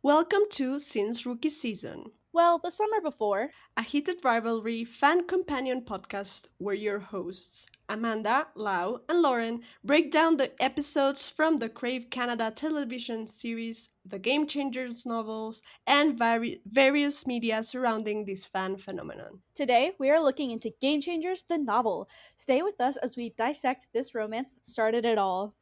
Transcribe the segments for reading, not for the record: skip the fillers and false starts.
Welcome to Since Rookie Season, Well, the summer before. a heated rivalry fan companion podcast where your hosts, Amanda, Lau, and Lauren, break down the episodes from the Crave Canada television series, the Game Changers novels, and various media surrounding this fan phenomenon. Today, we are looking into Game Changers, the novel. Stay with us as we dissect this romance that started it all.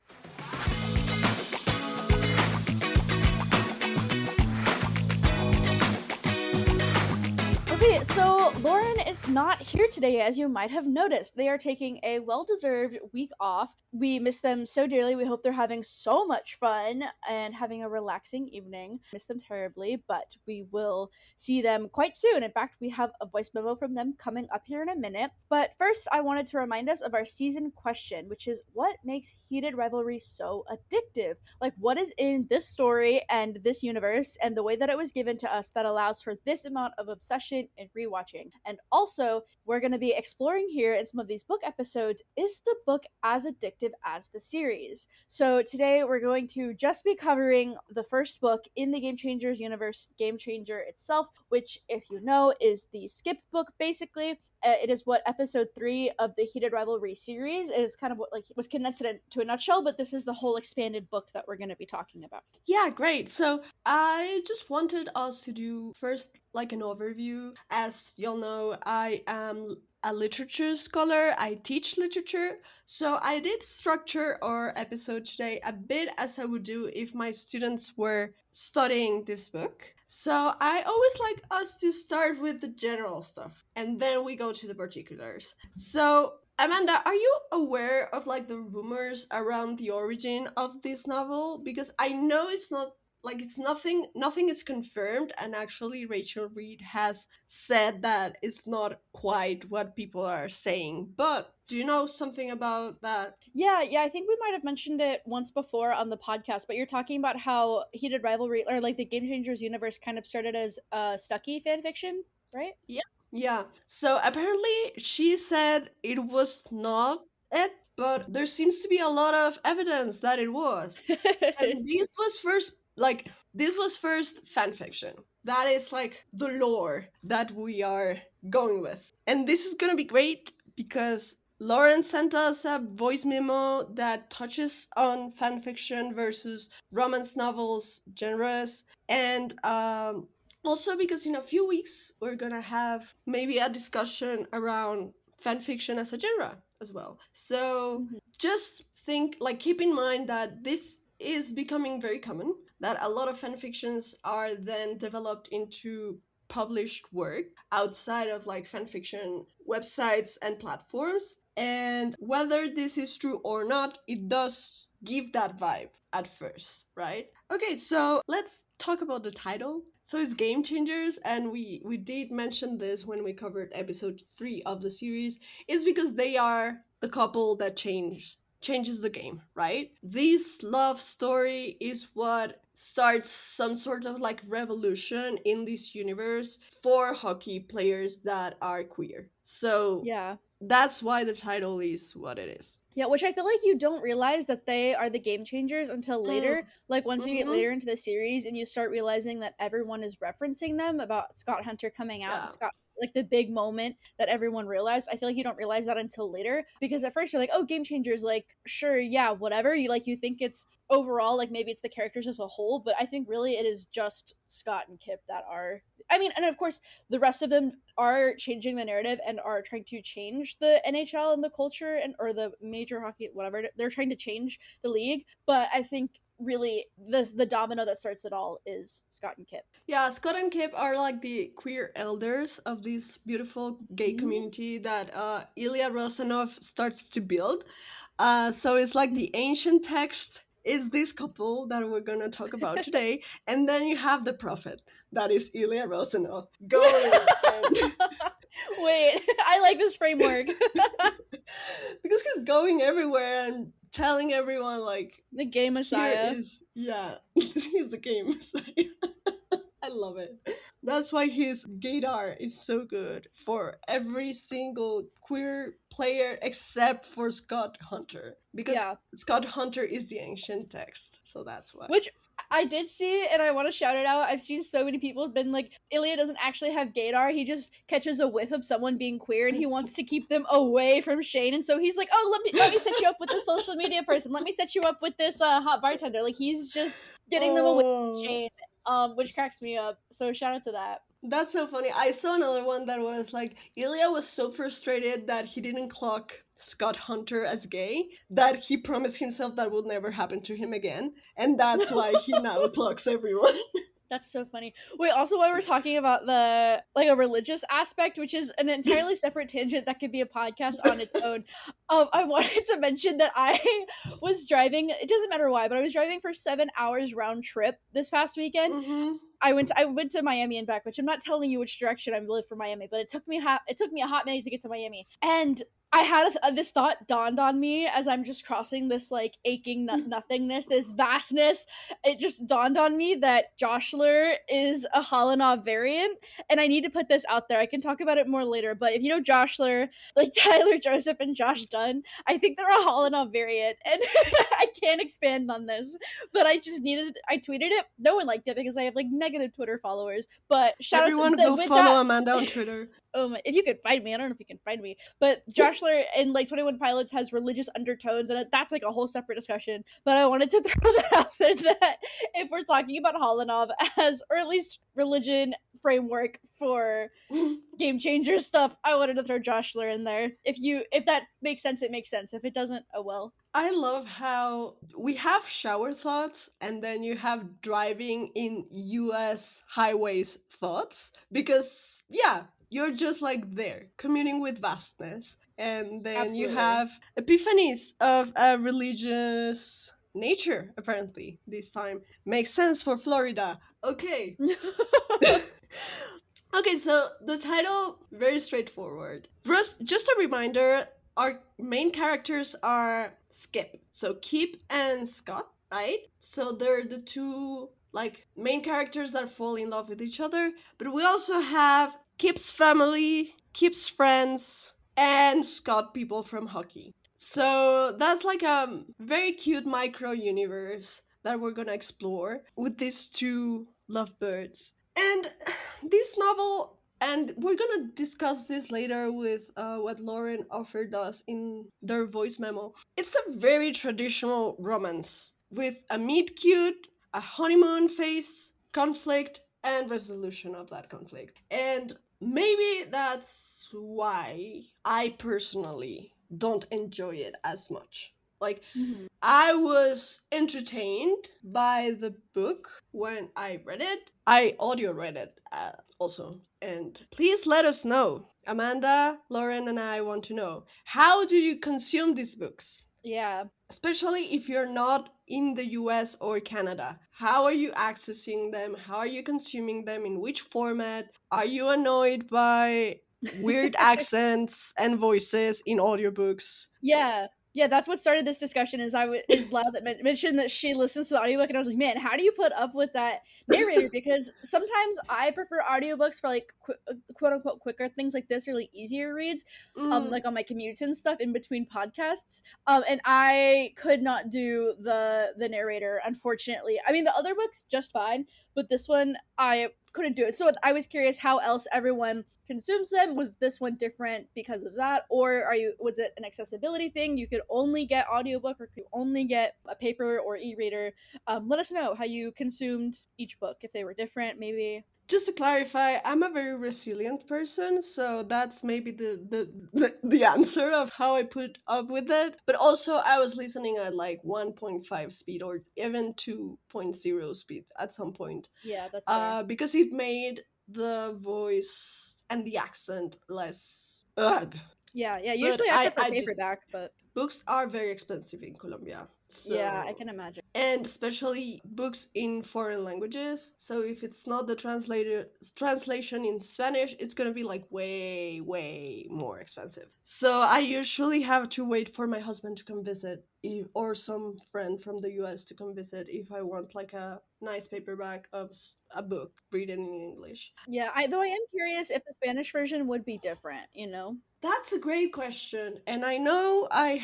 Okay, so Lauren is not here today, as you might have noticed. They are taking a well deserved week off. We miss them so dearly. We hope they're having so much fun and having a relaxing evening. Miss them terribly, but we will see them quite soon. In fact, we have a voice memo from them coming up here in a minute. But first, I wanted to remind us of our season question, which is what makes heated rivalry so addictive? Like, what is in this story and this universe and the way that it was given to us that allows for this amount of obsession and rewatching? And also, we're going to be exploring here in some of these book episodes, is the book as addictive as the series? So today we're going to just be covering the first book in the Game Changers universe, Game Changer itself, which, if you know, is the skip book basically. It is what episode 3 of the Heated Rivalry series. It is kind of what like was condensed into a nutshell, but this is the whole expanded book that we're going to be talking about. Yeah, great. So I just wanted us to do first like an overview. As you'll know, I am a literature scholar. I teach literature. So I did structure our episode today a bit as I would do if my students were studying this book. So I always like us to start with the general stuff and then we go to the particulars. So Amanda, are you aware of like the rumors around the origin of this novel? Because I know it's not like it's nothing is confirmed, and actually Rachel Reed has said that it's not quite what people are saying. But do you know something about that? Yeah, I think we might have mentioned it once before on the podcast, but you're talking about how Heated Rivalry or like the Game Changers universe kind of started as Stucky fan fiction, right? Yeah. Yeah. So apparently she said it was not it, but there seems to be a lot of evidence that it was. And this was first fan fiction. That is like the lore that we are going with. And this is gonna be great because Lauren sent us a voice memo that touches on fan fiction versus romance novels genres. And also because in a few weeks we're gonna have maybe a discussion around fan fiction as a genre as well. So Mhm. just think like keep in mind that this is becoming very common, that a lot of fan fictions are then developed into published work outside of like fan fiction websites and platforms. And whether this is true or not, it does give that vibe at first, right? Okay, so let's talk about the title. So it's Game Changers, and we did mention this when we covered episode 3 of the series, is because they are the couple that changes the game, right? This love story is what starts some sort of like revolution in this universe for hockey players that are queer. So Yeah. that's why the title is what it is. Yeah, which I feel like you don't realize that they are the game changers until Mm, later. Like once you get mm-hmm. later into the series and you start realizing that everyone is referencing them about Scott Hunter coming out and Yeah. Scott like the big moment that everyone realized. I feel like you don't realize that until later because at first you're like, "Oh, game changers like sure, yeah, whatever." You think it's overall like maybe it's the characters as a whole, but I think really it is just Scott and Kip that are I mean, and of course the rest of them are changing the narrative and are trying to change the NHL and the culture and or the major hockey whatever they're trying to change the league, but I think really the domino that starts it all is Scott and Kip. Yeah, Scott and Kip are like the queer elders of this beautiful gay Mhm. community that Ilya Rosanov starts to build. So it's like the ancient text is this couple that we're gonna talk about today, and then you have the prophet that is Ilya Rosanov going and Wait, I like this framework. because he's going everywhere and telling everyone like The gay here messiah. is yeah he's the game messiah. I love it. That's why his gaydar is so good for every single queer player except for Scott Hunter. Because Yeah. Scott Hunter is the ancient text. So that's why. Which I did see, and I want to shout it out. I've seen so many people have been like, Ilya doesn't actually have gaydar. He just catches a whiff of someone being queer, and he wants to keep them away from Shane. And so he's like, "Oh, let me set you up with this social media person. Let me set you up with this hot bartender." Like he's just getting them away from Oh, Shane, which cracks me up. So shout out to that. that's so funny. I saw another one that was like Ilya was so frustrated that he didn't clock Scott Hunter as gay that he promised himself that will never happen to him again, and that's why he now clocks everyone. That's so funny. Wait, also while we're talking about the like a religious aspect, which is an entirely separate tangent that could be a podcast on its own. I wanted to mention that I was driving, it doesn't matter why, but I was driving for 7 hours round trip this past weekend. Mm-hmm. I went to Miami and back, which I'm not telling you which direction I live for Miami, but it took me a hot minute to get to Miami. And I had this thought dawned on me as I'm just crossing this like aching nothingness, this vastness. It just dawned on me that Joshler is a Halanov variant, and I need to put this out there. I can talk about it more later, but if you know Joshler, like Tyler Joseph and Josh Dunn, I think they're a Halanov variant, and I can't expand on this, but I tweeted it. No one liked it because I have like negative Twitter followers, but shout out Everyone to the, go with follow that. Amanda on Twitter. If you could find me, I don't know if you can find me, but Joshler in like 21 Pilots has religious undertones, and that's like a whole separate discussion. But I wanted to throw that out there that if we're talking about Halanov as, or at least religion framework for game changer stuff, I wanted to throw Joshler in there. If that makes sense, it makes sense. If it doesn't, oh well. I love how we have shower thoughts and then you have driving in US highways thoughts because, yeah, you're just like there, communing with vastness. And then you Absolutely. have epiphanies of a religious nature, apparently, this time. Makes sense for Florida. Okay. Okay, so the title, very straightforward. Just a reminder, our main characters are Skip. So Kip and Scott, right? So they're the two like main characters that fall in love with each other. But we also have Kip's family, Kip's friends, and Scott people from hockey. So that's like a very cute micro universe that we're gonna explore with these two lovebirds. And this novel, and we're gonna discuss this later with what Lauren offered us in their voice memo. It's a very traditional romance with a meet cute, a honeymoon phase, conflict, and resolution of that conflict. And maybe that's why I personally don't enjoy it as much. Like, Mhm. I was entertained by the book when I read it. I audio read it also. And please let us know. Amanda, Lauren, and I want to know, how do you consume these books? Yeah. Especially if you're not in the US or Canada. How are you accessing them? How are you consuming them? In which format? Are you annoyed by weird accents and voices in audiobooks? Yeah. Yeah, that's what started this discussion. Is Lau that mentioned that she listens to the audiobook, and I was like, man, how do you put up with that narrator? Because sometimes I prefer audiobooks for like quote unquote quicker things like this, or like easier reads, Mm, like on my commutes and stuff in between podcasts. And I could not do the narrator, unfortunately. I mean, the other books just fine, but this one I couldn't do it. So I was curious how else everyone consumes them. Was this one different because of that, or was it an accessibility thing? You could only get audiobook, or could you only get a paper or e-reader? Let us know how you consumed each book, if they were different, maybe. just to clarify, I'm a very resilient person, so that's maybe the answer of how I put up with it. But also, I was listening at like 1.5 speed or even 2.0 speed at some point, Yeah, that's fair. because it made the voice and the accent less ugh. Yeah, But usually I I prefer I did. paperback, but Books are very expensive in Colombia, yeah, I so, can imagine. and especially books in foreign languages. So if it's not the translation in Spanish, it's gonna be like way more expensive. So I usually have to wait for my husband to come visit, or some friend from the US to come visit if I want like a nice paperback of a book written in English. Yeah, I am curious if the Spanish version would be different, That's a great question. And I know I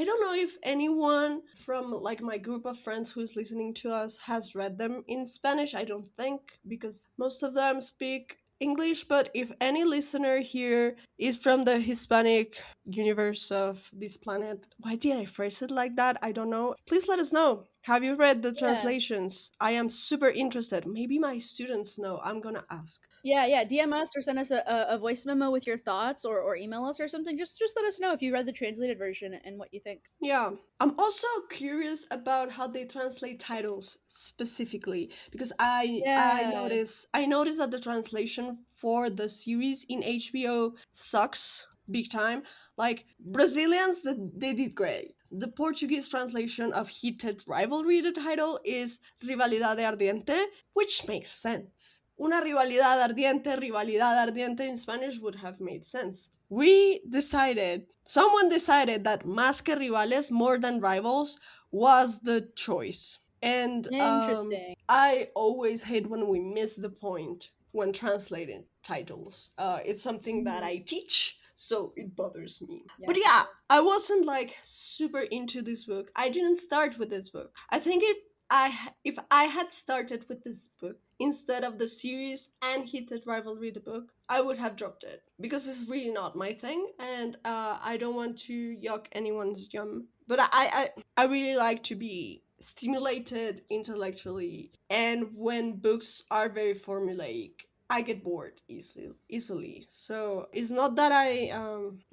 don't know if anyone from like my group group of friends who's listening to us has read them in Spanish. I don't think, because most of them speak English. But if any listener here is from the Hispanic universe of this planet, why did I phrase it like that? I don't know. Please let us know. Have you read the Yeah. translations? I am super interested. Maybe my students know. I'm gonna ask. Yeah, yeah. DM us or send us a voice memo with your thoughts, or email us or something. Just let us know if you read the translated version and what you think. Yeah. I'm also curious about how they translate titles specifically, because Yeah. I notice that the translation for the series in HBO sucks big time. Like Brazilians, they did great. The Portuguese translation of Heated Rivalry, the title is Rivalidade Ardiente, which makes sense. Una rivalidad ardiente in Spanish would have made sense. Someone decided that Más que Rivales, more than rivals, was the choice. And Interesting. I always hate when we miss the point when translating titles. It's something that Mhm. I teach, so it bothers me. Yeah. But yeah, I wasn't like super into this book. I didn't start with this book. I think if I had started with this book instead of the series and Heated Rivalry, the book, I would have dropped it because it's really not my thing, and I don't want to yuck anyone's yum. But I really like to be stimulated intellectually, and when books are very formulaic, I get bored easily. So it's not that I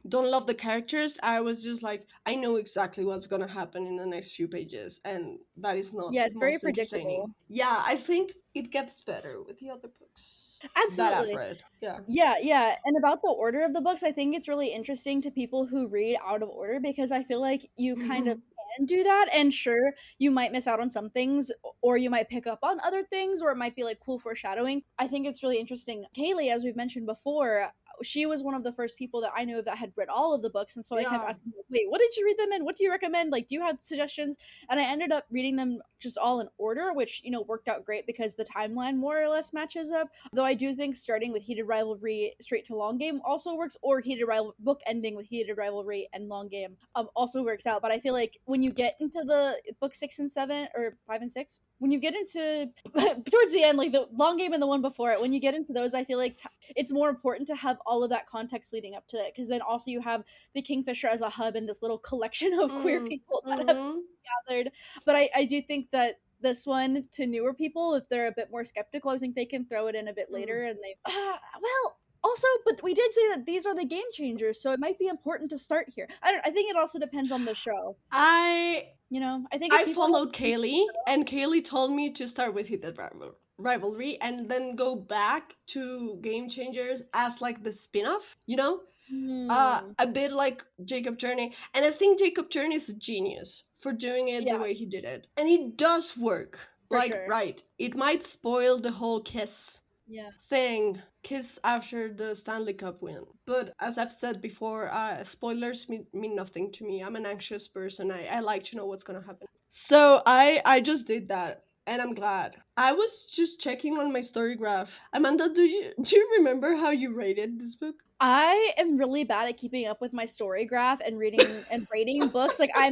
don't love the characters. I was just like, I know exactly what's gonna happen in the next few pages, and that is not Yeah, it's very most entertaining. predictable. Yeah, I think it gets better with the other books that I've Absolutely. read. Yeah. Yeah, yeah. And about the order of the books, I think it's really interesting to people who read out of order because I feel like you kind of can do that. And sure, you might miss out on some things, or you might pick up on other things, or it might be like cool foreshadowing. I think it's really interesting. Kaylee, as we've mentioned before, she was one of the first people that I knew of that had read all of the books. And so I kept Yeah. asking, like, wait, what did you read them in? What do you recommend? Like, do you have suggestions? And I ended up reading them just all in order, which, worked out great because the timeline more or less matches up. Though I do think starting with Heated Rivalry straight to Long Game also works, or Heated Rival book ending with Heated Rivalry and Long Game also works out. But I feel like when you get into the book 6 and 7 or 5 and 6, when you get into towards the end, like the Long Game and the one before it, when you get into those, I feel like it's more important to have all of that context leading up to it, because then also you have the Kingfisher as a hub and this little collection of queer Mm, people that have mm-hmm. gathered. But I do think that this one, to newer people, if they're a bit more skeptical, I think they can throw it in a bit Mm. later. And they well, also, but we did say that these are the game changers, so it might be important to start here. I think it also depends on the show. I I think if I people followed Kaylee, and Kaylee told me to start with Rivalry and then go back to Game Changers as like the spin-off, hmm, a bit like Jacob Journey. And I think Jacob Journey is a genius for doing it the yeah, way he did it. And it does work. for Like, sure. right. It might spoil the whole Yeah. kiss after the Stanley Cup win. But as I've said before, spoilers mean nothing to me. I'm an anxious person. I like to know what's gonna happen. So I just did that, and I'm glad. I was just checking on my story graph. Amanda, do you remember how you rated this book? I am really bad at keeping up with my story graph and reading and rating books. Like I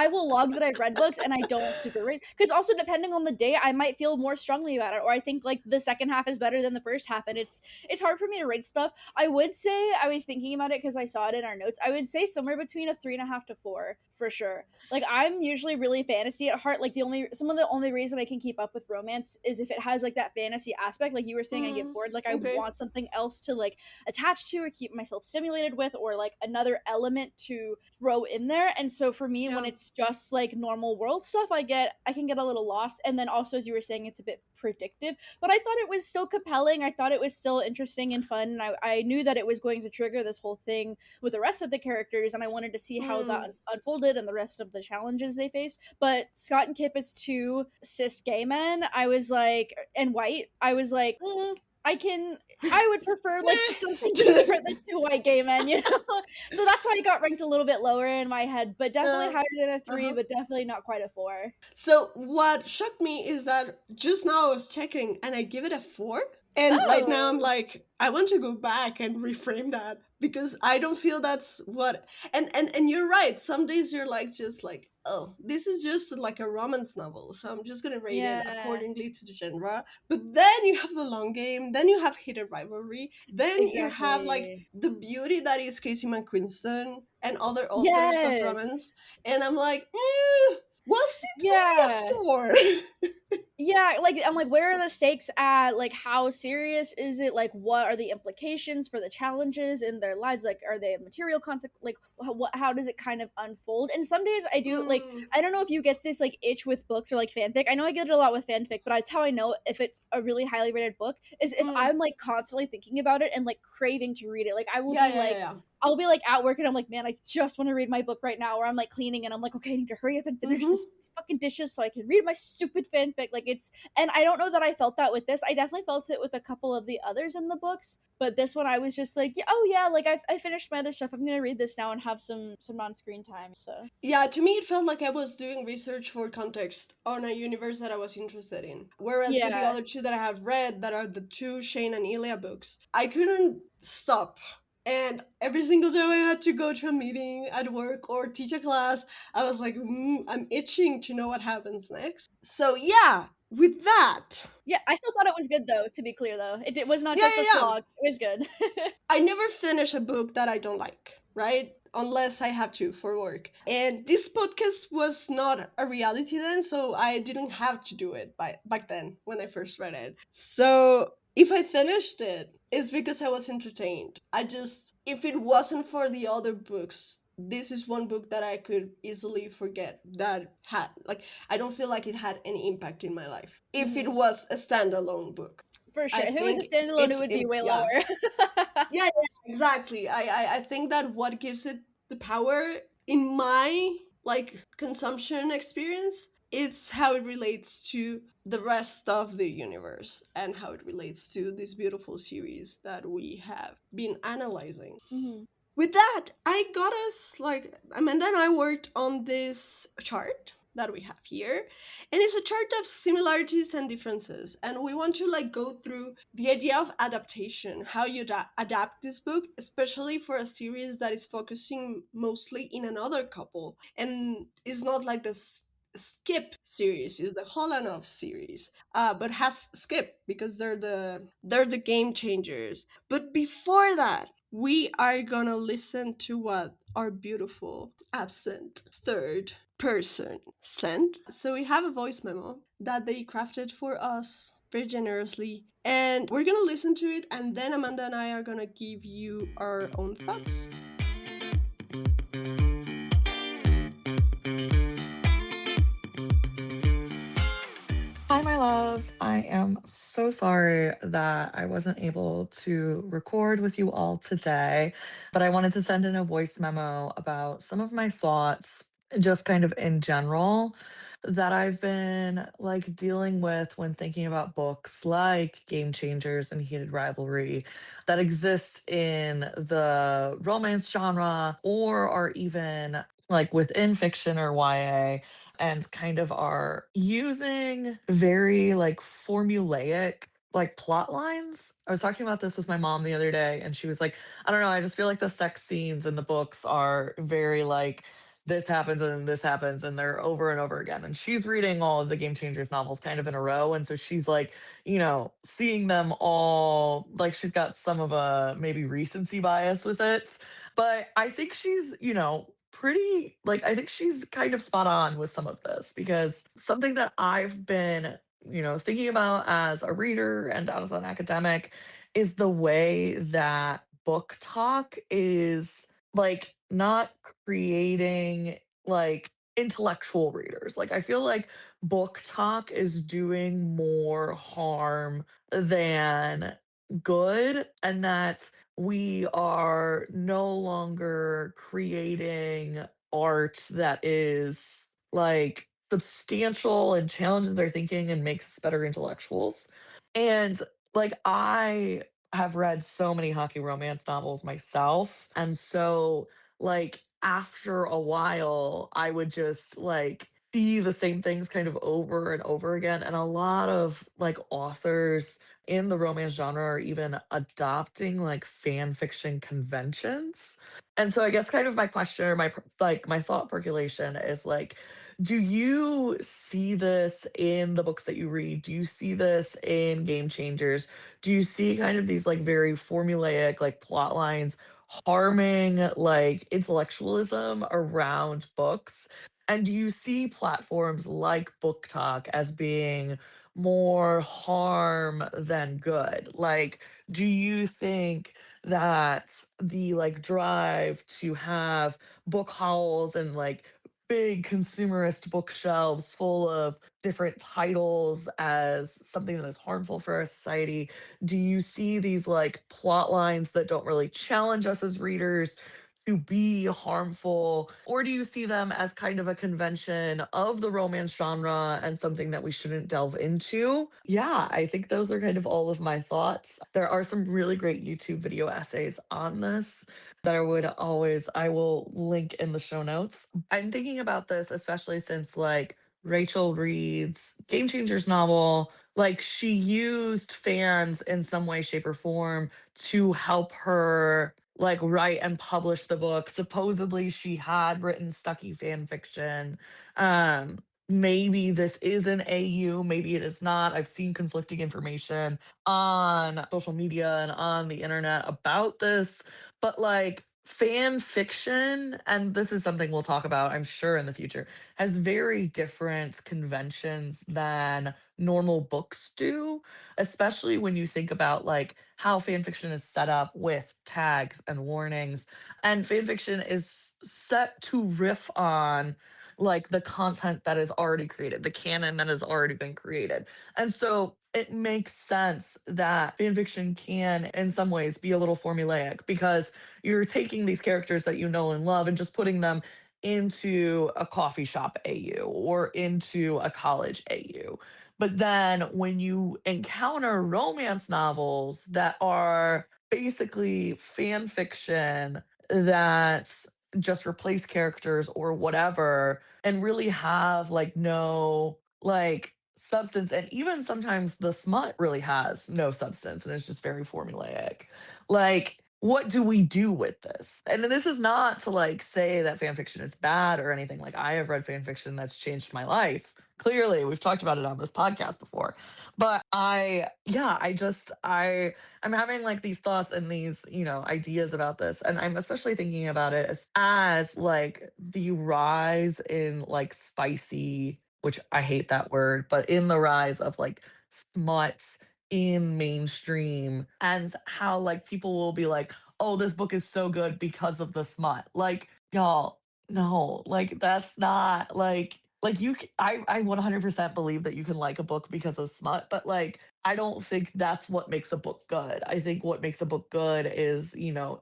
will log that I've read books and I don't super rate, because also depending on the day I might feel more strongly about it, or I think like the second half is better than the first half, and it's hard for me to rate stuff. I would say, I was thinking about it because I saw it in our notes, I would say somewhere between a 3.5 to 4 for sure. Like I'm usually really fantasy at heart. Like some of the only reason I can keep up with romance is if it has like that fantasy aspect. Like you were saying, I get Mm, bored. Like I okay. want something else to like attach to or keep myself stimulated with, or like another element to throw in there. And so for me, when Yeah. it's just like normal world stuff, I can get a little lost. And then also, as you were saying, it's a bit predictive, but I thought it was still compelling. I thought it was still interesting and fun. And I knew that it was going to trigger this whole thing with the rest of the characters, and I wanted to see how that Mm. unfolded and the rest of the challenges they faced. But Scott and Kip as two cis gay men, I was like, and white, I was like, I can I would prefer like something different than two white gay men, you know? So that's why it got ranked a little bit lower in my head, but definitely uh, higher than a 3, uh-huh. but definitely not quite a 4. So what shocked me is that just now I was checking and I give it a 4. And right now I'm Oh, like, I want to go back and reframe that because I don't feel that's what. And you're right. Some days you're like, just like, oh, this is just like a romance novel, so I'm just gonna rate it yeah, accordingly to the genre. But then you have the long game, then you have hidden rivalry, then you have like exactly. the beauty that is Casey McQuiston and other authors of Yes. romance, and I'm like, was it really Yeah. a 4? Yeah, like I'm like, where are the stakes at? Like, how serious is it? Like, what are the implications for the challenges in their lives? Like, are they material consequence? Like, how does it kind of unfold? And some days I do like, Mm, I don't know if you get this like itch with books or like fanfic. I know I get it a lot with fanfic, but that's how I know if it's a really highly rated book is if mm. I'm like constantly thinking about it and like craving to read it. Like, I will Yeah, be yeah, yeah, like, yeah. I'll be like at work and I'm like, man, I just want to read my book right now. Or I'm like cleaning and I'm like, okay, I need to hurry up and finish Mm-hmm. this fucking dishes so I can read my stupid fanfic. Like it's, and I don't know that I felt that with this. I definitely felt it with a couple of the others in the books, but this one I was just like, yeah, oh yeah, like I finished my other stuff. I'm gonna read this now and have some non screen time. So Yeah, to me, it felt like I was doing research for context on a universe that I was interested in. Whereas with the yeah, other two that I have read, that are the two Shane and Ilya books, I couldn't stop. And every single time I had to go to a meeting at work or teach a class, I was like, I'm itching to know what happens next. So, yeah, with that, yeah, I still thought it was good though. To be clear though, it was not yeah, just a yeah, yeah. slog. It was good. I never finish a book that I don't like, right? Unless I have to for work. And this podcast was not a reality then, so I didn't have to do it back then when I first read it. So if I finished it, it's because I was entertained. I just, if it wasn't for the other books, this is one book that I could easily forget that had, like, I don't feel like it had any impact in my life. If it Hmm. was a standalone book, For I sure. If it was a think standalone, it would be way yeah, lower. yeah, yeah, exactly. I think that what gives it the power in my like consumption experience, it's how it relates to the rest of the universe and how it relates to this beautiful series that we have been analyzing. Hmm. With that, I got us like Amanda and I worked on this chart that we have here, and it's a chart of similarities and differences. And we want to like go through the idea of adaptation, how you adapt this book, especially for a series that is focusing mostly in another couple and is not like this skip series is the Holanov series, but has skip because they're the game changers. But before that, we are gonna listen to what our beautiful absent third person sent. So we have a voice memo that they crafted for us very generously, and we're gonna listen to it, and then Amanda and I are gonna give you our own thoughts. Hi, my loves. I am so sorry that I wasn't able to record with you all today, but I wanted to send in a voice memo about some of my thoughts, just kind of in general, that I've been like dealing with when thinking about books like Game Changers and Heated Rivalry that exist in the romance genre or are even like within fiction or YA and kind of are using very like formulaic like plot lines. I was talking about this with my mom the other day and she was like, I don't know, I just feel like the sex scenes in the books are very like this happens and then this happens and they're over and over again. And she's reading all of the Game Changers novels kind of in a row. And so she's like, seeing them all, like she's got some of a maybe recency bias with it. But I think she's, pretty like I think she's kind of spot on with some of this because something that I've been, thinking about as a reader and as an academic is the way that book talk is like not creating like intellectual readers. Like I feel like book talk is doing more harm than good and that we are no longer creating art that is like substantial and challenges our thinking and makes us better intellectuals. And like I have read so many hockey romance novels myself. And so like after a while I would just like see the same things kind of over and over again. And a lot of like authors in the romance genre are even adopting like fan fiction conventions. And so I guess kind of my question or my thought percolation is like, do you see this in the books that you read? Do you see this in Game Changers? Do you see kind of these like very formulaic like plot lines harming like intellectualism around books? And do you see platforms like BookTok as being more harm than good? Like, do you think that the like drive to have book hauls and like big consumerist bookshelves full of different titles as something that is harmful for our society? Do you see these like plot lines that don't really challenge us as readers to be harmful? Or do you see them as kind of a convention of the romance genre and something that we shouldn't delve into? Yeah, I think those are kind of all of my thoughts. There are some really great YouTube video essays on this that I will link in the show notes. I'm thinking about this especially since like Rachel Reed's Game Changers novel, like she used fans in some way, shape, or form to help her like write and publish the book. Supposedly she had written Stucky fan fiction. Um, maybe this is an AU, maybe it is not. I've seen conflicting information on social media and on the internet about this, but like fan fiction, and this is something we'll talk about, I'm sure, in the future, has very different conventions than normal books do, especially when you think about like how fan fiction is set up with tags and warnings. And fan fiction is set to riff on like the content that is already created, the canon that has already been created. And so it makes sense that fan fiction can in some ways be a little formulaic because you're taking these characters that you know and love and just putting them into a coffee shop AU or into a college AU. But then when you encounter romance novels that are basically fan fiction that just replace characters or whatever and really have like no like substance, and even sometimes the smut really has no substance and it's just very formulaic, like what do we do with this? And this is not to like say that fan fiction is bad or anything. Like I have read fan fiction that's changed my life. Clearly, we've talked about it on this podcast before. But I'm having like these thoughts and these, ideas about this. And I'm especially thinking about it as like the rise in like spicy, which I hate that word, but in the rise of like smuts in mainstream and how like people will be like, oh, this book is so good because of the smut. Like, y'all, no, like that's not like I 100% believe that you can like a book because of smut, but like I don't think that's what makes a book good. I think what makes a book good is,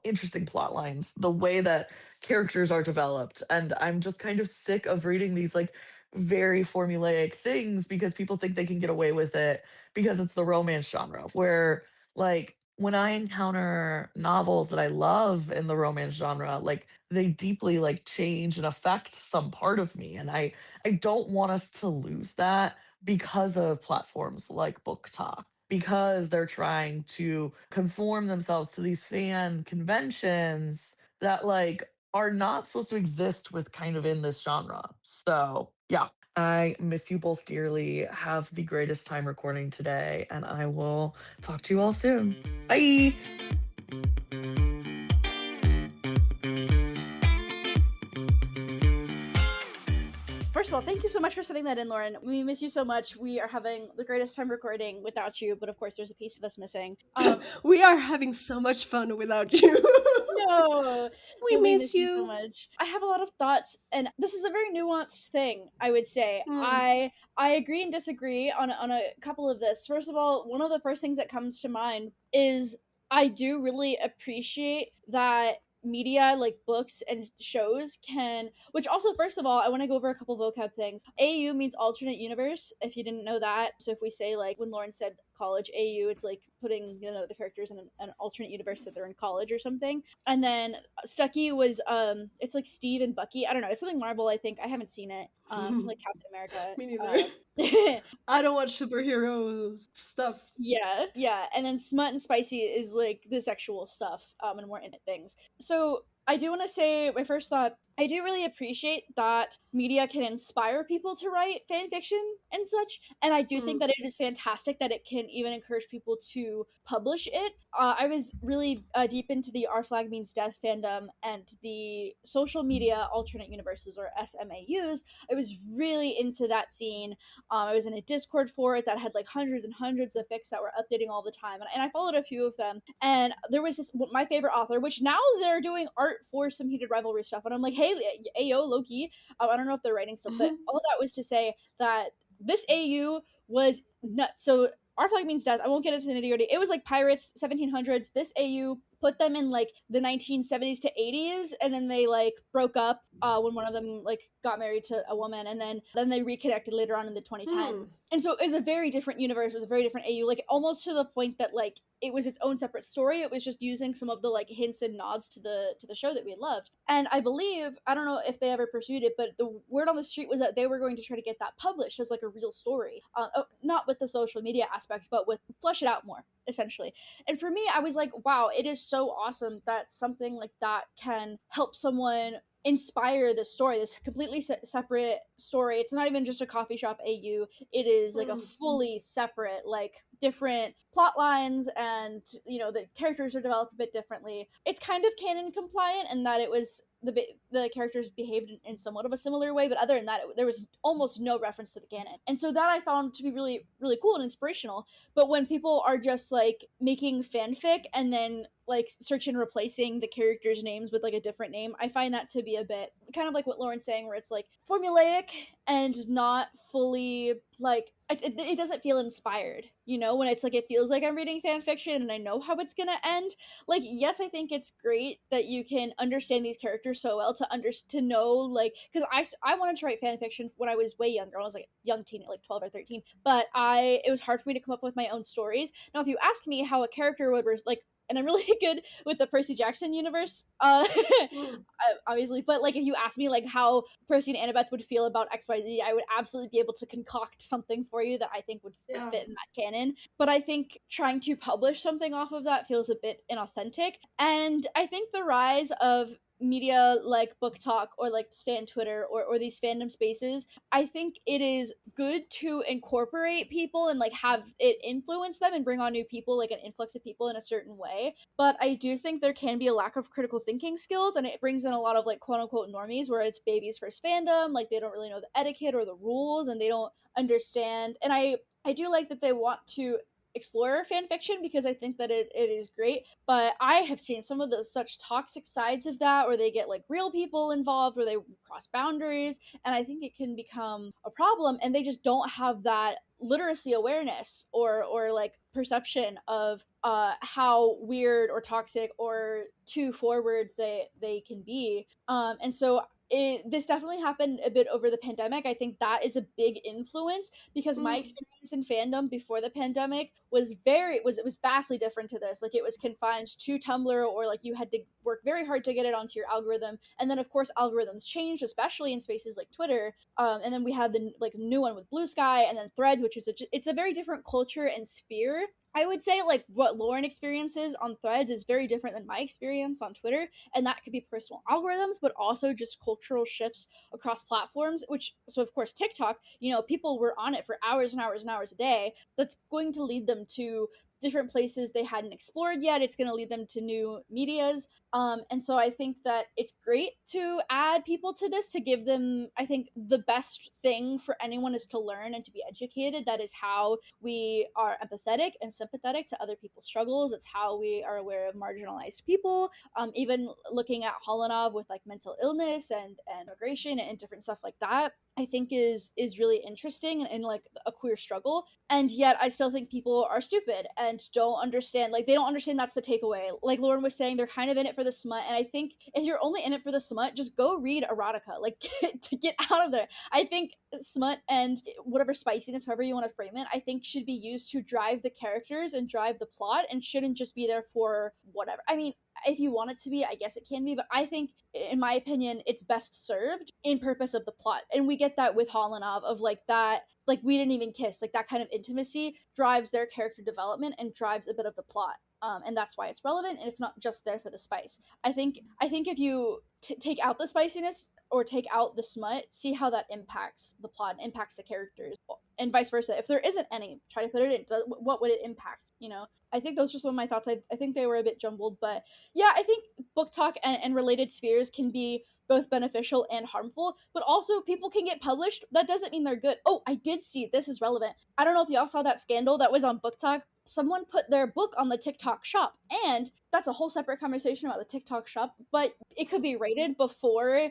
interesting plot lines, the way that characters are developed. And I'm just kind of sick of reading these like very formulaic things because people think they can get away with it because it's the romance genre. Where like when I encounter novels that I love in the romance genre, like they deeply like change and affect some part of me. And I don't want us to lose that because of platforms like BookTok, because they're trying to conform themselves to these fan conventions that like are not supposed to exist with kind of in this genre. So, yeah, I miss you both dearly. Have the greatest time recording today, and I will talk to you all soon. Bye. First of all, thank you so much for sending that in, Lauren. We miss you so much. We are having the greatest time recording without you, but of course, there's a piece of us missing. We are having so much fun without you. No, We but we miss miss you so you. much. I have a lot of thoughts, and this is a very nuanced thing. I would say Mm. I agree and disagree on a couple of this. First of all, one of the first things that comes to mind is I do really appreciate that media like books and shows can, which also, first of all, I want to go over a couple vocab things. AU means alternate universe, if you didn't know that. So if we say like when Lauren said college AU. It's like putting, you know, the characters in an alternate universe that they're in college or something. And then Stucky was it's like Steve and Bucky. I don't know. It's something Marvel, I think. I haven't seen it. Like Captain America. Me neither. I don't watch superhero stuff. Yeah. And then Smut and Spicy is like the sexual stuff, and more intimate things. So I do want to say my first thought. I do really appreciate that media can inspire people to write fan fiction and such, and I do think that it is fantastic that it can even encourage people to publish it. I was really deep into the Our Flag Means Death fandom and the social media alternate universes, or SMAUs. I was really into that scene. I was in a Discord for it that had like hundreds and hundreds of fics that were updating all the time, and I followed a few of them. And there was this my favorite author, which now they're doing art for some heated rivalry stuff, and I'm like, hey, Ayo, Loki. I don't know if they're writing stuff, but all that was to say that this AU was nuts. So Our Flag Means Death. I won't get into the nitty gritty. It was like pirates, 1700s. This AU put them in like the 1970s to 80s, and then they like broke up when one of them like got married to a woman, and then they reconnected later on in the 2010s. And so it was a very different universe. It was a very different AU, like almost to the point that like it was its own separate story. It was just using some of the like hints and nods to the show that we loved. And I believe, I don't know if they ever pursued it, but the word on the street was that they were going to try to get that published as like a real story, not with the social media aspect, but with flesh it out more, essentially. And for me, I was like, wow, it is so awesome that something like that can help someone inspire this story, this completely separate story. It's not even just a coffee shop AU. It is like a fully separate, like different plot lines, and you know the characters are developed a bit differently. It's kind of canon compliant in that it was the characters behaved in somewhat of a similar way, but other than that, there was almost no reference to the canon, and so that I found to be really, really cool and inspirational. But when people are just like making fanfic and then like search and replacing the characters' names with like a different name, I find that to be a bit kind of like what Lauren's saying, where it's like formulaic and not fully like it doesn't feel inspired, you know, when it's like it feels like I'm reading fan fiction and I know how it's gonna end. Like, yes, I think it's great that you can understand these characters so well to know, like, because I wanted to write fan fiction when I was way younger. I was like a young teen at like 12 or 13, but it was hard for me to come up with my own stories. Now if you ask me how a character would like, and I'm really good with the Percy Jackson universe, obviously. But like, if you ask me like how Percy and Annabeth would feel about XYZ, I would absolutely be able to concoct something for you that I think would fit in that canon. But I think trying to publish something off of that feels a bit inauthentic. And I think the rise of media like BookTok or like Stan Twitter or these fandom spaces, I think it is good to incorporate people and like have it influence them and bring on new people, like an influx of people in a certain way. But I do think there can be a lack of critical thinking skills, and it brings in a lot of like quote unquote normies where it's babies first fandom, like they don't really know the etiquette or the rules and they don't understand. And I do like that they want to explore fan fiction because I think that it is great, but I have seen some of the such toxic sides of that where they get like real people involved, where they cross boundaries, and I think it can become a problem, and they just don't have that literacy awareness or like perception of how weird or toxic or too forward they can be. And so this definitely happened a bit over the pandemic. I think that is a big influence because my experience in fandom before the pandemic was it was vastly different to this. Like it was confined to Tumblr, or like you had to work very hard to get it onto your algorithm. And then of course algorithms changed, especially in spaces like Twitter. And then we had the like new one with Blue Sky, and then Threads, which is it's a very different culture and sphere. I would say like what Lauren experiences on Threads is very different than my experience on Twitter, and that could be personal algorithms, but also just cultural shifts across platforms. Which, so of course TikTok, you know, people were on it for hours and hours and hours a day. That's going to lead them to different places they hadn't explored yet. It's going to lead them to new medias. And so I think that it's great to add people to this, to give them, I think the best thing for anyone is to learn and to be educated. That is how we are empathetic and sympathetic to other people's struggles. It's how we are aware of marginalized people. Even looking at Holanov with like mental illness and immigration and different stuff like that, I think is really interesting and like a queer struggle. And yet I still think people are stupid and don't understand, like they don't understand that's the takeaway. Like Lauren was saying, they're kind of in it for the smut, and I think if you're only in it for the smut, just go read erotica, like to get out of there. I think smut and whatever spiciness, however you want to frame it, I think should be used to drive the characters and drive the plot, and shouldn't just be there for whatever. I mean, if you want it to be, I guess it can be, but I think, in my opinion, it's best served in purpose of the plot. And we get that with Holinov, of like that, like we didn't even kiss, like that kind of intimacy drives their character development and drives a bit of the plot. And that's why it's relevant, and it's not just there for the spice. I think if you take out the spiciness or take out the smut, see how that impacts the plot, impacts the characters, and vice versa. If there isn't any, try to put it in. What would it impact? I think those are some of my thoughts. I think they were a bit jumbled, but yeah, I think BookTok and related spheres can be both beneficial and harmful, but also people can get published. That doesn't mean they're good. Oh, I did see, this is relevant. I don't know if y'all saw that scandal that was on BookTok. Someone put their book on the TikTok shop, and that's a whole separate conversation about the TikTok shop, but it could be rated before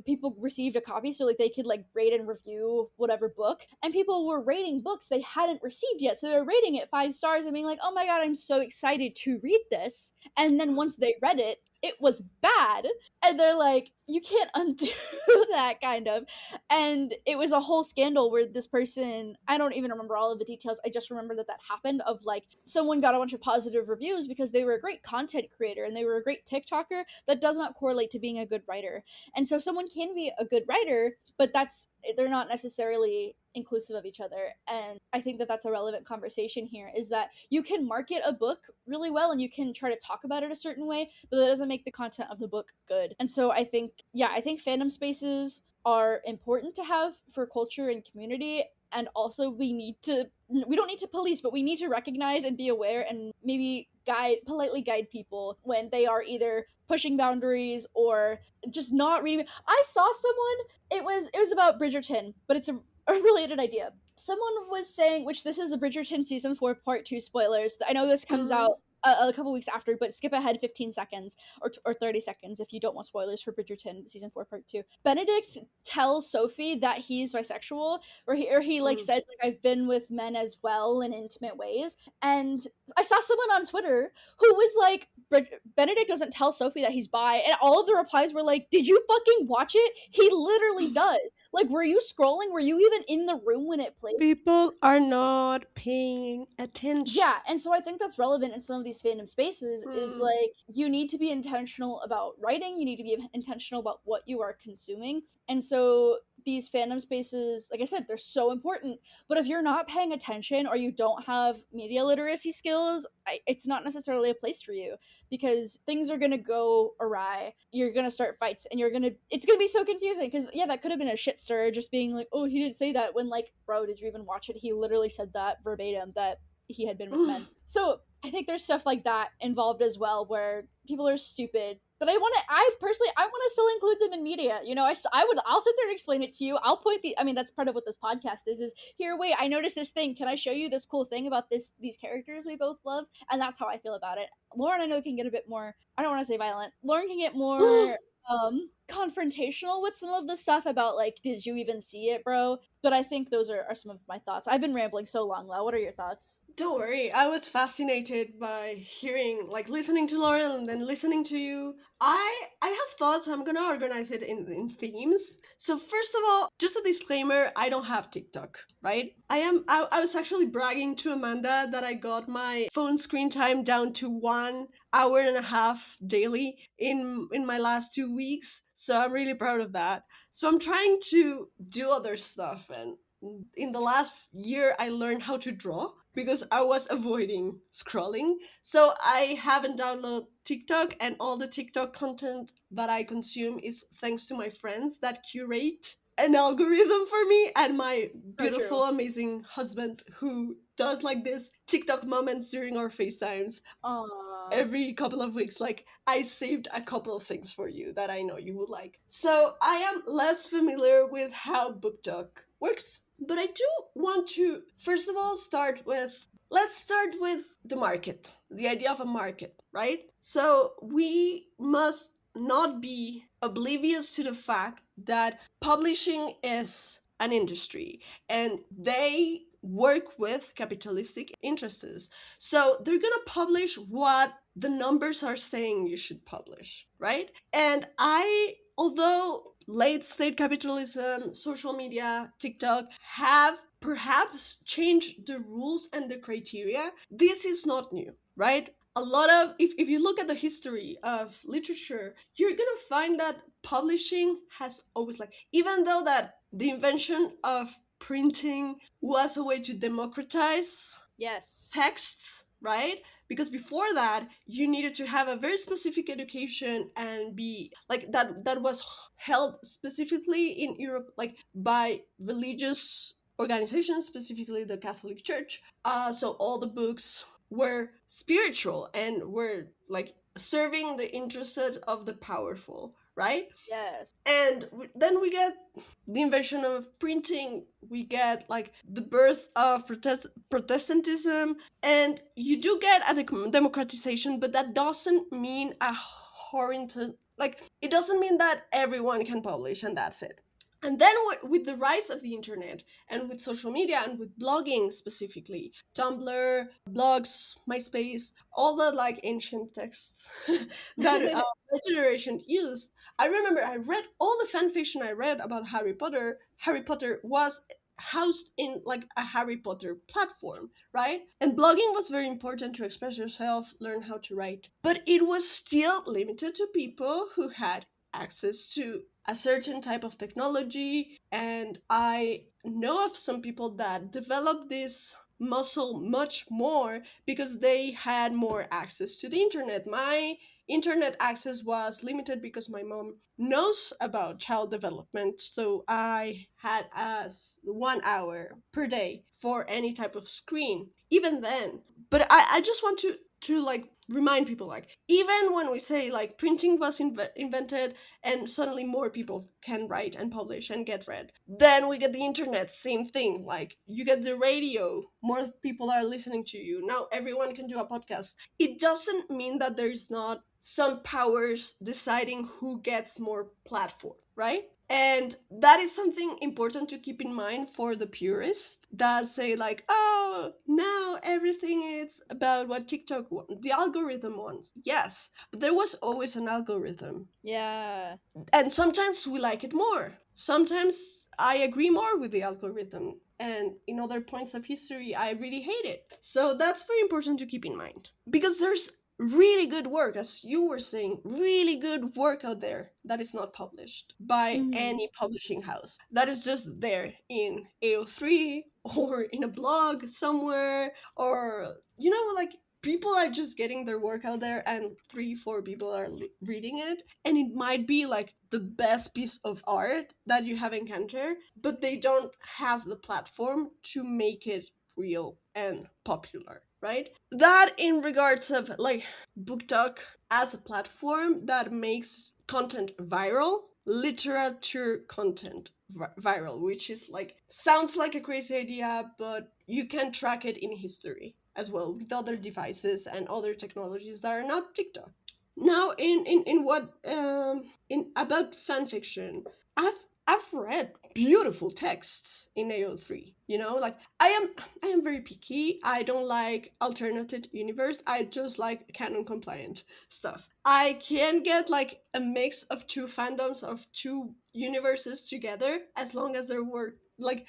people received a copy, so like they could like rate and review whatever book, and people were rating books they hadn't received yet, so they were rating it 5 stars and being like, oh my god, I'm so excited to read this. And then once they read it, it was bad, and they're like, you can't undo that, kind of. And it was a whole scandal where this person, I don't even remember all of the details, I just remember that happened, of like someone got a bunch of positive reviews because they were a great content creator and they were a great TikToker. That does not correlate to being a good writer. And so someone can be a good writer, but they're not necessarily inclusive of each other. And I think that that's a relevant conversation here, is that you can market a book really well and you can try to talk about it a certain way, but that doesn't make the content of the book good. And so I think fandom spaces are important to have for culture and community. And also we don't need to police, but we need to recognize and be aware, and maybe politely guide people when they are either pushing boundaries or just not reading. I saw someone, it was about Bridgerton, but it's a related idea. Someone was saying, which this is a Bridgerton season 4 part 2 spoilers. I know this comes out a couple weeks after, but skip ahead 15 seconds or 30 seconds if you don't want spoilers for Bridgerton season 4 part 2. Benedict tells Sophie that he's bisexual, or he like says like, I've been with men as well in intimate ways. And I saw someone on Twitter who was like, Benedict doesn't tell Sophie that he's bi, and all of the replies were like, did you fucking watch it? He literally does. Like, were you scrolling? Were you even in the room when it played? People are not paying attention. Yeah, and so I think that's relevant in some of these fandom spaces, is like, you need to be intentional about writing, you need to be intentional about what you are consuming. And so these fandom spaces, like I said, they're so important, but if you're not paying attention or you don't have media literacy skills, it's not necessarily a place for you, because things are gonna go awry. You're gonna start fights, and it's gonna be so confusing, because yeah, that could have been a shit stir, just being like, oh, he didn't say that, when like, bro, did you even watch it? He literally said that verbatim, that he had been with men. So I think there's stuff like that involved as well, where people are stupid. But I want to still include them in media. I'll sit there and explain it to you. I'll point that's part of what this podcast is here, wait, I noticed this thing. Can I show you this cool thing about these characters we both love? And that's how I feel about it. Lauren, I know, can get a bit more, I don't want to say violent. Lauren can get more confrontational with some of the stuff about like, did you even see it, bro? But I think those are some of my thoughts. I've been rambling so long, Lau. What are your thoughts? Don't worry, I was fascinated by listening to Lauren and then listening to you. I have thoughts. I'm gonna organize it in themes. So first of all, just a disclaimer, I don't have TikTok, right? I was actually bragging to Amanda that I got my phone screen time down to 1.5 hours daily in my last 2 weeks. So I'm really proud of that. So I'm trying to do other stuff, and in the last year I learned how to draw because I was avoiding scrolling. So I haven't downloaded TikTok, and all the TikTok content that I consume is thanks to my friends that curate an algorithm for me, and my beautiful, amazing husband who does like this TikTok moments during our FaceTimes. Every couple of weeks, like, I saved a couple of things for you that I know you would like. So I am less familiar with how BookTok works, but I do want to, first of all, let's start with the market, the idea of a market, right? So we must not be oblivious to the fact that publishing is an industry, and they work with capitalistic interests. So they're gonna publish what the numbers are saying you should publish, right? And although late state capitalism, social media, TikTok have perhaps changed the rules and the criteria. This is not new, right? A lot of, if you look at the history of literature, you're gonna find that publishing has always, like, even though that the invention of printing was a way to democratize Yes. texts, right? Because before that, you needed to have a very specific education and be like that was held specifically in Europe, like by religious organizations, specifically the Catholic Church. So all the books were spiritual and were like serving the interests of the powerful, right? Yes. And then we get the invention of printing, we get like the birth of protestantism, and you do get a democratization, but that doesn't mean a horizontal, like it doesn't mean that everyone can publish and that's it. And then with the rise of the internet and with social media and with blogging, specifically Tumblr, blogs, MySpace, all the like ancient texts that my generation used. I remember I read all the fan fiction I read about Harry Potter. Harry Potter was housed in like a Harry Potter platform, right? And blogging was very important to express yourself, learn how to write. But it was still limited to people who had access to a certain type of technology. And I know of some people that developed this muscle much more because they had more access to the internet. My internet access was limited because my mom knows about child development, so I had as 1 hour per day for any type of screen, even then. But I just want to like remind people, like, even when we say like printing was invented and suddenly more people can write and publish and get read, then we get the internet, same thing, like you get the radio, more people are listening to you now, everyone can do a podcast. It doesn't mean that there's not some powers deciding who gets more platform, right? And that is something important to keep in mind for the purists that say like, oh, now everything is about what TikTok the algorithm wants. Yes, but there was always an algorithm. Yeah. And sometimes we like it more. Sometimes I agree more with the algorithm. And in other points of history, I really hate it. So that's very important to keep in mind. Because there's really good work, as you were saying, really good work out there that is not published by Mhm. any publishing house. That is just there in AO3 or in a blog somewhere, or, you know, like people are just getting their work out there and 3 4 people are reading it, and it might be like the best piece of art that you have encountered, but they don't have the platform to make it real and popular, right? That in regards of like BookTok as a platform that makes content viral, literature content viral, which is like sounds like a crazy idea, but you can track it in history as well with other devices and other technologies that are not TikTok. Now, in what in about fan fiction, I've read beautiful texts in AO3. You know, like I am very picky. I don't like alternative universe. I just like canon compliant stuff. I can get like a mix of two fandoms of two universes together as long as they're work like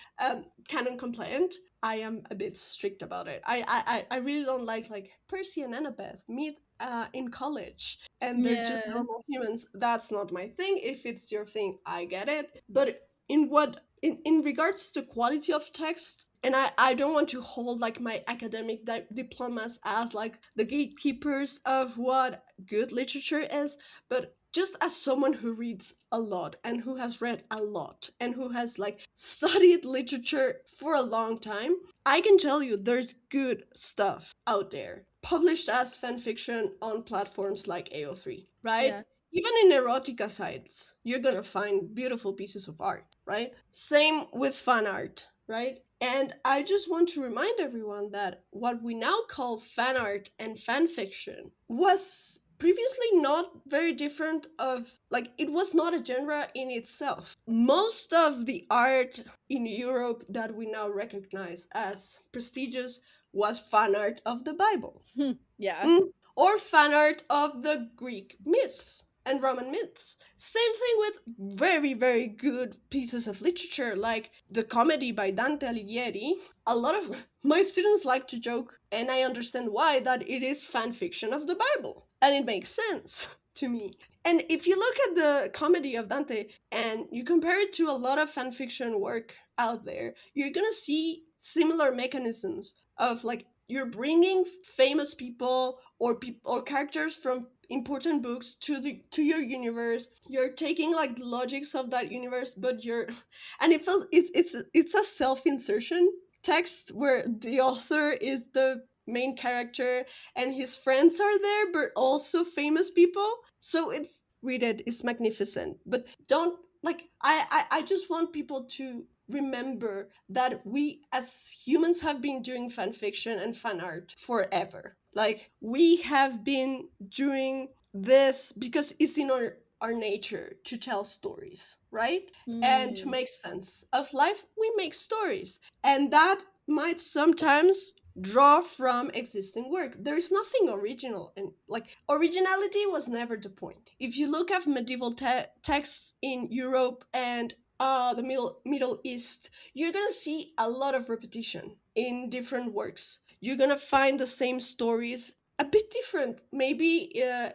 canon compliant. I am a bit strict about it. I really don't like Percy and Annabeth meet in college and they're just Yeah. normal humans. That's not my thing. If it's your thing, I get it. But in what in regards to quality of text, and I don't want to hold like my academic diplomas as like the gatekeepers of what good literature is, but just as someone who reads a lot and who has read a lot and who has like studied literature for a long time, I can tell you there's good stuff out there published as fan fiction on platforms like AO3, right? Yeah. Even in erotica sites, you're gonna find beautiful pieces of art, right? Same with fan art, right? And I just want to remind everyone that what we now call fan art and fan fiction was previously not very different of like it was not a genre in itself. Most of the art in Europe that we now recognize as prestigious was fan art of the Bible. Yeah. Mm, or fan art of the Greek myths. and Roman myths. Same thing with very, very good pieces of literature, like the comedy by Dante Alighieri. A lot of my students like to joke, and I understand why, that it is fan fiction of the Bible. And it makes sense to me. And if you look at the comedy of Dante and you compare it to a lot of fan fiction work out there, you're gonna see similar mechanisms of like you're bringing famous people or or characters from important books to your universe. You're taking like the logics of that universe, but you're and it feels it's a self-insertion text where the author is the main character and his friends are there, but also famous people. So it's read it, it's magnificent. But don't like I just want people to remember that we as humans have been doing fan fiction and fan art forever. Like we have been doing this because it's in our nature to tell stories, right? And to Mm. make sense of life, we make stories. And that might sometimes draw from existing work. There is nothing original, and like originality was never the point. If you look at medieval texts in Europe and the Middle East, you're gonna see a lot of repetition in different works. You're gonna find the same stories a bit different. Maybe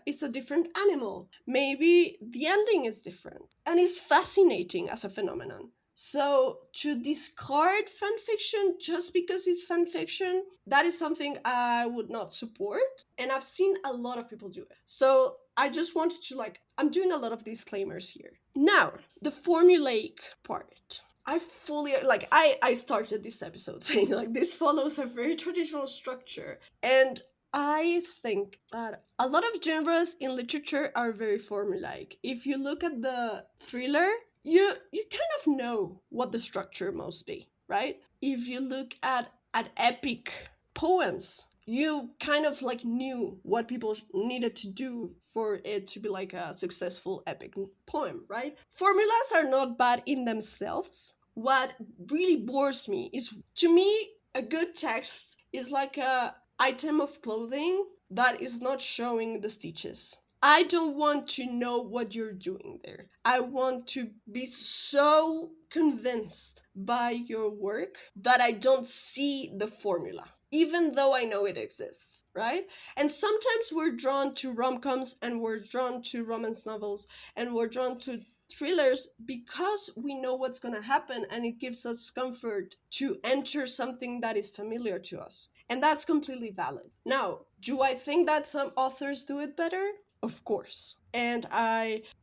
it's a different animal. Maybe the ending is different, and it's fascinating as a phenomenon. So to discard fan fiction just because it's fan fiction, that is something I would not support. And I've seen a lot of people do it. So I just wanted to like, I'm doing a lot of disclaimers here. Now, the formulaic part. I fully like I started this episode saying like this follows a very traditional structure. And I think that a lot of genres in literature are very formulaic. If you look at the thriller, you kind of know what the structure must be, right? If you look at epic poems, you kind of like knew what people needed to do for it to be like a successful epic poem, right? Formulas are not bad in themselves. What really bores me is, to me, a good text is like a item of clothing that is not showing the stitches. I don't want to know what you're doing there. I want to be so convinced by your work that I don't see the formula, even though I know it exists, right? And sometimes we're drawn to rom-coms and we're drawn to romance novels and we're drawn to thrillers because we know what's going to happen, and it gives us comfort to enter something that is familiar to us. And that's completely valid. Now, do I think that some authors do it better? Of course. And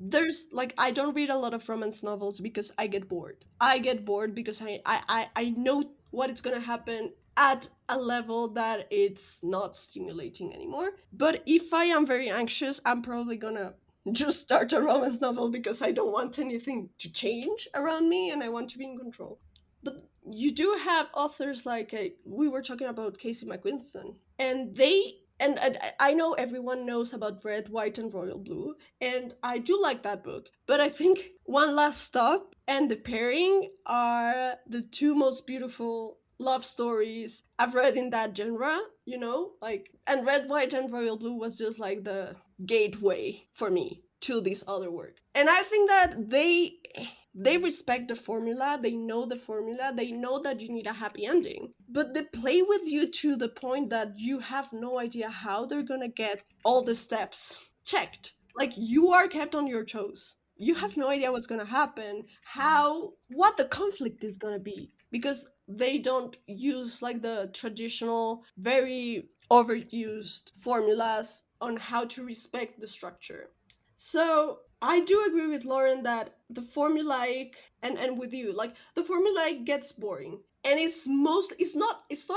there's like, I don't read a lot of romance novels because I get bored. I get bored because I know what is going to happen at a level that it's not stimulating anymore. But if I am very anxious, I'm probably gonna just start a romance novel because I don't want anything to change around me and I want to be in control. But you do have authors like we were talking about Casey McQuiston, and they and I know everyone knows about Red, White, and Royal Blue, and I do like that book. But I think One Last Stop and The Pairing are the two most beautiful love stories I've read in that genre, you know? Like, and Red, White, and Royal Blue was just like the gateway for me to this other work. And I think that they respect the formula, they know the formula, they know that you need a happy ending, but they play with you to the point that you have no idea how they're gonna get all the steps checked. Like, you are kept on your toes. You have no idea what's gonna happen, what the conflict is gonna be, because they don't use like the traditional, very overused formulas on how to respect the structure. So I do agree with Lauren that the formulaic, and with you, like the formulaic gets boring. And it's not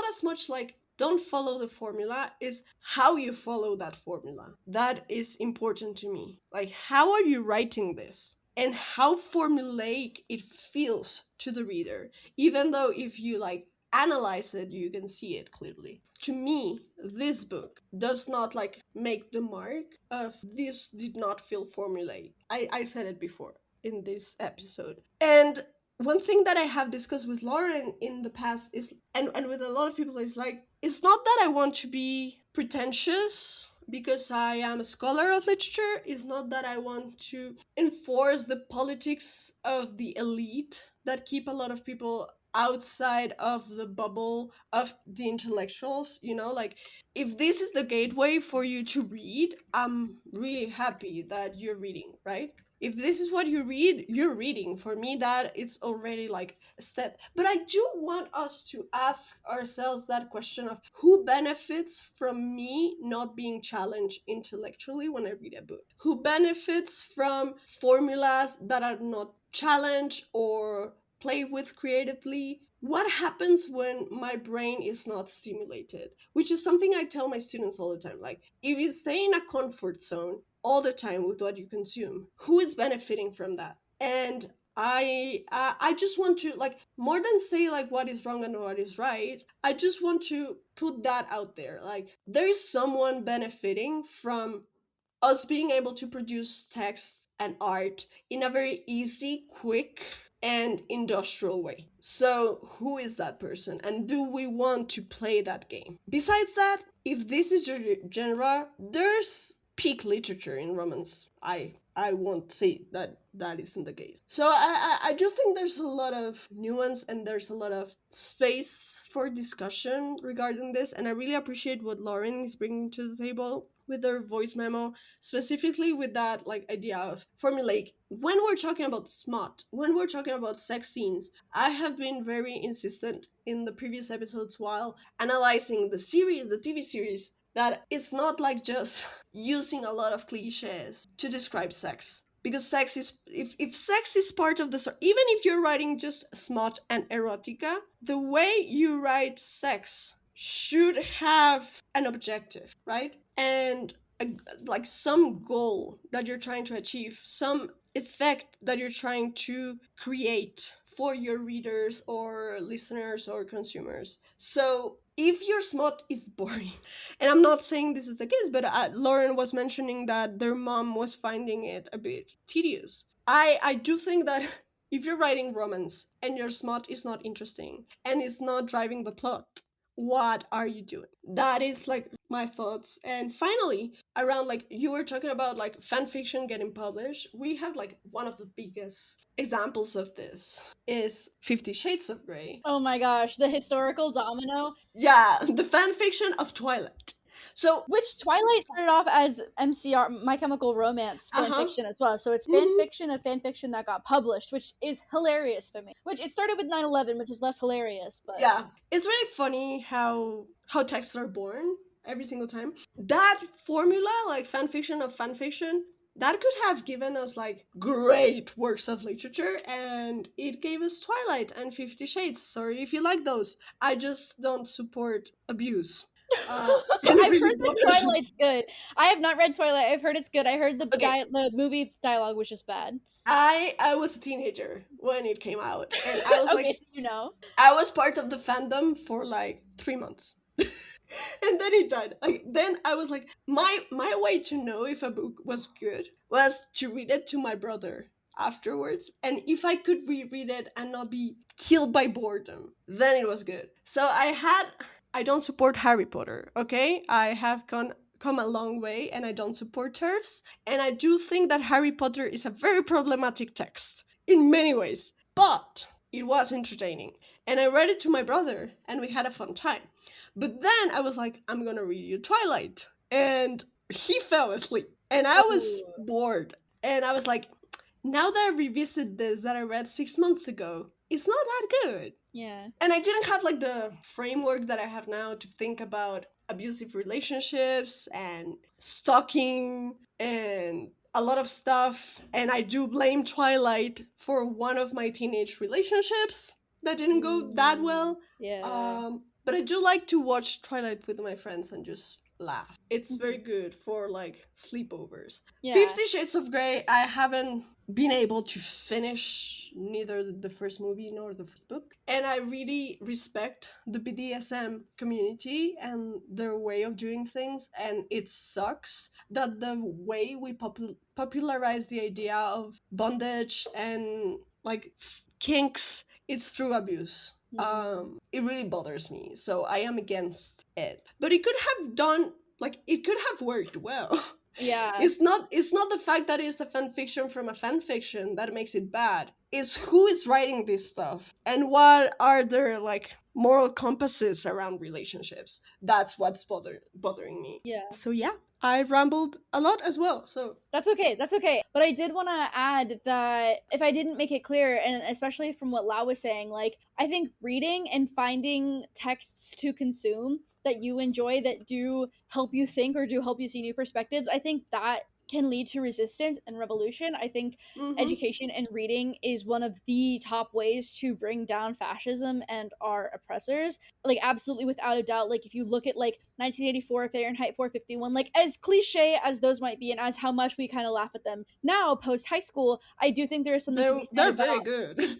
as much like don't follow the formula, is how you follow that formula. That is important to me. Like, how are you writing this? And how formulaic it feels to the reader. Even though if you like analyze it, you can see it clearly. To me, this book does not like make the mark of this did not feel formulaic. I said it before in this episode. And one thing that I have discussed with Lauren in the past is, and with a lot of people, is like, it's not that I want to be pretentious because I am a scholar of literature. It's not that I want to enforce the politics of the elite that keep a lot of people outside of the bubble of the intellectuals, you know, like if this is the gateway for you to read, I'm really happy that you're reading, right? If this is what you read, you're reading. For me, that it's already like a step. But I do want us to ask ourselves that question of who benefits from me not being challenged intellectually when I read a book? Who benefits from formulas that are not challenged or play with creatively? What happens when my brain is not stimulated? Which is something I tell my students all the time. Like, if you stay in a comfort zone all the time with what you consume, who is benefiting from that? And I just want to, like, more than say like what is wrong and what is right, I just want to put that out there. Like, there is someone benefiting from us being able to produce text and art in a very easy, quick, and industrial way. So, who is that person? And do we want to play that game? Besides that, if this is your genre, there's peak literature in romance. I won't say that that isn't the case. So I do think there's a lot of nuance and there's a lot of space for discussion regarding this. And I really appreciate what Lauren is bringing to the table with her voice memo, specifically with that like idea of formulaic. When we're talking about smut, when we're talking about sex scenes, I have been very insistent in the previous episodes while analyzing the series, the TV series, that it's not like just using a lot of cliches to describe sex. Because sex is, if sex is part of the story, even if you're writing just smut and erotica, the way you write sex should have an objective, right? And like some goal that you're trying to achieve, some effect that you're trying to create for your readers or listeners or consumers. So if your smut is boring, and I'm not saying this is the case, but Lauren was mentioning that their mom was finding it a bit tedious. I do think that if you're writing romance and your smut is not interesting and it's not driving the plot, what are you doing? That is like my thoughts. And finally, around like you were talking about like fan fiction getting published, we have like one of the biggest examples of this is 50 Shades of Grey. Oh my gosh, the historical domino. Yeah, the fan fiction of Twilight. So, Which Twilight started off as MCR, My Chemical Romance fan uh-huh. fiction as well. So it's fan Mhm. fiction of fan fiction that got published, which is hilarious to me. Which it started with 9/11, which is less hilarious, but Yeah, it's really funny how texts are born every single time. That formula, like fan fiction of fan fiction, that could have given us like great works of literature, and it gave us Twilight and 50 Shades. Sorry if you like those. I just don't support abuse. And it I've really heard that bothers me. Twilight's good. I have not read Twilight. I've heard it's good. I heard Okay, the movie dialogue was just bad. I was a teenager when it came out, and I was like, Okay, so you know. I was part of the fandom for like 3 months. And then it died. Like, then I was like, my way to know if a book was good was to read it to my brother afterwards, and if I could reread it and not be killed by boredom, then it was good. So I don't support Harry Potter, okay? I have come a long way, and I don't support turfs, and I do think that Harry Potter is a very problematic text in many ways, but it was entertaining, and I read it to my brother and we had a fun time. But then I was like, I'm gonna read you Twilight. And he fell asleep. And I was Oh. bored. And I was like, now that I revisit this that I read 6 months ago, it's not that good. Yeah. And I didn't have like the framework that I have now to think about abusive relationships and stalking and a lot of stuff. And I do blame Twilight for one of my teenage relationships that didn't go that well. Yeah. But I do like to watch Twilight with my friends and just laugh. It's very Mhm. good for like sleepovers. Yeah. 50 Shades of Grey, I haven't been able to finish neither the first movie nor the first book. And I really respect the BDSM community and their way of doing things. And it sucks that the way we popularize the idea of bondage and like kinks, it's through abuse. Mm. It really bothers me, so I am against it. But it could have done like it could have worked well. Yeah. It's not the fact that it's a fan fiction from a fan fiction that makes it bad. It's who is writing this stuff and what are their like moral compasses around relationships. That's what's bothering me. Yeah. So yeah, I rambled a lot as well. So That's okay. That's okay. But I did want to add that if I didn't make it clear, and especially from what Lau was saying, like, I think reading and finding texts to consume that you enjoy that do help you think or do help you see new perspectives, I think that can lead to resistance and revolution. I think mhm. education and reading is one of the top ways to bring down fascism and our oppressors, like absolutely without a doubt. Like if you look at like 1984 Fahrenheit 451, like as cliche as those might be and as how much we kind of laugh at them now post high school, I do think there is something to be said They're very about, good.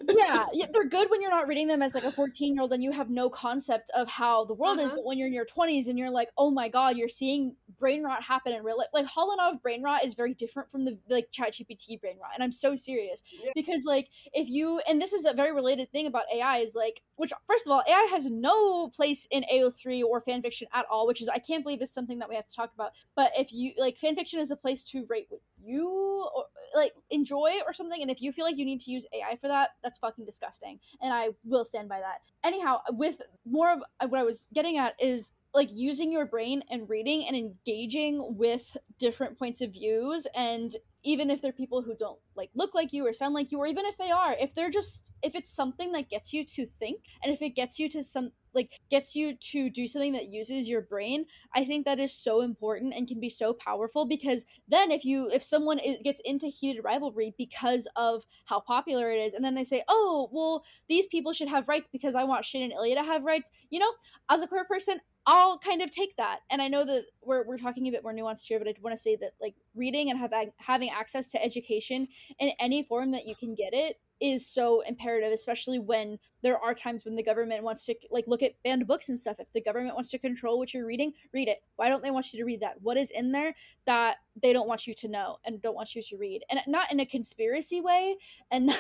yeah, they're good when you're not reading them as like a 14-year-old and you have no concept of how the world is. Uh-huh. But when you're in your 20s and you're like, oh my god, you're seeing brain rot happen in real life. Like Hollanov brain rot is very different from the like ChatGPT brain rot, and I'm so serious Yeah. because like if you, and this is a very related thing about AI is like, which first of all, AI has no place in AO3 or fanfiction at all, which is, I can't believe, is something that we have to talk about. But if you like, fanfiction is a place to rate what you or, like enjoy or something, and if you feel like you need to use AI for that, that's fucking disgusting, and I will stand by that. Anyhow, with more of what I was getting at is like using your brain and reading and engaging with different points of views, and even if they're people who don't like look like you or sound like you, or even if they are, if they're just, if it's something that gets you to think, and if it gets you to some, like gets you to do something that uses your brain, I think that is so important and can be so powerful. Because then if someone gets into heated rivalry because of how popular it is, and then they say, oh well, these people should have rights because I want Shin and Ilya to have rights, you know, as a queer person, I'll kind of take that. And I know that we're talking a bit more nuanced here, but I want to say that like reading and having access to education in any form that you can get it is so imperative, especially when there are times when the government wants to like look at banned books and stuff. If the government wants to control what you're reading, read it. Why don't they want you to read that? What is in there that they don't want you to know and don't want you to read? And not in a conspiracy way, and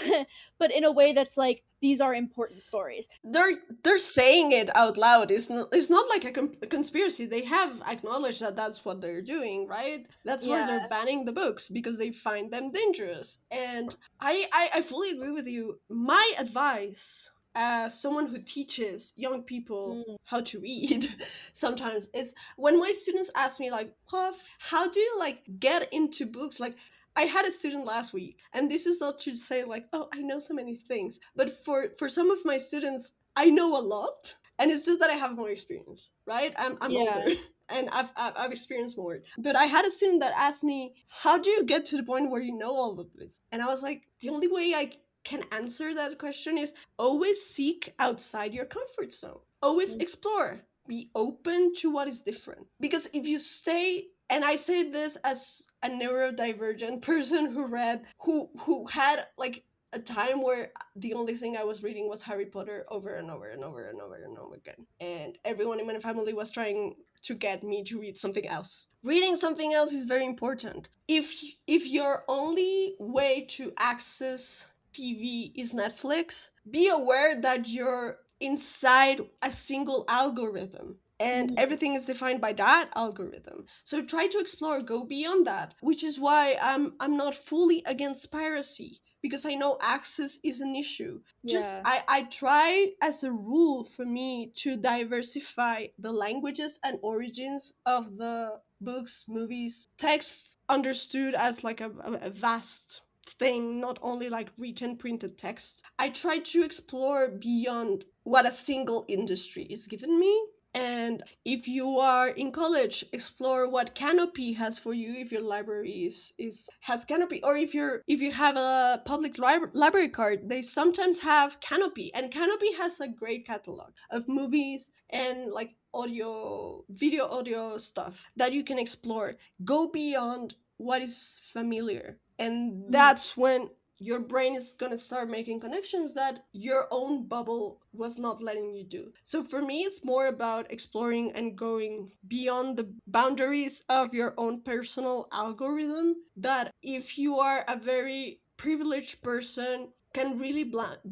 but in a way that's like, these are important stories. They're saying it out loud. It's not like a conspiracy. They have acknowledged that that's what they're doing, right? That's where Yeah. they're banning the books because they find them dangerous. And I fully agree with you. My advice as someone who teaches young people Mm, how to read sometimes it's when my students ask me like, Puff, how do you like get into books? Like I had a student last week, and this is not to say like, oh, I know so many things, but for some of my students, I know a lot, and it's just that I have more experience, right? I'm older, yeah. and I've experienced more. But I had a student that asked me, how do you get to the point where you know all of this? And I was like, the only way I can answer that question is always seek outside your comfort zone. Always Mm, explore. Be open to what is different. Because if you stay, and I say this as a neurodivergent person who had like a time where the only thing I was reading was Harry Potter over and over and over and over and over again. And everyone in my family was trying to get me to read something else. Reading something else is very important. If your only way to access TV is Netflix, be aware that you're inside a single algorithm and mm, everything is defined by that algorithm. So try to explore, go beyond that, which is why I'm not fully against piracy because I know access is an issue. Just yeah. I try as a rule for me to diversify the languages and origins of the books, movies, text understood as like a vast thing, not only like written printed text. I try to explore beyond what a single industry is given me. And if you are in college, explore what Canopy has for you. If your library is has Canopy, or if you have a public library card, they sometimes have Canopy, and Canopy has a great catalog of movies and like audio stuff that you can explore. Go beyond what is familiar, and Mm, that's when your brain is going to start making connections that your own bubble was not letting you do. So for me, it's more about exploring and going beyond the boundaries of your own personal algorithm. That if you are a very privileged person can really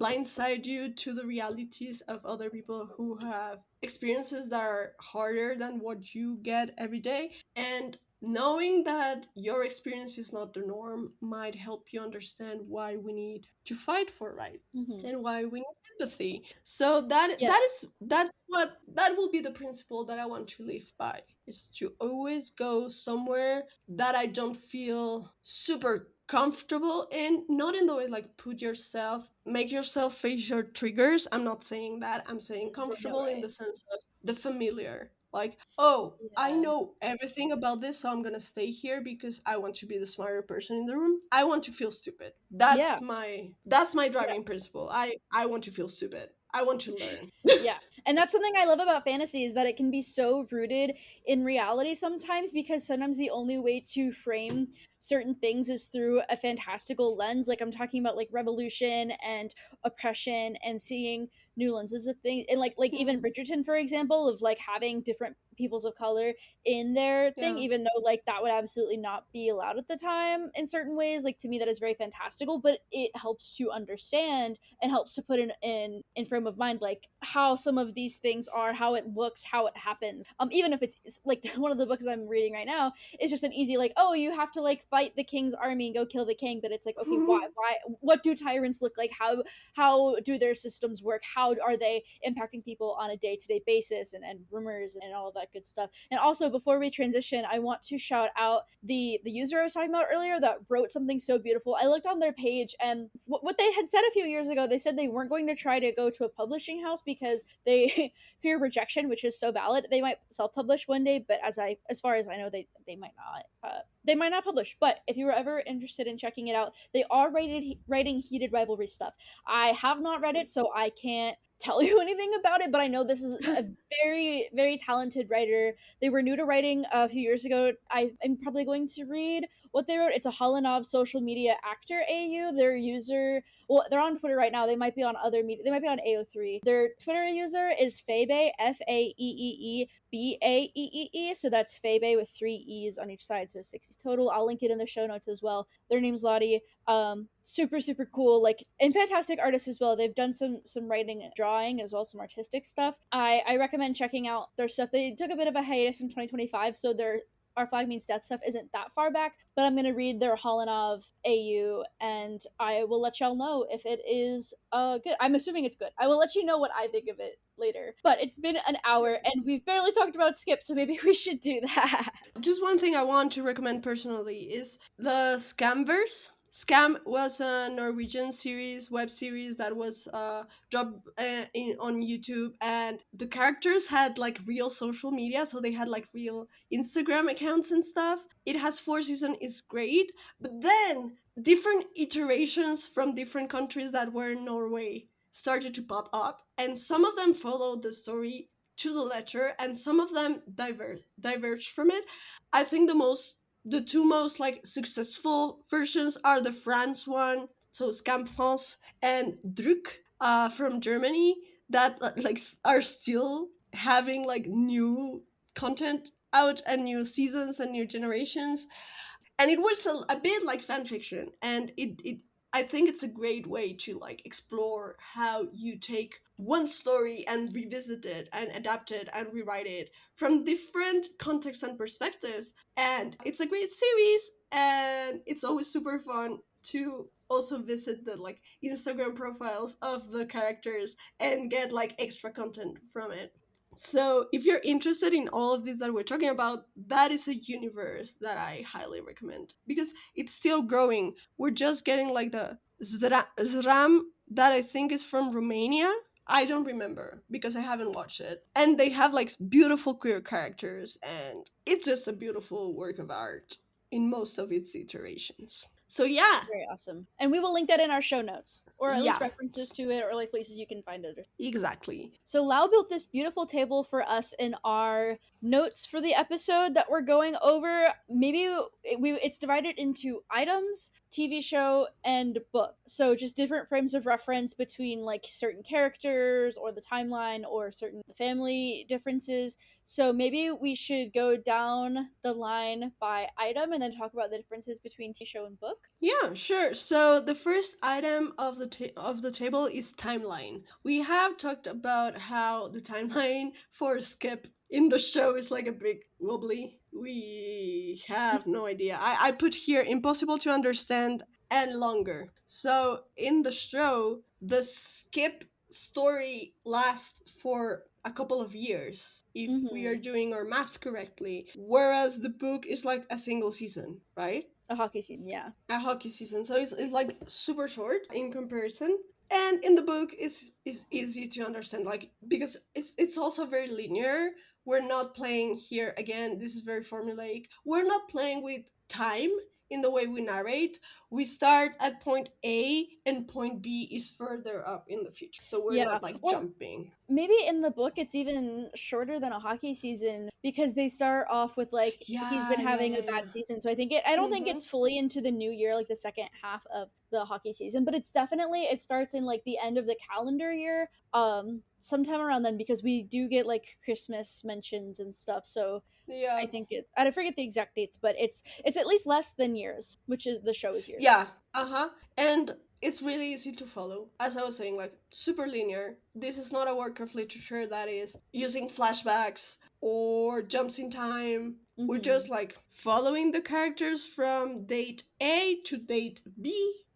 blindside you to the realities of other people who have experiences that are harder than what you get every day. And knowing that your experience is not the norm might help you understand why we need to fight for right Mm-hmm. and why we need empathy. So that Yeah. that will be the principle that I want to live by, is to always go somewhere that I don't feel super comfortable in, not in the way like make yourself face your triggers. I'm not saying that. I'm saying comfortable in Right. the sense of the familiar. Like, oh, I Yeah. know everything about this, so I'm gonna stay here because I want to be the smarter person in the room. I want to feel stupid. Yeah. That's my Yeah. driving principle. I want to feel stupid. I want to learn. Yeah. And that's something I love about fantasy, is that it can be so rooted in reality sometimes, because sometimes the only way to frame certain things is through a fantastical lens. Like I'm talking about like revolution and oppression and seeing new lenses of things, and like even Hmm. Bridgerton, for example, of like having different peoples of color in their thing, Yeah. even though like that would absolutely not be allowed at the time in certain ways. Like to me that is very fantastical, but it helps to understand and helps to put in frame of mind like how some of these things are, how it looks, how it happens. Even if it's like one of the books I'm reading right now is just an easy like, oh, you have to like fight the king's army and go kill the king, but it's like, okay, why, what do tyrants look like, how do their systems work, how are they impacting people on a day-to-day basis, and rumors and all that good stuff. And also before we transition, I want to shout out the user I was talking about earlier that wrote something so beautiful. I looked on their page, and what they had said a few years ago, they said they weren't going to try to go to a publishing house because they fear rejection, which is so valid. They might self-publish one day, but as far as I know, they might not. They might not publish. But if you were ever interested in checking it out, they are writing heated rivalry stuff. I have not read it, so I can't tell you anything about it, but I know this is a very, very talented writer. They were new to writing a few years ago. I'm probably going to read what they wrote. It's a Holinov social media actor AU. Their user, well, they're on Twitter right now. They might be on other media. They might be on AO3. Their Twitter user is Febe, FAEEEBAEEE. So that's Febe with 3 E's on each side, so 60 total. I'll link it in the show notes as well. Their name's Lottie. Super super cool, like, and fantastic artists as well. They've done some writing and drawing as well, some artistic stuff. I recommend checking out their stuff. They took a bit of a hiatus in 2025, so their Our Flag Means Death stuff isn't that far back, but I'm going to read their Holinov AU, and I will let y'all know if it is good. I'm assuming it's good. I will let you know what I think of it later. But it's been an hour, and we've barely talked about Skip, so maybe we should do that. Just one thing I want to recommend personally is the Scamverse. Scam was a Norwegian web series that was dropped on YouTube, and the characters had like real social media, so they had like real Instagram accounts and stuff. It has 4 seasons, is great, but then different iterations from different countries that were in Norway started to pop up, and some of them followed the story to the letter, and some of them diverged from it. I think the two most like successful versions are the France one, so Scam France, and Druck from Germany, that like are still having like new content out and new seasons and new generations. And it was a bit like fan fiction, and it I think it's a great way to like explore how you take one story and revisit it and adapt it and rewrite it from different contexts and perspectives. And it's a great series, and it's always super fun to also visit the like Instagram profiles of the characters and get like extra content from it. So if you're interested in all of this that we're talking about, that is a universe that I highly recommend because it's still growing. We're just getting like the Zram that I think is from Romania. I don't remember because I haven't watched it. And they have like beautiful queer characters, and it's just a beautiful work of art in most of its iterations. So yeah, Very awesome. And we will link that in our show notes, or at least yeah, references to it, or like places you can find it. exactly. So Lau built this beautiful table for us in our notes for the episode that we're going over. Maybe it's divided into items TV show and book. So just different frames of reference between like certain characters or the timeline or certain family differences. So maybe we should go down the line by item and then talk about the differences between TV show and book. Yeah, sure. So the first item of the table is timeline. We have talked about how the timeline for Skip in the show is like a big wobbly. We have no idea. I put here impossible to understand and longer. So in the show, the Skip story lasts for a couple of years if we are Mm-hmm. doing our math correctly, whereas the book is like a single season, right? A hockey scene, yeah. A hockey season. So it's like super short in comparison. And in the book is easy to understand, like because it's also very linear. We're not playing here again, this is very formulaic. We're not playing with time in the way we narrate. We start at point A and point B is further up in the future. So we're Yeah. not like Well, jumping. maybe in the book it's even shorter than a hockey season because they start off with like he's been Yeah, yeah, having yeah, a bad yeah. season. So I don't think Mm-hmm. it's fully into the new year, like the second half of the hockey season, but it's definitely it starts in like the end of the calendar year, sometime around then because we do get like Christmas mentions and stuff. So Yeah. I think I forget the exact dates, but it's at least less than years, which is the show is years. Yeah, uh-huh. And it's really easy to follow. As I was saying, like super linear. This is not a work of literature that is using flashbacks or jumps in time. We're Mm-hmm. just like following the characters from date A to date B,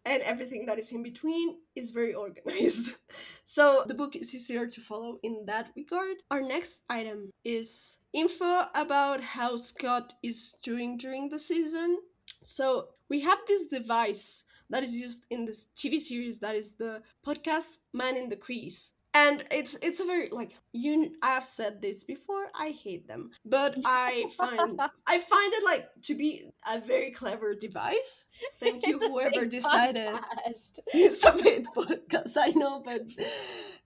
and everything that is in between is very organized. So the book is easier to follow in that regard. Our next item is info about how Scott is doing during the season. So we have this device that is used in this TV series that is the podcast Man in the Crease. And it's a very like you I've said this before, I hate them. But I find it like to be a very clever device. Thank you It's a whoever big decided podcast. it's a bit podcast, I know, but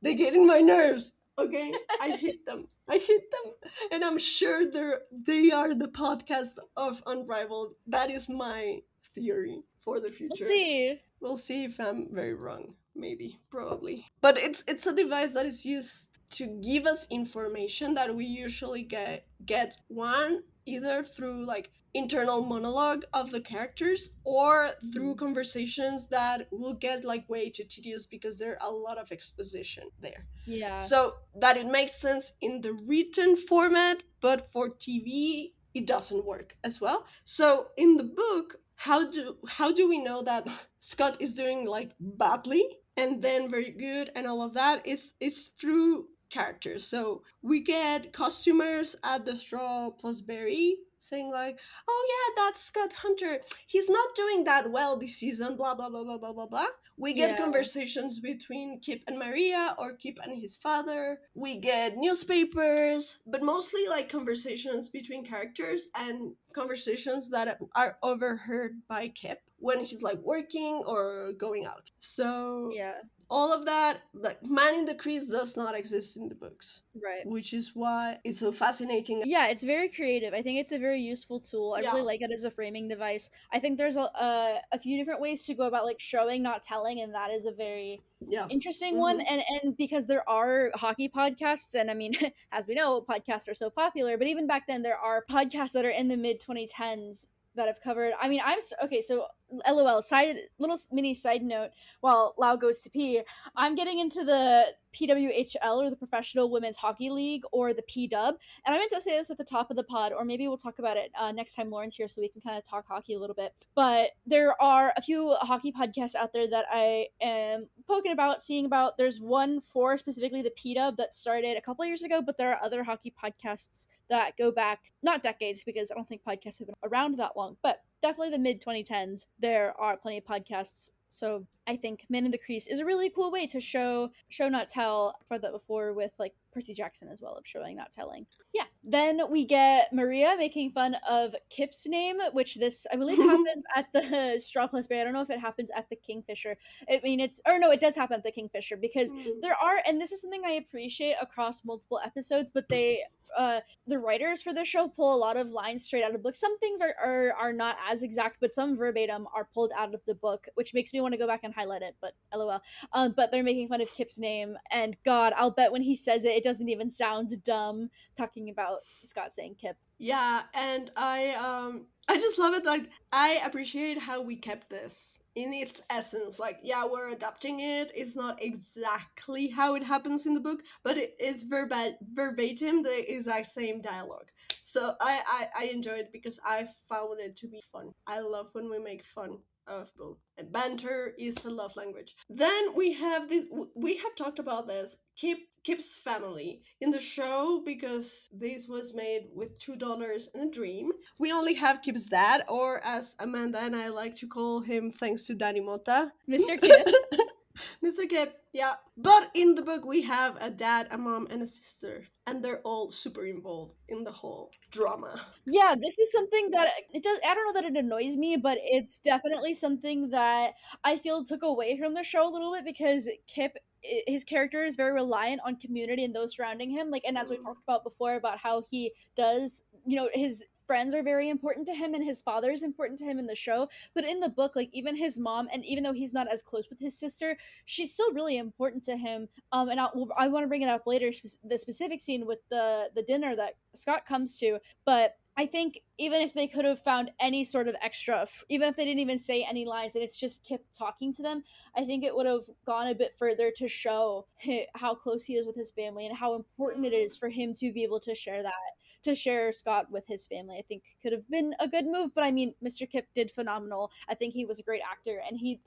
they get in my nerves. Okay, I hate them. I hate them, and I'm sure they are the podcast of Unrivaled. That is my theory for the We'll future. see. We'll see if I'm very wrong. Maybe, probably. But it's a device that is used to give us information that we usually get one either through like internal monologue of the characters or through Mhm. conversations that will get like way too tedious because there are a lot of exposition there. Yeah. So that it makes sense in the written format, but for TV it doesn't work as well. So in the book, how do we know that Scott is doing like badly and then very good and all of that is through characters. So we get costumers at the Straw Plus Berry saying like, "Oh yeah, that's Scott Hunter. He's not doing that well this season." Blah blah blah blah blah blah blah. We get Yeah. conversations between Kip and Maria or Kip and his father. We get newspapers, but mostly like conversations between characters and conversations that are overheard by Kip when he's like working or going out. So Yeah. all of that, like Man in the Crease does not exist in the books, Right. which is why it's so fascinating. Yeah, it's very creative. I think it's a very useful tool. I really Yeah, like it as a framing device. I think there's a few different ways to go about like showing, not telling, and that is a very yeah. interesting one. Mm-hmm. And because there are hockey podcasts, and I mean, as we know, podcasts are so popular. But even back then, there are podcasts that are in the mid 2010s that have covered. I mean, okay. So, LOL. Side little mini side note. While Lau goes to pee, I'm getting into the PWHL or the Professional Women's Hockey League or the PW. And I meant to say this at the top of the pod, or maybe we'll talk about it next time Lauren's here so we can kind of talk hockey a little bit. But there are a few hockey podcasts out there that I am poking about, seeing about. There's one for specifically the PW that started a couple years ago, but there are other hockey podcasts that go back, not decades, because I don't think podcasts have been around that long, but definitely the mid 2010s. There are plenty of podcasts. So I think Man in the Crease is a really cool way to show not tell. For that before with like Percy Jackson as well, of showing, not telling. Yeah. Then we get Maria making fun of Kip's name, which this, I believe, happens at the Straw Plus Bay. I don't know if it happens at the Kingfisher. I mean, or no, it does happen at the Kingfisher, because there are, and this is something I appreciate across multiple episodes, but the writers for the show pull a lot of lines straight out of the book. Some things are not as exact, but some verbatim are pulled out of the book, which makes me want to go back and highlight it, but lol. But they're making fun of Kip's name, and God, I'll bet when he says it, it doesn't even sound dumb, talking about Scott saying Kip. Yeah, and I just love it. Like, I appreciate how we kept this in its essence. Like, yeah, we're adapting it. It's not exactly how it happens in the book, but it is verbatim the exact same dialogue. So I enjoy it because I found it to be fun. I love when we make fun of both. And banter is a love language. Then we have this. We have talked about this. Kip's family in the show, because this was made with $2 and a dream. We only have Kip's dad, or as Amanda and I like to call him, thanks to Danny Mota, Mr. Kip. Mr. Kip, yeah. But in the book, we have a dad, a mom, and a sister, and they're all super involved in the whole drama. Yeah, this is something that it does. I don't know that it annoys me, but it's definitely something that I feel took away from the show a little bit, because Kip, his character is very reliant on community and those surrounding him. Like, and as we talked about before, about how he does, his friends are very important to him, and his father is important to him in the show. But in the book, like, even his mom, and even though he's not as close with his sister, she's still really important to him. And I want to bring it up later, the specific scene with the dinner that Scott comes to. But I think even if they could have found any sort of extra, even if they didn't even say any lines and it's just Kip talking to them, I think it would have gone a bit further to show how close he is with his family, and how important it is for him to be able to share that, to share Scott with his family. I think could have been a good move, but I mean, Mr. Kip did phenomenal. I think he was a great actor, and he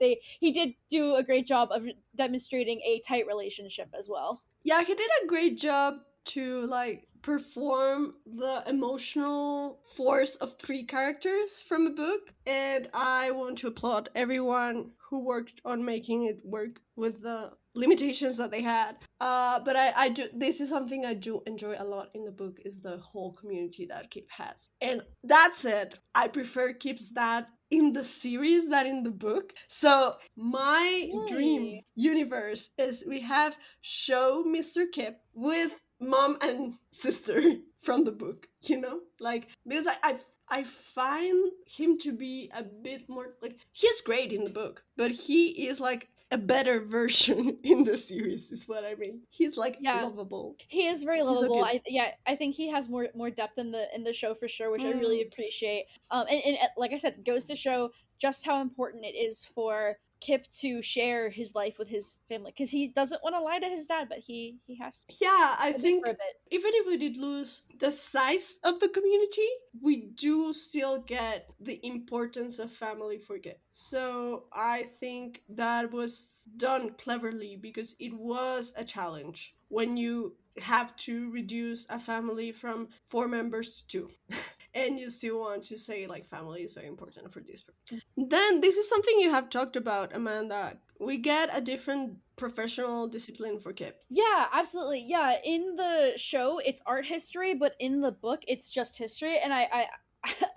did do a great job of demonstrating a tight relationship as well. Yeah, he did a great job to like perform the emotional force of three characters from a book, and I want to applaud everyone who worked on making it work with the limitations that they had. But I do, this is something I do enjoy a lot in the book, is the whole community that Kip has. And that said, I prefer Kip's dad in the series than in the book. So my dream Really? universe is we have show Mr. Kip with mom and sister from the book, like, because I find him to be a bit more, like, he's great in the book, but he is like a better version in the series, is what I mean. He's like Yeah, lovable. he is very He's so lovable. good. I think he has more depth in the show for sure, which I really Mm. appreciate. And like I said, it goes to show just how important it is for Kip to share his life with his family, because he doesn't want to lie to his dad, but he has Yeah, I at least for think a bit. even if we did lose the size of the community, we do still get the importance of family for good. So I think that was done cleverly, because it was a challenge when you have to reduce a family from 4 members to two. And you still want to say, like, family is very important for this. Then this is something you have talked about, Amanda. We get a different professional discipline for Kip. Yeah, absolutely. Yeah, in the show it's art history, but in the book it's just history. And I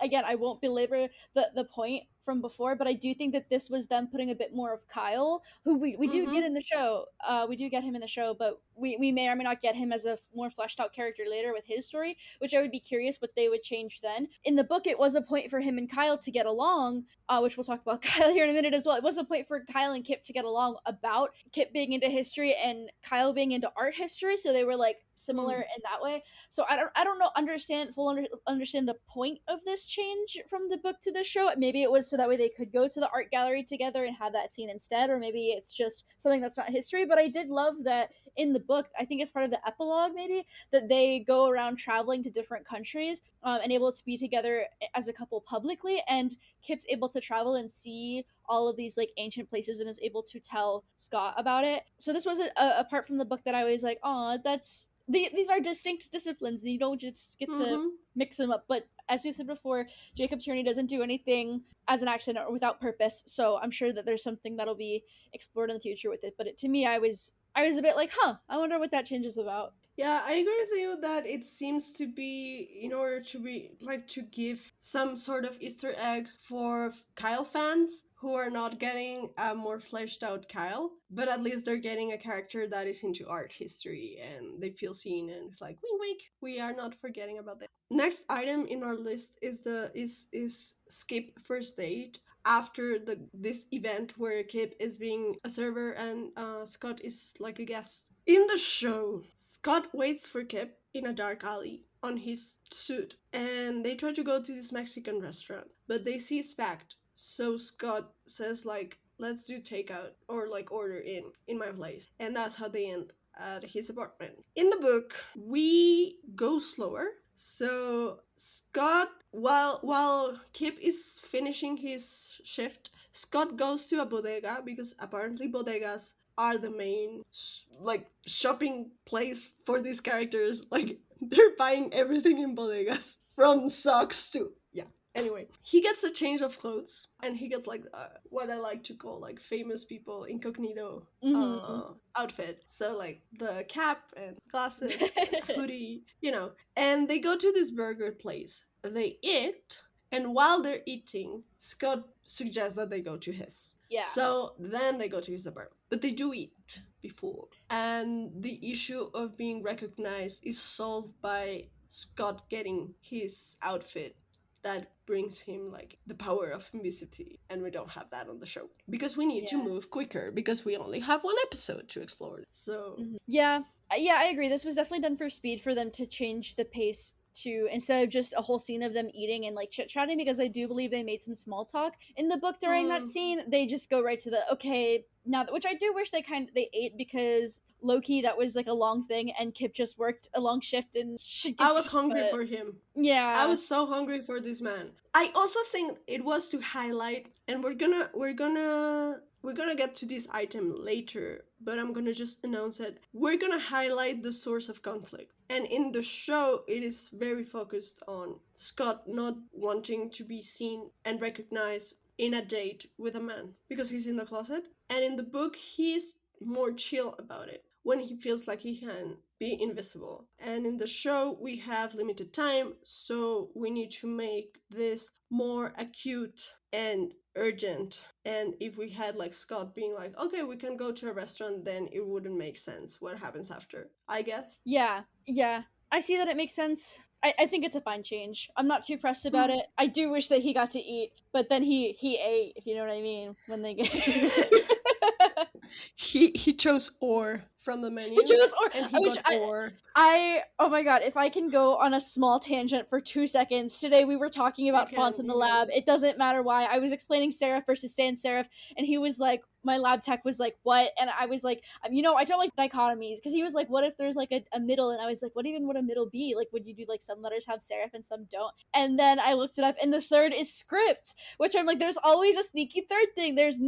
again, I won't belabor the point from before, but I do think that this was them putting a bit more of Kyle, who we do get Mm-hmm. in the show. We do get him in the show, but we may or may not get him as a more fleshed out character later with his story, which I would be curious what they would change then. In the book, it was a point for him and Kyle to get along, which we'll talk about Kyle here in a minute as well. It was a point for Kyle and Kip to get along, about Kip being into history and Kyle being into art history, so they were like similar Mm. in that way. So I don't know understand the point of this change from the book to the show. Maybe it was so that way they could go to the art gallery together and have that scene instead, or maybe it's just something that's not history. But I did love that in the book, I think it's part of the epilogue maybe, that they go around traveling to different countries, and able to be together as a couple publicly, and Kip's able to travel and see all of these like ancient places and is able to tell Scott about it. So this was a part from the book that I was like, oh, these are distinct disciplines, and you don't just get to Mm-hmm. mix them up. But as we've said before, Jacob Tierney doesn't do anything as an accident or without purpose, so I'm sure that there's something that'll be explored in the future with it. But to me, I was a bit like, huh, I wonder what that change is about. Yeah, I agree with you that it seems to be in order to be like to give some sort of Easter eggs for Kyle fans who are not getting a more fleshed out Kyle, but at least they're getting a character that is into art history and they feel seen and it's like wink wink, we are not forgetting about that. Next item in our list is is skip first date after this event where Kip is being a server and Scott is like a guest. In the show, Scott waits for Kip in a dark alley on his suit, and they try to go to this Mexican restaurant, but they see it's packed. So Scott says like, "Let's do takeout or like order in my place," and that's how they end at his apartment. In the book, we go slower. So Scott, while Kip is finishing his shift, Scott goes to a bodega because apparently bodegas are the main like shopping place for these characters. Like they're buying everything in bodegas, from socks to yeah. Anyway, he gets a change of clothes and he gets like what I like to call like famous people incognito Mm-hmm. outfit. So like the cap and glasses and a hoodie, you know. And they go to this burger place. They eat, and while they're eating, Scott suggests that they go to his. Yeah. So then they go to his apartment. But they do eat before. And the issue of being recognized is solved by Scott getting his outfit that brings him like the power of invisibility, and we don't have that on the show because we need to Yeah. move quicker because we only have one episode to explore. So Yeah. Yeah, I agree. This was definitely done for speed for them to change the pace to instead of just a whole scene of them eating and like chit chatting, because I do believe they made some small talk in the book during that scene. They just go right to the okay now, which I do wish they ate, because low key that was like a long thing and Kip just worked a long shift and should get I to was eat, hungry but for him. I yeah. was so hungry for this man. I also think it was to highlight, and we're gonna get to this item later, but I'm gonna just announce it. We're gonna highlight the source of conflict. And in the show, it is very focused on Scott not wanting to be seen and recognized in a date with a man because he's in the closet. And in the book, he's more chill about it when he feels like he can be invisible. And in the show, we have limited time, so we need to make this more acute and urgent. And if we had like Scott being like, okay, we can go to a restaurant, then it wouldn't make sense what happens after, I guess. Yeah. Yeah. I see that it makes sense. I think it's a fine change. I'm not too pressed about Hmm. it. I do wish that he got to eat, but then he ate, if you know what I mean, when they get He chose or from the He menu chose or and I he wish got or. I oh my god, if I can go on a small tangent for 2 seconds. Today we were talking You about fonts can, in the you can. lab. It doesn't matter why. I was explaining serif versus sans serif, and he was like, my lab tech was like, what? And I was like, I don't like dichotomies, because he was like, what if there's like a middle? And I was like, what even would a middle be? Like, would you do like some letters have serif and some don't? And then I looked it up, and the third is script, which I'm like, there's always a sneaky third thing. It's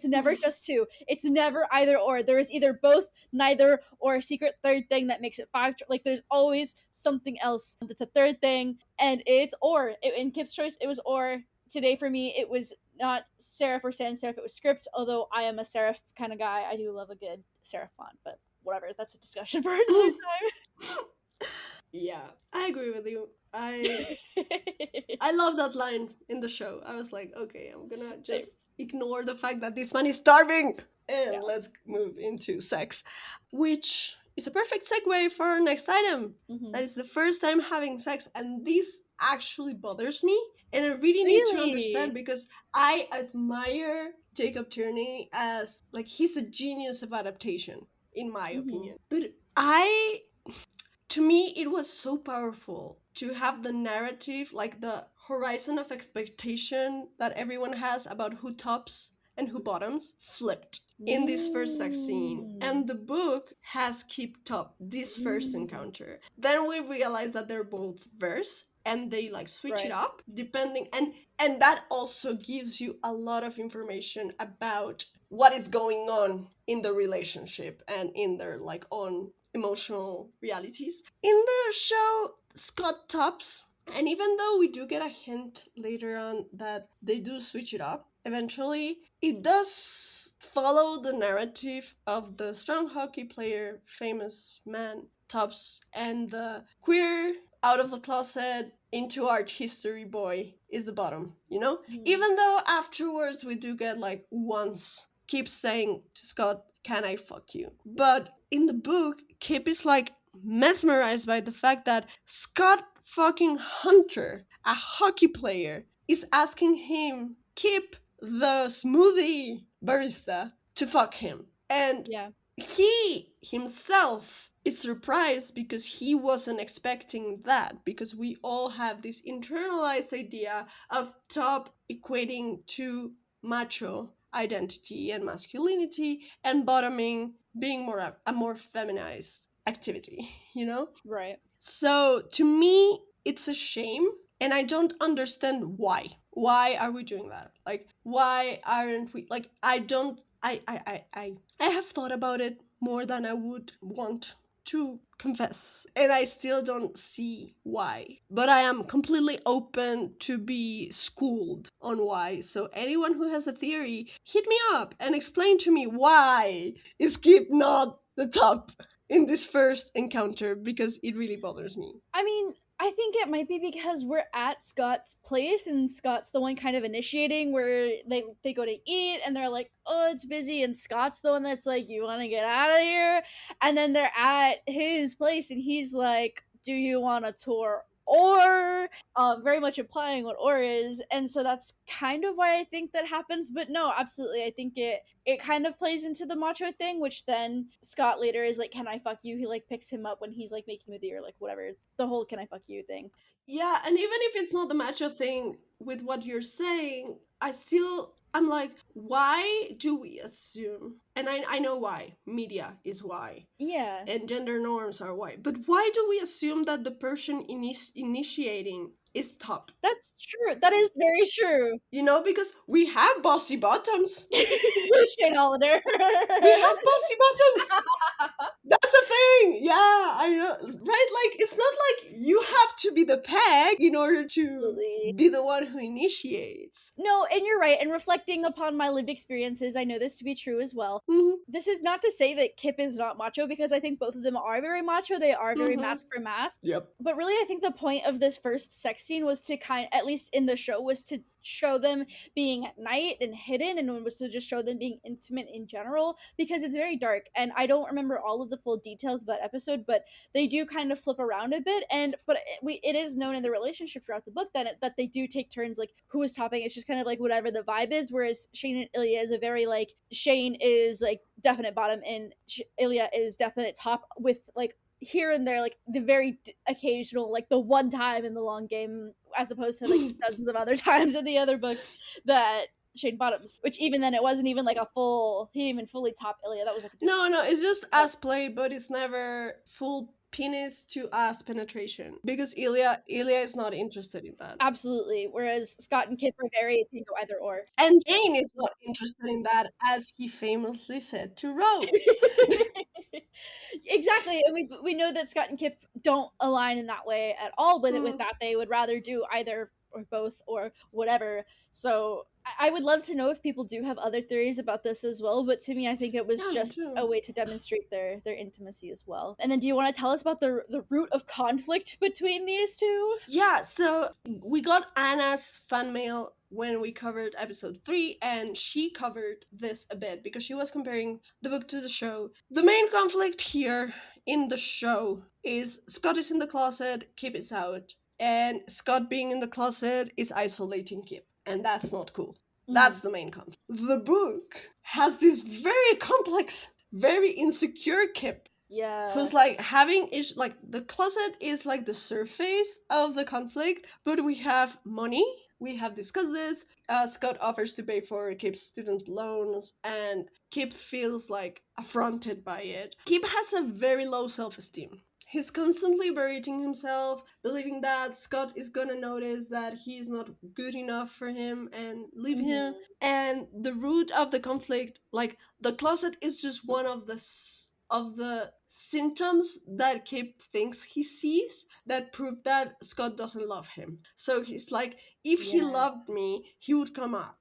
never just two. It's never either or. There is either both, neither, or a secret third thing that makes it five. Like, there's always something else that's a third thing, and it's or. In Kip's choice, it was or. Today for me, it was not serif or sans serif, it was script, although I am a serif kind of guy. I do love a good serif font, but whatever, that's a discussion for another Yeah, I agree with you. time. I love that line in the show. I was like, okay, I'm gonna Same. just ignore the fact that this man is starving and Yeah. let's move into sex, which is a perfect segue for our next item. Mm-hmm. That is the first time having sex, and this actually bothers me, and I really need to understand Really? because I admire Jacob Tierney as like he's a genius of adaptation, in my Mm-hmm. opinion. But I to me it was so powerful to have the narrative, like the horizon of expectation that everyone has about who tops and who bottoms, flipped in this first sex scene. Mm. And the book has keep top this first Mm. encounter. Then we realize that they're both verse and they like switch it Right. up depending, and that also gives you a lot of information about what is going on in the relationship and in their like own emotional realities. In the show, Scott tops, and even though we do get a hint later on that they do switch it up eventually, it does follow the narrative of the strong hockey player, famous man tops and the queer out of the closet into art history boy is the bottom, you know? Mhm. Even though afterwards we do get like once Kip saying to Scott, "Can I fuck you?" But in the book, Kip is like mesmerized by the fact that Scott fucking Hunter, a hockey player, is asking him, Kip, the smoothie barista, to fuck him. And Yeah. he himself is surprised because he wasn't expecting that, because we all have this internalized idea of top equating to macho identity and masculinity, and bottoming being a more feminized activity, you know? Right. So to me, it's a shame, and I don't understand why. Why are we doing that? Like, why aren't we like? I don't. I have thought about it more than I would want to confess, and I still don't see why. But I am completely open to be schooled on why. So anyone who has a theory, hit me up and explain to me why is Skip not the top in this first encounter, because it really bothers me. I mean, I think it might be because we're at Scott's place and Scott's the one kind of initiating where they go to eat and they're like, "Oh, it's busy," and Scott's the one that's like, "You want to get out of here?" And then they're at his place and he's like, "Do you want a tour?" Or very much implying what or is, and so that's kind of why I think that happens. But no, absolutely, I think it kind of plays into the macho thing, which then Scott later is like, "Can I fuck you?" He like picks him up when he's like making the or like whatever, the whole "can I fuck you" thing. Yeah, and even if it's not the macho thing with what you're saying, I'm like, why do we assume? And I know why. Media is why. Yeah, And gender norms are why. But why do we assume that the person initiating is top? that's true. That is very true. You know, because we have bossy bottoms. Shane Hollander. We have bossy bottoms. That's a thing. Yeah, I know. Right? Like, it's not like you have to be the peg in order to Absolutely. be the one who initiates. No, and you're right. And reflecting upon my lived experiences, I know this to be true as well. Mm-hmm. This is not to say that Kip is not macho, because I think both of them are very macho. They are very Mm-hmm. mask for mask. Yep. But really, I think the point of this first sex scene was to at least in the show, was to show them being at night and hidden, and was to just show them being intimate in general, because it's very dark. And I don't remember all of the full details of that episode, but they do kind of flip around a bit. And but it is known in the relationship throughout the book that they do take turns, like who is topping. It's just kind of like whatever the vibe is. Whereas Shane and Ilya is a very like, Shane is like definite bottom and Ilya is definite top, with like here and there, like the very occasional, like the one time in the long game, as opposed to like dozens of other times in the other books that Shane bottoms. Which even then, it wasn't even like a full. He didn't even fully top Ilya. That was like No, it's just ass play, but it's never full penis to ass penetration, because Ilya is not interested in that. absolutely. Whereas Scott and Kip are very, it can go either or. And Jane is not interested in that, as he famously said to Rose. Exactly, and we know that Scott and Kip don't align in that way at all. With it, with Mm. that, they would rather do either or both or whatever. So I would love to know if people do have other theories about this as well. But to me, I think it was Yeah, me just too. a way to demonstrate their intimacy as well. And then, do you want to tell us about the root of conflict between these two? Yeah, so we got Anna's fan mail when we covered episode 3, and she covered this a bit because she was comparing the book to the show. The main conflict here in the show is Scott is in the closet, Kip is out, and Scott being in the closet is isolating Kip, and that's not cool. That's the main conflict. The book has this very complex, very insecure Kip, Yeah. who's like having is like the closet is like the surface of the conflict, but we have money. We have discussed this. Scott offers to pay for Kip's student loans, and Kip feels like affronted by it. Kip has a very low self-esteem. He's constantly berating himself, believing that Scott is gonna notice that he's not good enough for him and leave him. And the root of the conflict, like the closet, is just one of the symptoms that Kip thinks he sees that prove that Scott doesn't love him. So he's like, if he Yeah. loved me, he would come out.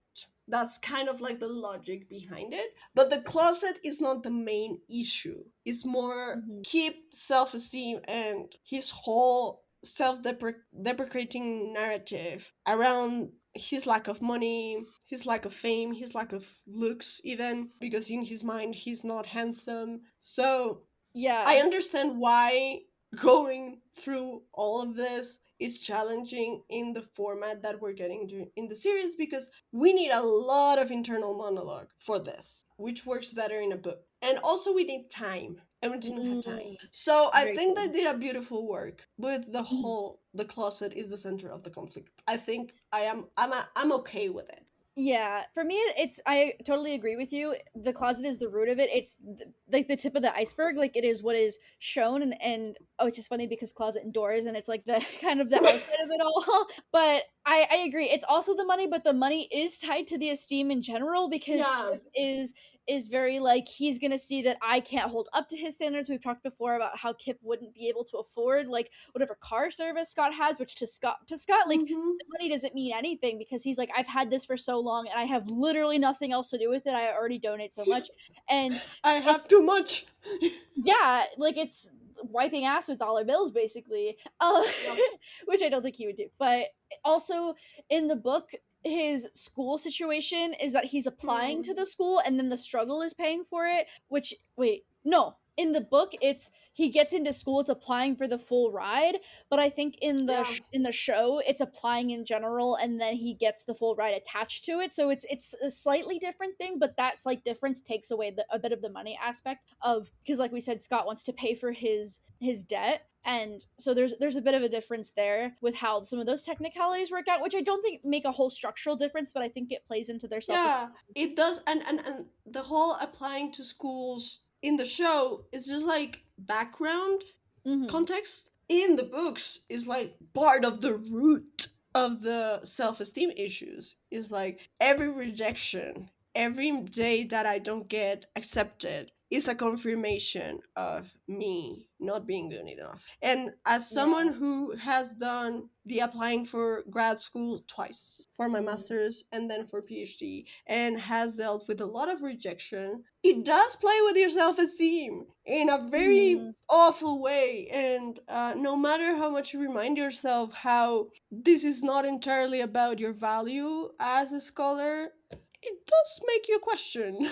That's kind of like the logic behind it. But the closet is not the main issue. It's more Mhm. keep self esteem and his whole self deprecating narrative around his lack of money, his lack of fame, his lack of looks, even because in his mind he's not handsome. So I Yeah. understand why going through all of this is challenging in the format that we're getting to in the series, because we need a lot of internal monologue for this, which works better in a book. And also we need time, and we didn't have time. Mm, So I very think they true. did a beautiful work with the Mhm. whole the closet is the center of the conflict. I think I'm okay with it. Yeah, for me, it's I totally agree with you. The closet is the root of it. It's like the tip of the iceberg. Like it is what is shown, and oh, it's just funny because closet and doors, and it's like the kind of the outside of it all. But I agree. It's also the money, but the money is tied to the esteem in general because Yeah. Kip is very like he's gonna see that I can't hold up to his standards. We've talked before about how Kip wouldn't be able to afford like whatever car service Scott has, which to Scott like Mm-hmm. money doesn't mean anything because he's like, I've had this for so long and I have literally nothing else to do with it. I already donate so much. And I it's, have too much. yeah, like it's wiping ass with dollar bills basically, Yep. which I don't think he would do. But also in the book, his school situation is that he's applying Hmm. to the school and then the struggle is paying for it. Which wait, no, in the book it's he gets into school, it's applying for the full ride, but I think in the Yeah. in the show it's applying in general and then he gets the full ride attached to it. So it's a slightly different thing, but that slight difference takes away a bit of the money aspect of because like we said, Scott wants to pay for his debt, and so there's a bit of a difference there with how some of those technicalities work out, which I don't think make a whole structural difference, but I think it plays into their self-esteem. Yeah, it does. And the whole applying to schools in the show is just like background Mm-hmm. context. In the books is like part of the root of the self-esteem issues. Is like every rejection, every day that I don't get accepted is a confirmation of me not being good enough. And as someone Yeah. who has done the applying for grad school twice, for my Mm. master's and then for PhD, and has dealt with a lot of rejection, it does play with your self-esteem in a very Mm-hmm. awful way. And no matter how much you remind yourself how this is not entirely about your value as a scholar, it does make you question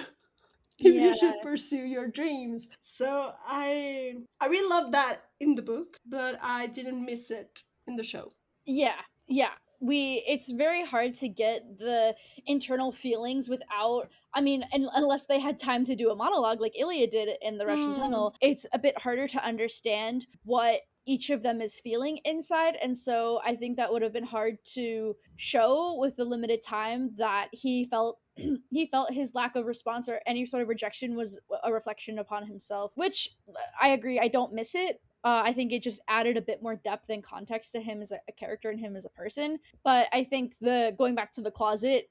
if you Yeah. should pursue your dreams. So I really love that in the book, but I didn't miss it in the show. Yeah, yeah. We it's very hard to get the internal feelings without I mean, unless they had time to do a monologue like Ilya did in the Russian Hmm. tunnel, it's a bit harder to understand what each of them is feeling inside. And so I think that would have been hard to show with the limited time that he felt he felt his lack of response or any sort of rejection was a reflection upon himself, which I agree, I don't miss it. I think it just added a bit more depth and context to him as a character and him as a person. But I think the going back to the closet,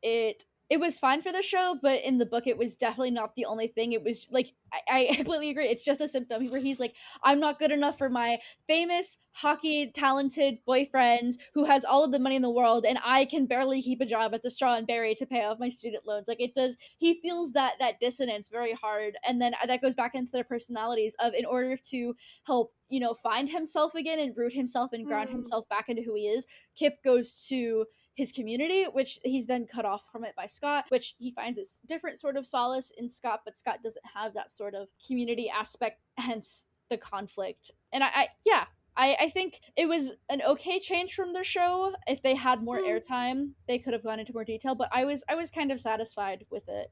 it was fine for the show, but in the book, it was definitely not the only thing. It was like I completely agree. It's just a symptom where he's like, I'm not good enough for my famous hockey talented boyfriend who has all of the money in the world, and I can barely keep a job at the Straw and Berry to pay off my student loans. Like it does, he feels that dissonance very hard, and then that goes back into their personalities of in order to help find himself again and root himself and ground Hmm. himself back into who he is. Kip goes to his community, which he's then cut off from it by Scott, which he finds this different sort of solace in Scott, but Scott doesn't have that sort of community aspect, hence the conflict. And yeah, I think it was an okay change from the show. If they had more Hmm. airtime, they could have gone into more detail, but I was kind of satisfied with it.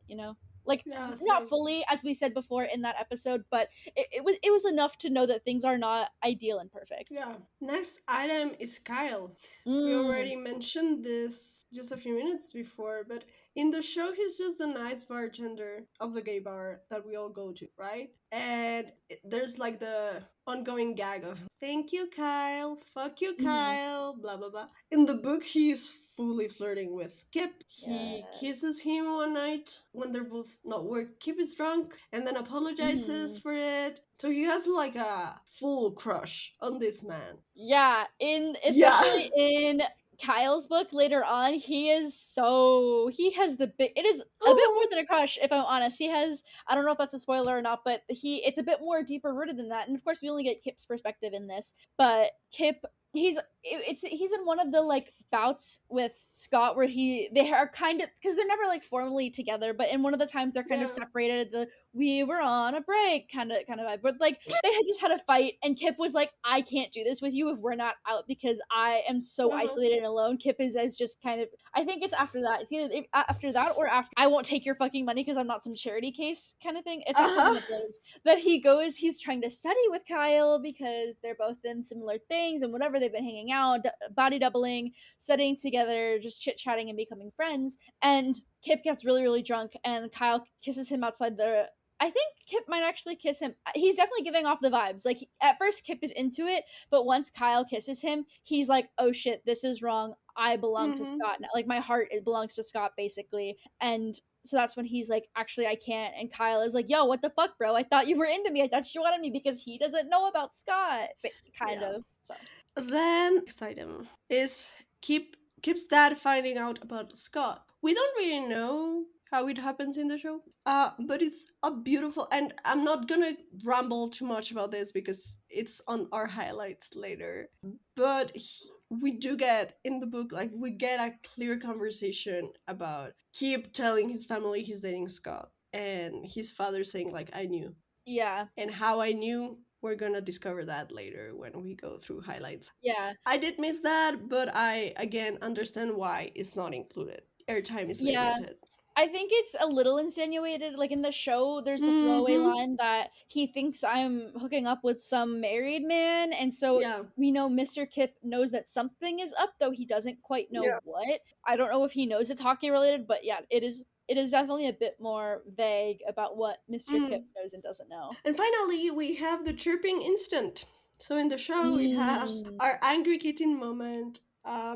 Like Yeah, not same. fully, as we said before in that episode, but it was enough to know that things are not ideal and perfect. Yeah. Next item is Kyle. We Mm, already mentioned this just a few minutes before, but in the show, he's just a nice bartender of the gay bar that we all go to, right? And there's like the ongoing gag of "Thank you, Kyle," "Fuck you, mhm. Kyle," blah blah blah. In the book, he's fully flirting with Kip. He Yeah. kisses him one night when they're both no, where Kip is drunk, and then apologizes Mhm. for it. So he has like a full crush on this man. Yeah, in Yeah. especially in Kyle's book later on, he has the big, it is a bit more Oh, than a crush, if I'm honest. He has, I don't know if that's a spoiler or not, but it's a bit more deeper rooted than that. And of course we only get Kip's perspective in this, but Kip, he's in one of the like bouts with Scott where they are kind of, because they're never like formally together, but in one of the times they're kind of yeah. separated, the we were on a break kind of vibe, but like they had just had a fight and Kip was like, I can't do this with you if we're not out because I am so Uh-huh. isolated and alone. Kip is as just kind of, I think it's after that, it's either after that or after I won't take your fucking money because I'm not some charity case kind of thing. It's after one Uh-huh. of those that he's trying to study with Kyle because they're both in similar things and whatever, they've been hanging out, body doubling, studying together, just chit chatting and becoming friends. And Kip gets really, really drunk, and Kyle kisses him outside the. I think Kip might actually kiss him. He's definitely giving off the vibes. Like, at first, Kip is into it, but once Kyle kisses him, he's like, oh shit, this is wrong. I belong to Mm-hmm. Scott. Like, my heart, it belongs to Scott, basically. And so that's when he's like, actually, I can't. And Kyle is like, yo, what the fuck, bro? I thought you were into me. I thought you wanted me because he doesn't know about Scott. But kind Yeah. of. So. Then next item is Kip's dad finding out about Scott. We don't really know how it happens in the show. But it's a beautiful, and I'm not gonna ramble too much about this because it's on our highlights later. But we do get in the book, like we get a clear conversation about Kip telling his family he's dating Scott, and his father saying like, I knew. Yeah. And how I knew, we're gonna discover that later when we go through highlights. Yeah. I did miss that, but I again understand why it's not included. Airtime is Yeah. limited. I think it's a little insinuated. Like in the show, there's the throwaway Mm-hmm. line that he thinks I'm hooking up with some married man. And so Yeah. we know Mr. Kip knows that something is up, though he doesn't quite know Yeah. what. I don't know if he knows it's hockey related, but yeah, it is definitely a bit more vague about what Mr. Kip Mm. knows and doesn't know. And finally, we have the chirping instant. So in the show, we have Mm. our angry kitten moment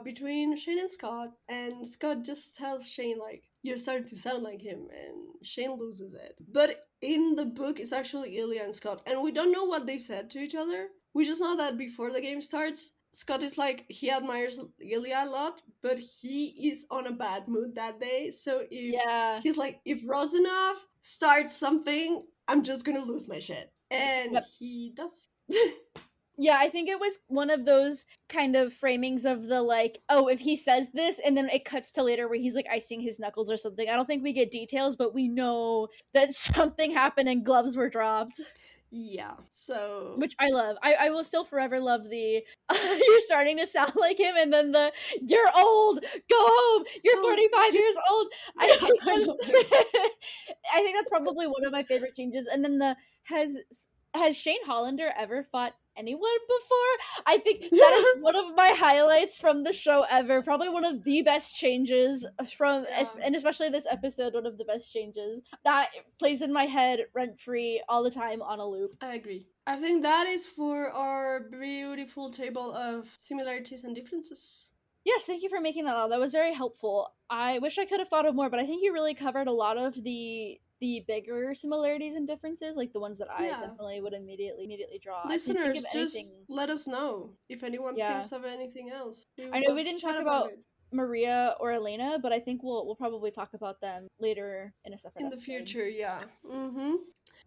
between Shane and Scott, and Scott just tells Shane like, "You're starting to sound like him," and Shane loses it. But in the book, it's actually Ilya and Scott, and we don't know what they said to each other. We just know that before the game starts, Scott is like he admires Ilya a lot, but he is on a bad mood that day. So if Yeah. he's like, if Rosanov starts something, I'm just gonna lose my shit. And Yep. he does. Yeah, I think it was one of those kind of framings of the like, oh, if he says this, and then it cuts to later where he's like icing his knuckles or something. I don't think we get details, but we know that something happened and gloves were dropped, Yeah. So which I love. I will still forever love the you're starting to sound like him, and then the you're old, go home, you're oh 45 yeah, years old. I yeah, think I love it. I think that's probably one of my favorite changes. And then the has has Shane Hollander ever fought anyone before? I think that is one of my highlights from the show ever. Probably one of the best changes from, Yeah, and especially this episode, one of the best changes that plays in my head rent free all the time on a loop. I agree. I think that is for our beautiful table of similarities and differences. Yes, thank you for making that out. That was very helpful. I wish I could have thought of more, but I think you really covered a lot of the bigger similarities and differences, like the ones that I Yeah. definitely would immediately draw. I can think of Listeners, just anything. let us know if anyone Yeah. thinks of anything else. We I would know we love to didn't chat talk about about it Maria or Elena, but I think we'll probably talk about them later in a separate in the episode. future. Yeah. Mm-hmm.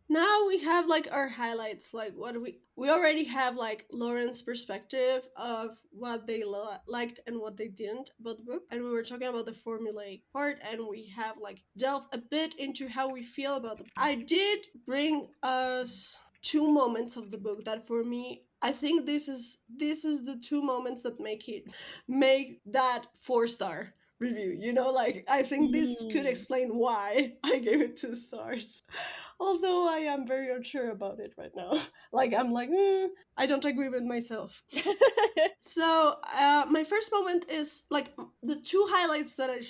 Now we have like our highlights, like what we already have like Lauren's perspective of what they liked and what they didn't about the book, and we were talking about the formulaic part, and we have like delved a bit into how we feel about the book. I did bring us two moments of the book that for me, I think this is the two moments that make that 4-star review, like I think this could Mm. explain why I gave it 2 stars. Although I am very unsure about it right now. Like I'm like, I don't agree with myself. So my first moment is like the two highlights that I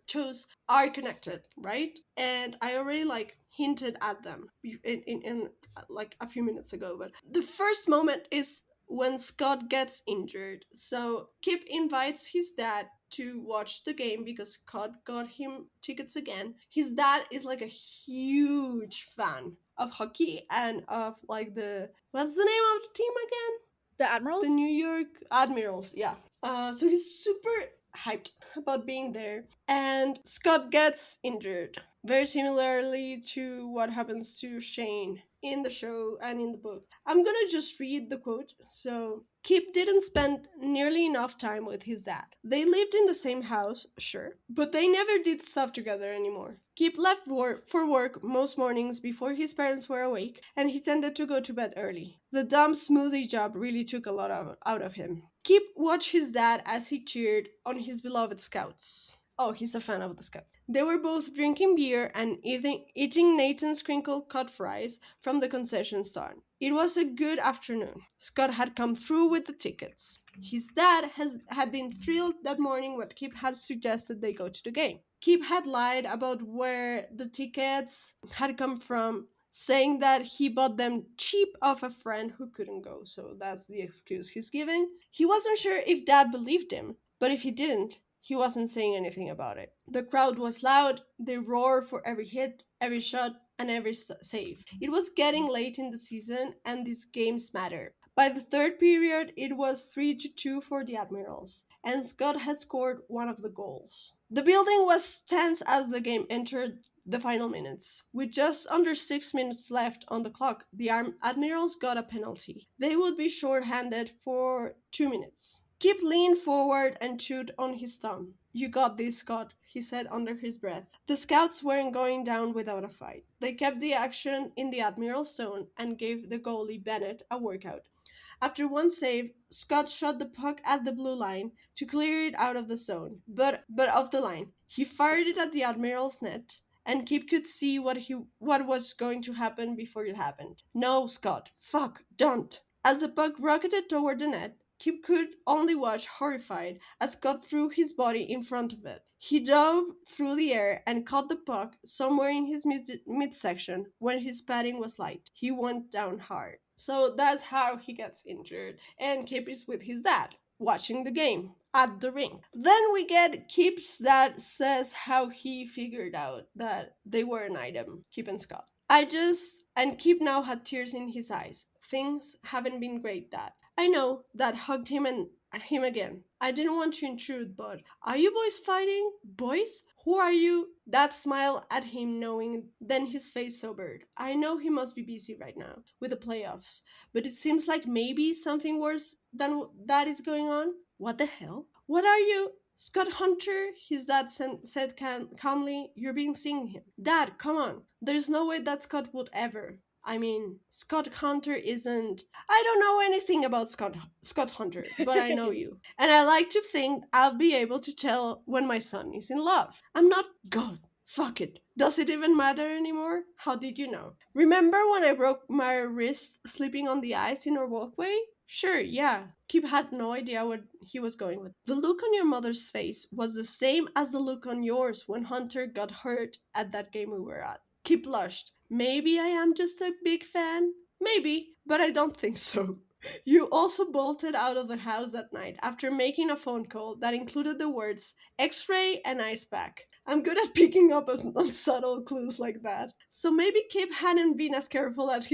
chose are connected, right? And I already like hinted at them in like a few minutes ago. But the first moment is when Scott gets injured. So Kip invites his dad to watch the game because Scott got him tickets again. His dad is like a huge fan of hockey and of like the what's the name of the team again? The The Admirals? New York Admirals, yeah. So he's super hyped about being there. And Scott gets injured. Very similarly to what happens to Shane in the show and in the book. I'm gonna just read the quote. So, Kip didn't spend nearly enough time with his dad. They lived in the same house, sure, but they never did stuff together anymore. Kip left for work most mornings before his parents were awake, and he tended to go to bed early. The dumb smoothie job really took a lot out of him. Kip watched his dad as he cheered on his beloved scouts. Oh, he's a fan of the Scouts. They were both drinking beer and eating Nathan's crinkle cut fries from the concession stand. It was a good afternoon. Scott had come through with the tickets. His dad had been thrilled that morning when Kip had suggested they go to the game. Kip had lied about where the tickets had come from, saying that he bought them cheap off a friend who couldn't go, so that's the excuse he's giving. He wasn't sure if Dad believed him, but if he didn't, he wasn't saying anything about it. The crowd was loud, they roared for every hit, every shot, and every save. It was getting late in the season, and these games mattered. By the third period, it was 3-2 for the Admirals, and Scott had scored one of the goals. The building was tense as the game entered the final minutes. With just under 6 minutes left on the clock, the Admirals got a penalty. They would be short-handed for 2 minutes. Kip leaned forward and chewed on his thumb. You got this, Scott, he said under his breath. The Scouts weren't going down without a fight. They kept the action in the Admiral's zone and gave the goalie Bennett a workout. After one save, Scott shot the puck at the blue line to clear it out of the zone, but off the line. He fired it at the Admiral's net, and Kip could see what was going to happen before it happened. No, Scott, fuck, don't. As the puck rocketed toward the net, Kip could only watch horrified as Scott threw his body in front of it. He dove through the air and caught the puck somewhere in his midsection when his padding was light. He went down hard. So that's how he gets injured. And Kip is with his dad, watching the game at the rink. Then we get Kip's dad says how he figured out that they were an item, Kip and Scott. And Kip now had tears in his eyes. Things haven't been great, Dad. I know, Dad hugged him again. I didn't want to intrude, but are you boys fighting? Boys? Who are you? Dad smiled at him, knowing, then his face sobered. I know he must be busy right now with the playoffs, but it seems like maybe something worse than that is going on. What the hell? What are you? Scott Hunter, his dad said calmly, you're being seen him. Dad, come on. There's no way that Scott would ever. I mean, Scott Hunter isn't. I don't know anything about Scott Hunter, but I know you. And I like to think I'll be able to tell when my son is in love. I'm not. God, fuck it. Does it even matter anymore? How did you know? Remember when I broke my wrist sleeping on the ice in our walkway? Sure, yeah. Kip had no idea what he was going with. The look on your mother's face was the same as the look on yours when Hunter got hurt at that game we were at. Kip blushed. Maybe I am just a big fan. Maybe, but I don't think so. You also bolted out of the house that night after making a phone call that included the words X-ray and ice pack. I'm good at picking up on subtle clues like that. So maybe Kip hadn't been as careful as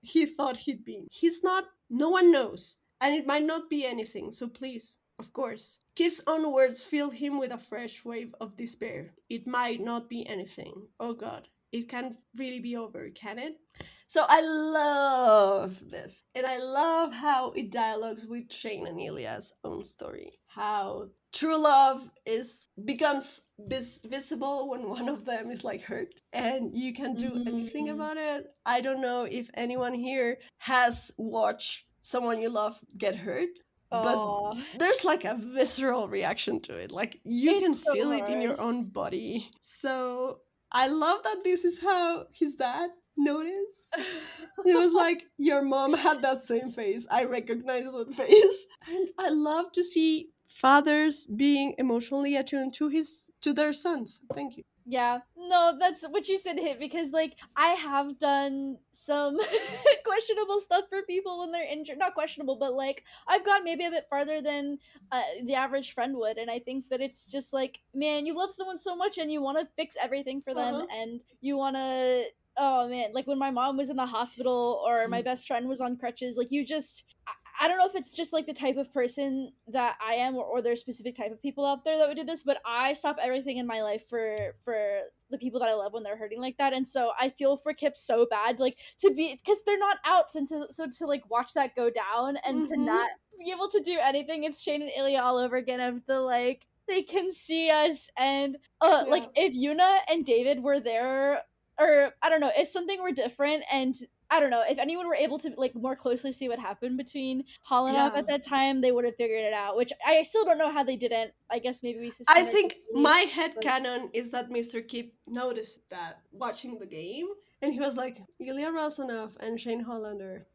he thought he'd been. He's not. No one knows. And it might not be anything, so please, of course. Kip's own words filled him with a fresh wave of despair. It might not be anything. Oh God. It can't really be over, can it? So I love this. And I love how it dialogues with Shane and Ilya's own story. How true love becomes visible when one of them is like hurt and you can't do anything about it. I don't know if anyone here has watched someone you love get hurt, but there's like a visceral reaction to it. Like you can so feel it in hard. your own body. So I love that this is how his dad noticed. It was like, your mom had that same face. I recognize that face. And I love to see fathers being emotionally attuned to their sons. Thank you. Yeah, no, that's what you said hit because like I have done some questionable stuff for people when they're injured. Not questionable, but like I've gone maybe a bit farther than the average friend would, and I think that it's just like, man, you love someone so much and you want to fix everything for them, Uh-huh. and you want to. Oh man, like when my mom was in the hospital or my best friend was on crutches, like you just I don't know if it's just like the type of person that I am, or there's specific type of people out there that would do this, but I stop everything in my life for the people that I love when they're hurting like that. And so I feel for Kip so bad, like to be, because they're not out, and to like watch that go down and to Mm-hmm. not be able to do anything. It's Shane and Ilya all over again of the like, they can see us, and Yeah. like if Yuna and David were there, or I don't know, if something were different, and I don't know, if anyone were able to like more closely see what happened between Hall and Up Yeah. at that time, they would have figured it out, which I still don't know how they didn't. I guess maybe we I suspend our think disbelief. my head But canon is that Mr. Kip noticed that watching the game, and he was like, Ilya Razanov and Shane Hollander.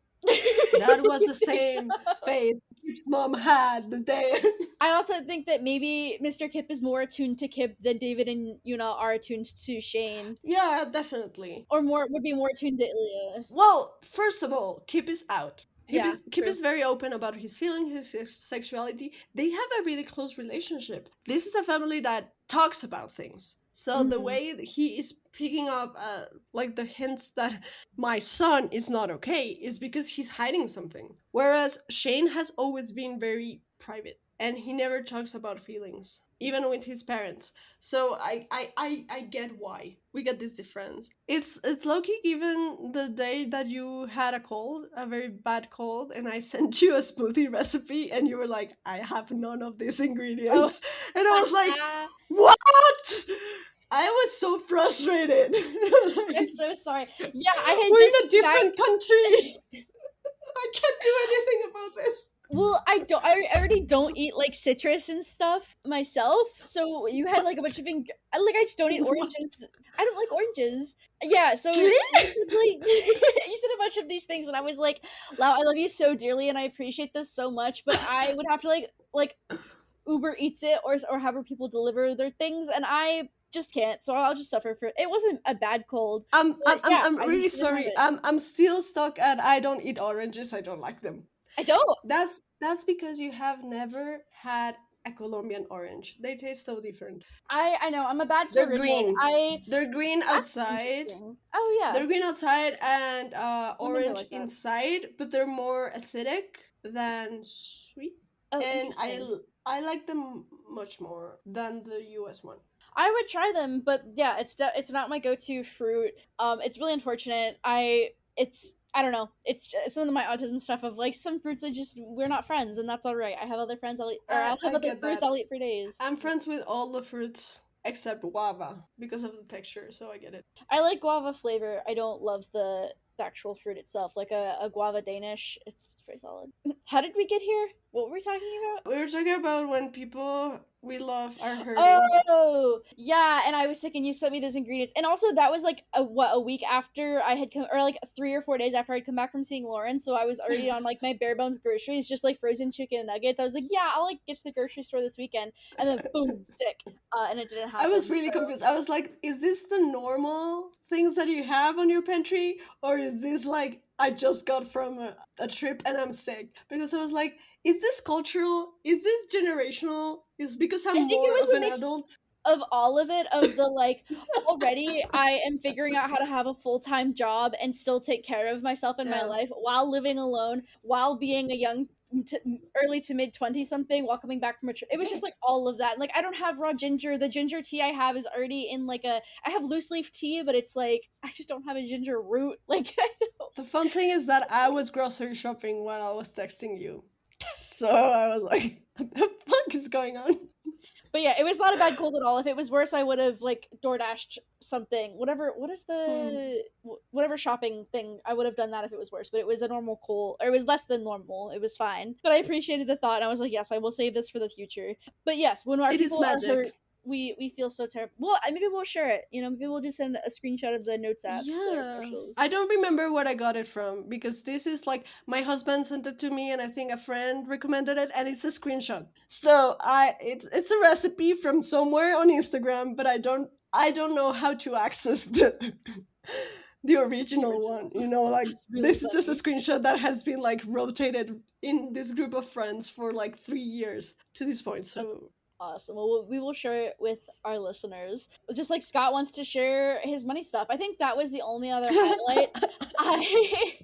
That was you the think so? same fate Kip's mom had the day. I also think that maybe Mr. Kip is more attuned to Kip than David and Yuna are attuned to Shane, Yeah, definitely. or more would be more attuned to Ilya. Well, first of all, Kip is out. Yeah, Kip true. is very open about his feelings, his sexuality. They have a really close relationship. This is a family that talks about things. So the Mm. way that he is picking up, like the hints that my son is not okay, is because he's hiding something. Whereas Shane has always been very private, and he never talks about feelings, even with his parents. So I get why we get this difference. It's low-key, even the day that you had a cold, a very bad cold, and I sent you a smoothie recipe, and you were like, I have none of these Oh, ingredients. And I was like, what? I was so frustrated. I'm Like, so sorry. Yeah, I had we're just in a came back. different country. I can't do anything about this. Well, I don't. I already don't eat like citrus and stuff myself. So you had like a bunch of like I just don't eat What? oranges. I don't like oranges. Yeah. So you said like you said a bunch of these things, and I was like, "Lau, I love you so dearly, and I appreciate this so much, but I would have to like Uber Eats it or have people deliver their things, and I just can't. So I'll just suffer for it. It wasn't a bad cold, but yeah, I'm I really just didn't have sorry. it. I'm still stuck at I don't eat oranges. I don't like them. I don't. That's because you have never had a Colombian orange. They taste so different. I know. I'm a bad They're Floridian. green. I They're green That's outside. interesting. Oh yeah, They're green outside and lemons are orange like that. inside, but they're more acidic than sweet. Oh, And interesting. I like them much more than the US one. I would try them, but yeah, it's not my go-to fruit. It's really unfortunate. I don't know. It's some of my autism stuff of like some fruits I just we're not friends, and that's all right. I have other friends I'll eat, or I'll have I other get fruits that. I'll eat for days. I'm friends with all the fruits except guava because of the texture, so I get it. I like guava flavor. I don't love the actual fruit itself. Like a guava Danish, it's pretty solid. How did we get here? What were we talking about? We were talking about when people we love are hurting. Oh, yeah, and I was sick, and you sent me those ingredients, and also that was like a week after I had come, or like 3 or 4 days after I'd come back from seeing Lauren, so I was already on like my bare bones groceries, just like frozen chicken nuggets. I was like, yeah, I'll like get to the grocery store this weekend, and then boom, sick, and it didn't I was happen. really So confused. I was like, is this the normal things that you have on your pantry? Or is this like, I just got from a trip and I'm sick? Because I was like, is this cultural? Is this generational? Is because I'm I think it more of was a an mix adult? of all of it, of the like, already I am figuring out how to have a full-time job and still take care of myself in my Yeah. life while living alone, while being a young early to mid 20 something, while coming back from a trip. It was just like all of that. Like I don't have raw ginger. The ginger tea I have is already in like a, I have loose leaf tea, but it's like I just don't have a ginger root. Like I don't. The fun thing is that I was grocery shopping while I was texting you. So I was like, what the fuck is going on? But yeah, it was not a bad cold at all. If it was worse, I would have like DoorDashed something. Whatever. What is Hmm. the whatever shopping thing? I would have done that if it was worse. But it was a normal cold, or it was less than normal. It was fine. But I appreciated the thought, and I was like, yes, I will save this for the future. But yes, when our It is people are hurt, magic. we feel so terrible. Well, maybe we'll share it. Maybe we'll just send a screenshot of the notes app to our Yeah. I socials. don't remember what I got it from because this is like my husband sent it to me and I think a friend recommended it and it's a screenshot. So it's a recipe from somewhere on Instagram, but I don't know how to access the the The original one. original. Like That's really this is just a funny. screenshot that has been like rotated in this group of friends for like 3 years to this point. That's So awesome. Well, we will share it with our listeners. Just like Scott wants to share his money stuff. I think that was the only other highlight. I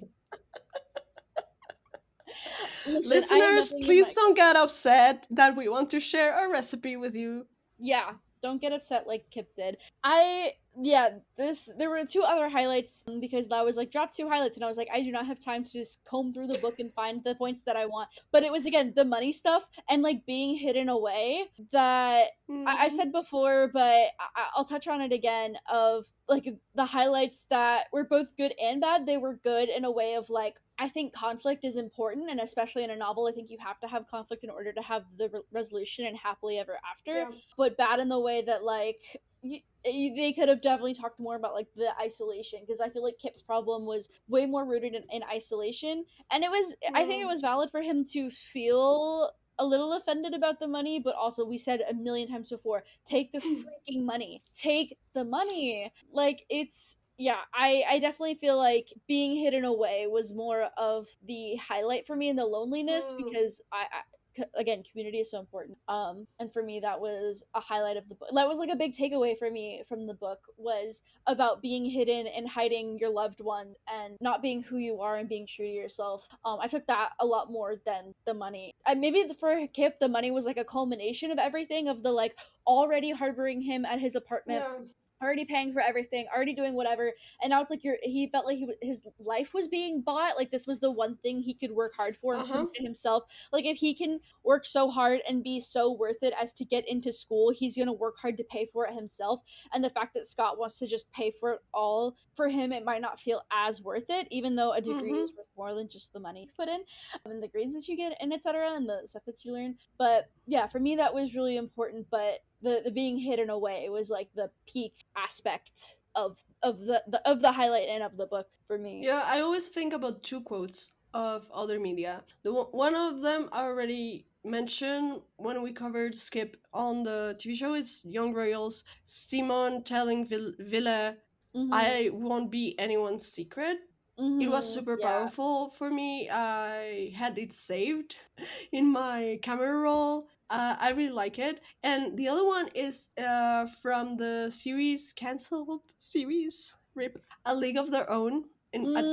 Listen, I am Listeners, nothing if please not don't get upset that we want to share a recipe with you. yeah, don't get upset like Kip did. I yeah, this there were two other highlights because that was like drop two highlights and I was like I do not have time to just comb through the book and find the points that I want. But it was again the money stuff and like being hidden away that I Hmm. said before, but I'll touch on it again. Of like the highlights that were both good and bad. They were good in a way of like I think conflict is important, and especially in a novel, I think you have to have conflict in order to have the resolution and happily ever after. Yeah. But bad in the way that like they could have definitely talked more about like the isolation because I feel like Kip's problem was way more rooted in isolation, and it was I think it Hmm. was valid for him to feel a little offended about the money, but also we said a million times before, take the freaking money, take the money. Like it's yeah, I definitely feel like being hidden away was more of the highlight for me in the loneliness Hmm. because again community is so important and for me that was a highlight of the book. That was like a big takeaway for me from the book was about being hidden and hiding your loved ones and not being who you are and being true to yourself. I took that a lot more than the money. Maybe for Kip the money was like a culmination of everything of the like already harboring him at his apartment, Yeah. already paying for everything, already doing whatever, and now it's like he felt like his life was being bought. Like this was the one thing he could work hard for Uh and prove huh. to himself. Like if he can work so hard and be so worth it as to get into school, he's gonna work hard to pay for it himself. And the fact that Scott wants to just pay for it all for him, it might not feel as worth it, even though a degree Hmm. is worth more than just the money you put in and the grades that you get and etc. and the stuff that you learn. But yeah, for me that was really important. But the being hidden away was like the peak aspect of the highlight and of the book for me. Yeah, I always think about two quotes of other media. One of them I already mentioned when we covered Skip on the TV show is Young Royals. Simon telling Ville, Mm-hmm. "I won't be anyone's secret." It was Mm-hmm. super Yeah. powerful for me. I had it saved in my camera roll. I really like it. And the other one is from the series cancelled series rip A League of Their Own in at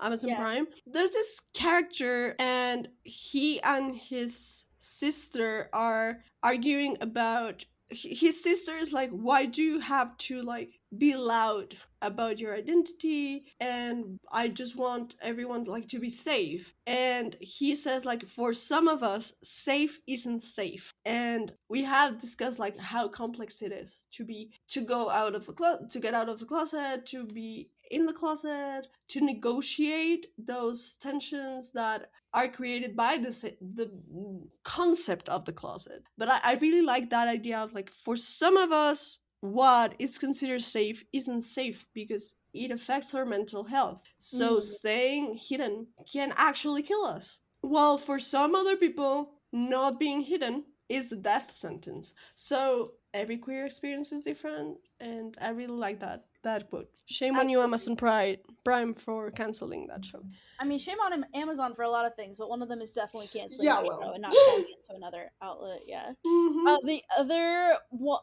Amazon Yes. Prime. There's this character, and he and his sister are arguing about. His sister is like, "Why do you have to like be loud about your identity, and I just want everyone like to be safe." And he says like, for some of us safe isn't safe. And we have discussed like how complex it is to go out of to get out of the closet, to be in the closet, to negotiate those tensions that are created by the concept of the closet. But I really like that idea of like, for some of us what is considered safe isn't safe because it affects our mental health. So Mm-hmm. staying hidden can actually kill us. While for some other people, not being hidden is the death sentence. So every queer experience is different, and I really like that quote. Shame on you, Absolutely. Amazon Prime, for canceling that show. I mean, shame on Amazon for a lot of things, but one of them is definitely canceling Yeah, that show well. and not selling it to another outlet. Yeah. Hmm. The other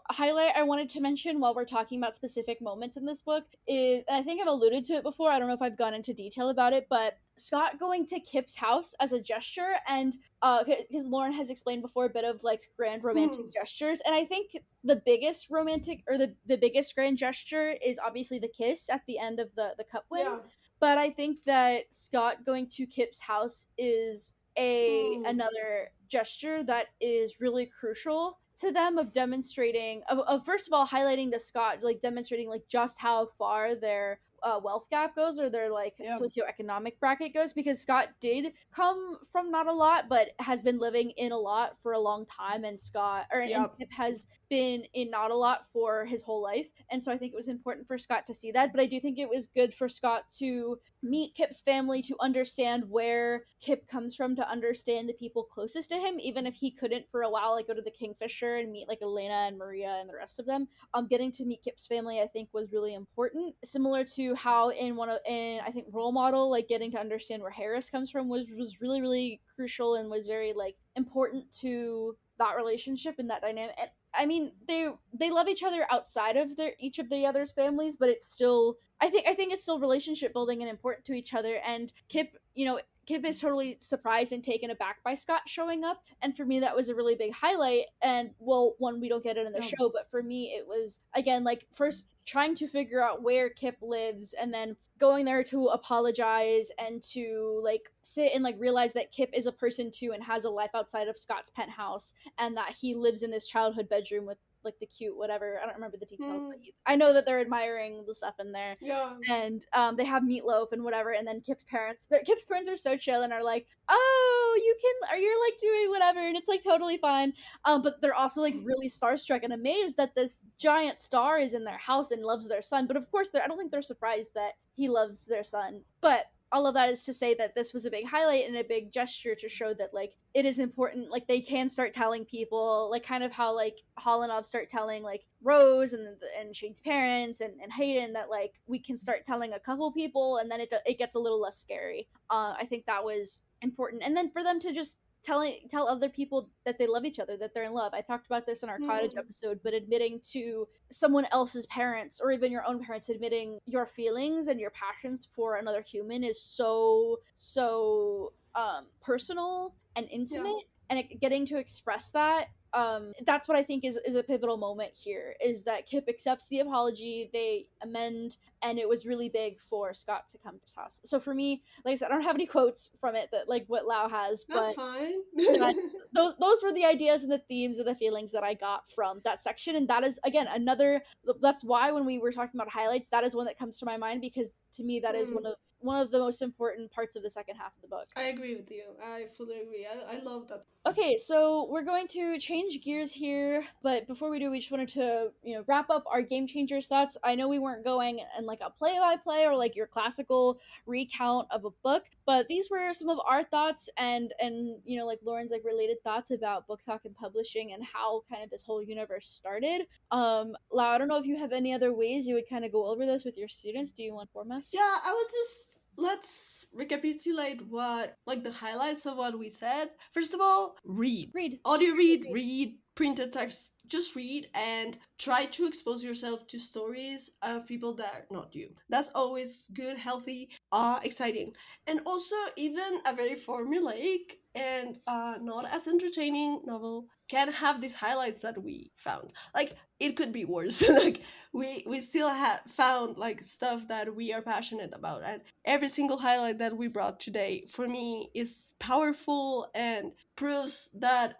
highlight I wanted to mention while we're talking about specific moments in this book is, and I think I've alluded to it before, I don't know if I've gone into detail about it, but Scott going to Kip's house as a gesture, and because Lauren has explained before a bit of like grand romantic Hmm. gestures, and I think the biggest romantic or the biggest grand gesture is obviously the kiss at the end of the cup win. Yeah. But I think that Scott going to Kip's house is a Hmm. another gesture that is really crucial to them of demonstrating of first of all highlighting to Scott like demonstrating like just how far their wealth gap goes or their like Yep. socioeconomic bracket goes because Scott did come from not a lot but has been living in a lot for a long time and and Yep. Pip has been in not a lot for his whole life and so I think it was important for Scott to see that but I do think it was good for Scott to meet Kip's family to understand where Kip comes from to understand the people closest to him even if he couldn't for a while like go to the Kingfisher and meet like Elena and Maria and the rest of them. Getting to meet Kip's family I think was really important similar to how in I think Role Model like getting to understand where Harris comes from was really really crucial and was very like important to that relationship and that dynamic and I mean they love each other outside of their each of the other's families but it's still I think it's still relationship building and important to each other and Kip Kip is totally surprised and taken aback by Scott showing up. And for me, that was a really big highlight. And well, one, we don't get it in the Yeah. show, but for me, it was, again, like, first trying to figure out where Kip lives and then going there to apologize and to like sit and like realize that Kip is a person too and has a life outside of Scott's penthouse, and that he lives in this childhood bedroom with like the cute whatever, I don't remember the details, but I know that they're admiring the stuff in there. Yeah. And they have meatloaf and whatever, and then Kip's parents are so chill and are like, oh, you can, are you like doing whatever, and it's like totally fine. But they're also like really starstruck and amazed that this giant star is in their house and loves their son. But of course, I don't think they're surprised that he loves their son. But all of that is to say that this was a big highlight and a big gesture to show that like it is important, like they can start telling people, like kind of how like Holinov start telling like Rose and Shane's parents and Hayden, that like we can start telling a couple people and then it gets a little less scary. I think that was important. And then for them to just tell other people that they love each other, that they're in love. I talked about this in our cottage episode, but admitting to someone else's parents or even your own parents, admitting your feelings and your passions for another human is so personal and intimate. And getting to express that, that's what I think is a pivotal moment here, is that Kip accepts the apology, they amend, and it was really big for Scott to come to his house. So for me, like I said, I don't have any quotes from it that like what Lau has, That's but fine. yeah, those were the ideas and the themes and the feelings that I got from that section. And that is again another, that's why when we were talking about highlights, that is one that comes to my mind, because to me that is one of the most important parts of the second half of the book. I agree with you. I fully agree. I love that. Okay, so we're going to change gears here, but before we do, we just wanted to, wrap up our Game Changers thoughts. I know we weren't going in like a play-by-play or like your classical recount of a book, but these were some of our thoughts and like Lauren's like related thoughts about BookTok and publishing and how kind of this whole universe started. Lau, I don't know if you have any other ways you would kind of go over this with your students. Do you want to inform us? Yeah, I was just, let's recapitulate what, like, the highlights of what we said. First of all, read. Audio read, printed text. Just read and try to expose yourself to stories of people that are not you. That's always good, healthy, exciting. And also, even a very formulaic and not as entertaining novel can have these highlights that we found. Like, it could be worse. Like, we still have found like stuff that we are passionate about, and every single highlight that we brought today for me is powerful and proves that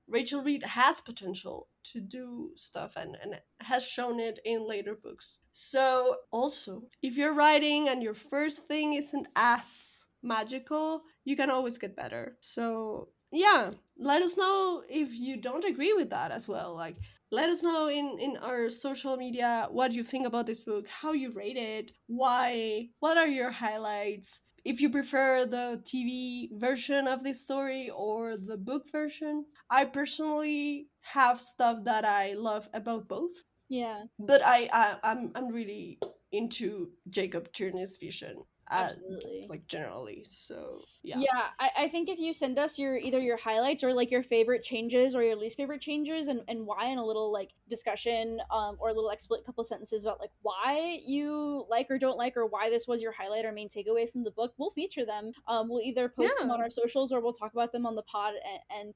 Rachel Reid has potential to do stuff, and has shown it in later books. So also, if you're writing and your first thing isn't as magical, you can always get better. So yeah, let us know if you don't agree with that as well. Like, let us know in our social media what you think about this book, how you rate it, why, what are your highlights, if you prefer the TV version of this story or the book version. I personally have stuff that I love about both. Yeah. But I'm really into Jacob Tierney's vision. Absolutely. Like, generally. So yeah, I think if you send us either your highlights or like your favorite changes or your least favorite changes and why, in a little like discussion or a little couple sentences about like why you like or don't like, or why this was your highlight or main takeaway from the book, we'll feature them. We'll either post them on our socials or we'll talk about them on the pod and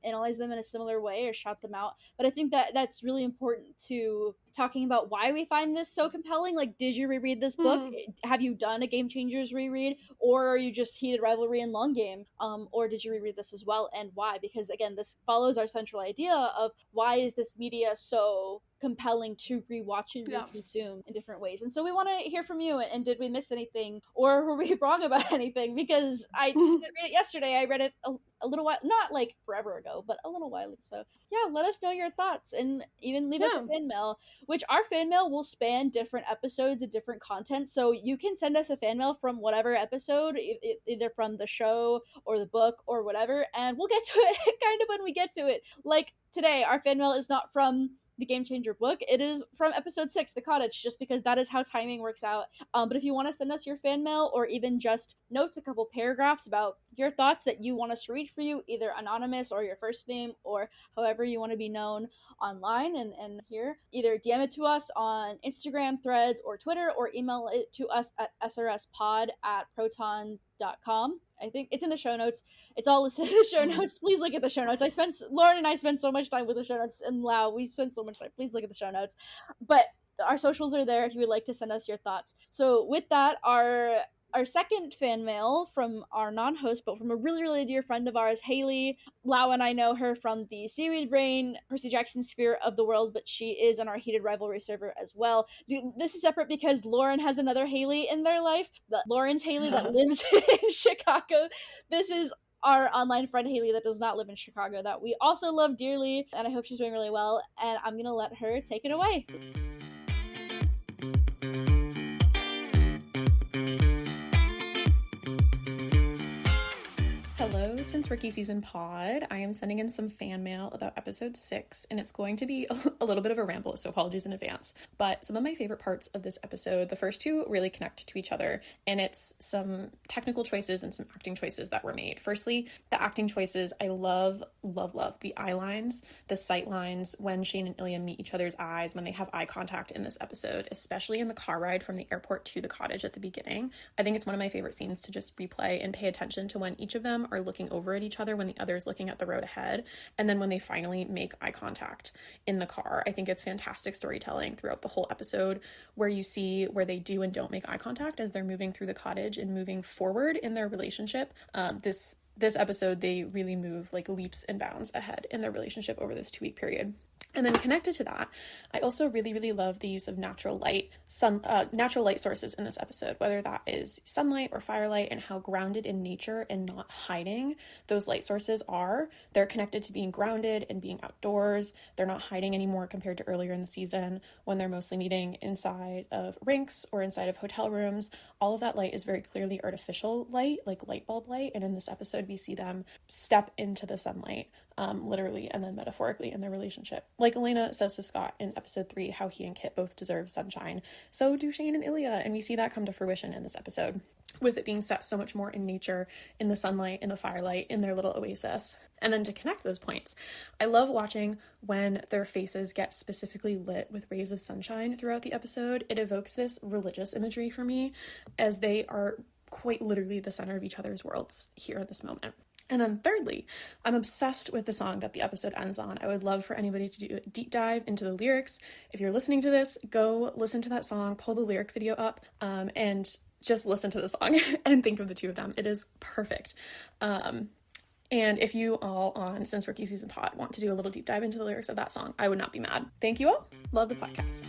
analyze them in a similar way or shout them out. But I think that that's really important to talking about why we find this so compelling. Like, did you reread this book? Have you done a Game Changers reread, or are you just heated rivalry and long game? Or did you reread this as well, and why? Because again, this follows our central idea of why is this media so compelling to rewatch and reconsume in different ways. And so we want to hear from you, and did we miss anything, or were we wrong about anything? Because I didn't read it yesterday. I read it a little while, not like forever ago, but a little while. So yeah, let us know your thoughts, and even leave us a fan mail, which our fan mail will span different episodes and different content. So you can send us a fan mail from whatever episode, either from the show or the book or whatever, and we'll get to it kind of when we get to it. Like today, our fan mail is not from the Game Changer book. It is from episode 6, The Cottage, just because that is how timing works out. But if you want to send us your fan mail, or even just notes, a couple paragraphs about your thoughts that you want us to read for you, either anonymous or your first name, or however you want to be known online and here, either DM it to us on Instagram, Threads, or Twitter, or email it to us at srspod@proton.com. I think it's in the show notes. It's all listed in the show notes. Please look at the show notes. Lauren and I spent so much time with the show notes, and Lau, we spent so much time. Please look at the show notes. But our socials are there if you would like to send us your thoughts. So with that, our second fan mail from our non-host, but from a really, really dear friend of ours, Haley. Lau and I know her from the Seaweed Brain, Percy Jackson Sphere of the World, but she is on our Heated Rivalry server as well. This is separate because Lauren has another Haley in their life. Lauren's Haley that lives in Chicago. This is our online friend Haley that does not live in Chicago that we also love dearly, and I hope she's doing really well, and I'm gonna let her take it away. Hello, Since Rookie Season Pod. I am sending in some fan mail about episode 6, and it's going to be a little bit of a ramble, so apologies in advance. But some of my favorite parts of this episode, the first two really connect to each other, and it's some technical choices and some acting choices that were made. Firstly, the acting choices. I love the eye lines, the sight lines when Shane and Ilya meet each other's eyes, when they have eye contact in this episode, especially in the car ride from the airport to the cottage at the beginning. I think it's one of my favorite scenes to just replay and pay attention to when each of them are looking over at each other when the other is looking at the road ahead, and then when they finally make eye contact in the car. I think it's fantastic storytelling throughout the whole episode where you see where they do and don't make eye contact as they're moving through the cottage and moving forward in their relationship. This episode, they really move like leaps and bounds ahead in their relationship over this 2-week period. And then connected to that, I also really, really love the use of natural light sources in this episode, whether that is sunlight or firelight, and how grounded in nature and not hiding those light sources are. They're connected to being grounded and being outdoors. They're not hiding anymore compared to earlier in the season when they're mostly meeting inside of rinks or inside of hotel rooms. All of that light is very clearly artificial light, like light bulb light. And in this episode, we see them step into the sunlight, literally and then metaphorically in their relationship. Like Elena says to Scott in episode 3, how he and Kit both deserve sunshine. So do Shane and Ilya, and we see that come to fruition in this episode, with it being set so much more in nature, in the sunlight, in the firelight, in their little oasis. And then to connect those points, I love watching when their faces get specifically lit with rays of sunshine throughout the episode. It evokes this religious imagery for me, as they are quite literally the center of each other's worlds here at this moment. And then thirdly, I'm obsessed with the song that the episode ends on. I would love for anybody to do a deep dive into the lyrics. If you're listening to this, go listen to that song, pull the lyric video up, and just listen to the song and think of the two of them. It is perfect. And if you all on Since Rookie Season Pod want to do a little deep dive into the lyrics of that song, I would not be mad. Thank you all. Love the podcast.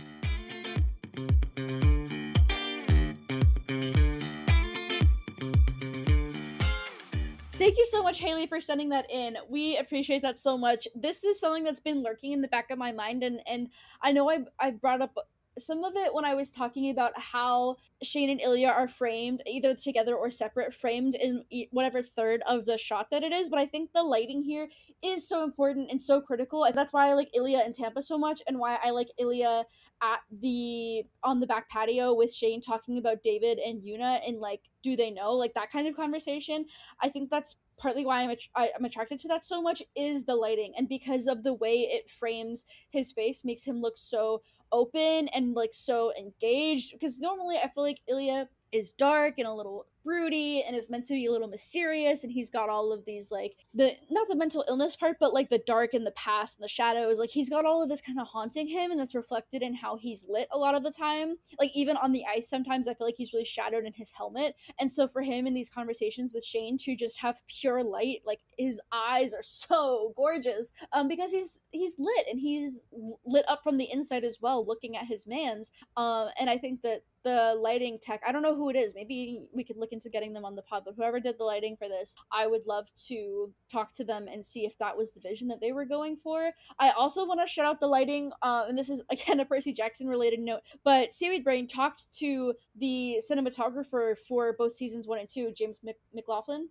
Thank you so much, Haley, for sending that in. We appreciate that so much. This is something that's been lurking in the back of my mind, and I know I brought up some of it when I was talking about how Shane and Ilya are framed, either together or separate, framed in whatever third of the shot that it is, but I think the lighting here is so important and so critical. That's why I like Ilya and Tampa so much, and why I like Ilya on the back patio with Shane talking about David and Yuna, and like, do they know, like that kind of conversation. I think that's partly why I'm attracted to that so much, is the lighting, and because of the way it frames his face, makes him look so open and like so engaged. Because normally I feel like Ilya is dark and a little broody and is meant to be a little mysterious, and he's got all of these like not the mental illness part, but like the dark and the past and the shadows. Like he's got all of this kind of haunting him, and that's reflected in how he's lit a lot of the time. Like even on the ice sometimes I feel like he's really shadowed in his helmet, and so for him in these conversations with Shane to just have pure light, like his eyes are so gorgeous, because he's lit, and he's lit up from the inside as well, looking at his mans. And I think that the lighting tech, I don't know who it is, maybe we could look into getting them on the pod, but whoever did the lighting for this, I would love to talk to them and see if that was the vision that they were going for. I also want to shout out the lighting, and this is again a Percy Jackson related note, but Seaweed Brain talked to the cinematographer for both seasons 1 and 2, James McLaughlin,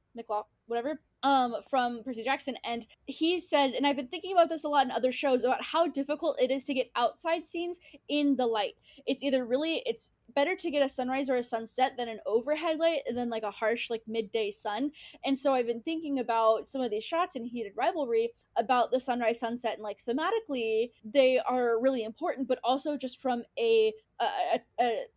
whatever, from Percy Jackson, and he said, and I've been thinking about this a lot in other shows, about how difficult it is to get outside scenes in the light. It's better to get a sunrise or a sunset than an overhead light than like a harsh like midday sun. And so I've been thinking about some of these shots in Heated Rivalry about the sunrise sunset, and like thematically they are really important, but also just from a a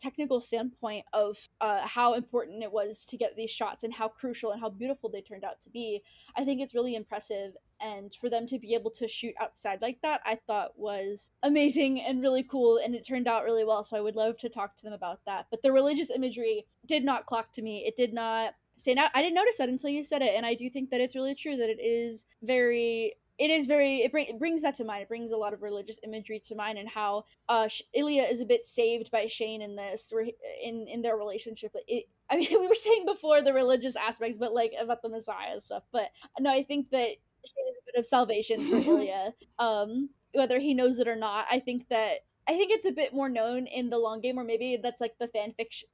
technical standpoint of how important it was to get these shots and how crucial and how beautiful they turned out to be, I think it's really impressive. And for them to be able to shoot outside like that, I thought was amazing and really cool, and it turned out really well. So I would love to talk to them about that. But the religious imagery did not clock to me. It did not stand out. I didn't notice that until you said it, and I do think that it's really true that it brings that to mind. It brings a lot of religious imagery to mind, and how Ilya is a bit saved by Shane in this, in their relationship. I mean, we were saying before the religious aspects, but like about the Messiah and stuff. But no, I think that Shane is a bit of salvation for Ilya, whether he knows it or not. I think it's a bit more known in the long game, or maybe that's like the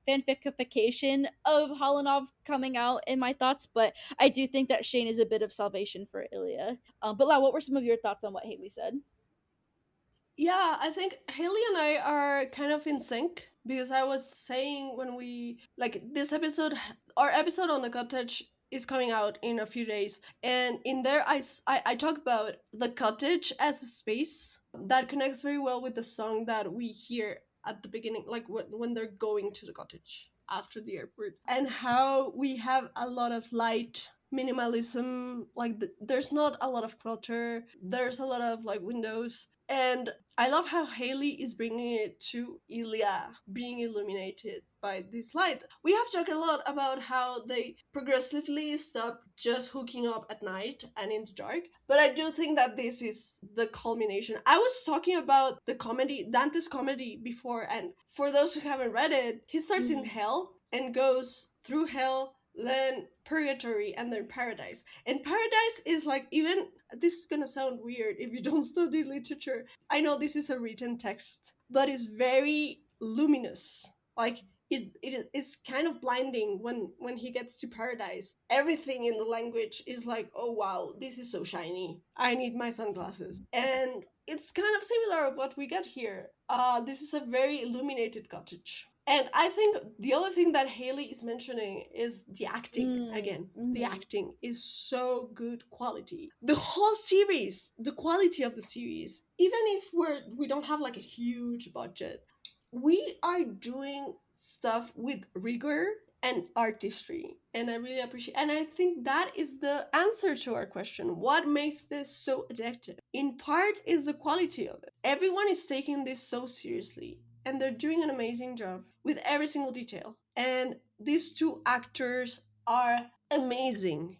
fanficification of Holinov coming out in my thoughts. But I do think that Shane is a bit of salvation for Ilya. But Lau, what were some of your thoughts on what Haley said? Yeah, I think Haley and I are kind of in sync, because I was saying when we like this episode, our episode on the cottage is coming out in a few days, and in there I talk about the cottage as a space that connects very well with the song that we hear at the beginning, like when they're going to the cottage after the airport, and how we have a lot of light minimalism, like there's not a lot of clutter, there's a lot of like windows. And I love how Haley is bringing it to Ilya being illuminated by this light. We have talked a lot about how they progressively stop just hooking up at night and in the dark, but I do think that this is the culmination. I was talking about the comedy, Dante's comedy, before, and for those who haven't read it, he starts in hell and goes through hell, then purgatory, and then paradise. And paradise is like, even this is gonna sound weird if you don't study literature. I know this is a written text, but it's very luminous. Like it's kind of blinding when he gets to paradise. Everything in the language is like, oh wow, this is so shiny. I need my sunglasses. And it's kind of similar of what we get here. This is a very illuminated cottage. And I think the other thing that Haley is mentioning is the acting. Again, the acting is so good quality. The whole series, the quality of the series, even if we don't have like a huge budget, we are doing stuff with rigor and artistry, and I really appreciate, and I think that is the answer to our question, what makes this so addictive? In part is the quality of it. Everyone is taking this so seriously, and they're doing an amazing job with every single detail. And these two actors are amazing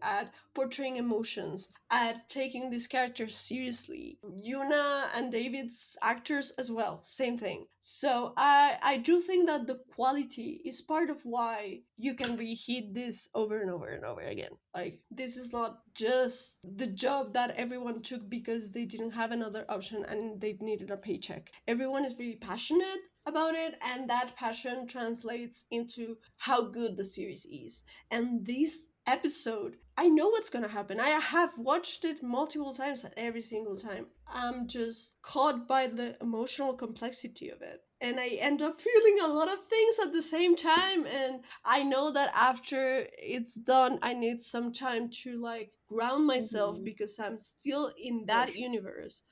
at portraying emotions, at taking these characters seriously. Yuna and David's actors as well, same thing. So I do think that the quality is part of why you can reheat this over and over and over again. Like, this is not just the job that everyone took because they didn't have another option and they needed a paycheck. Everyone is really passionate about it, and that passion translates into how good the series is. And this episode, I know what's gonna happen. I have watched it multiple times, and every single time I'm just caught by the emotional complexity of it, and I end up feeling a lot of things at the same time. And I know that after it's done, I need some time to like ground myself, because I'm still in that universe.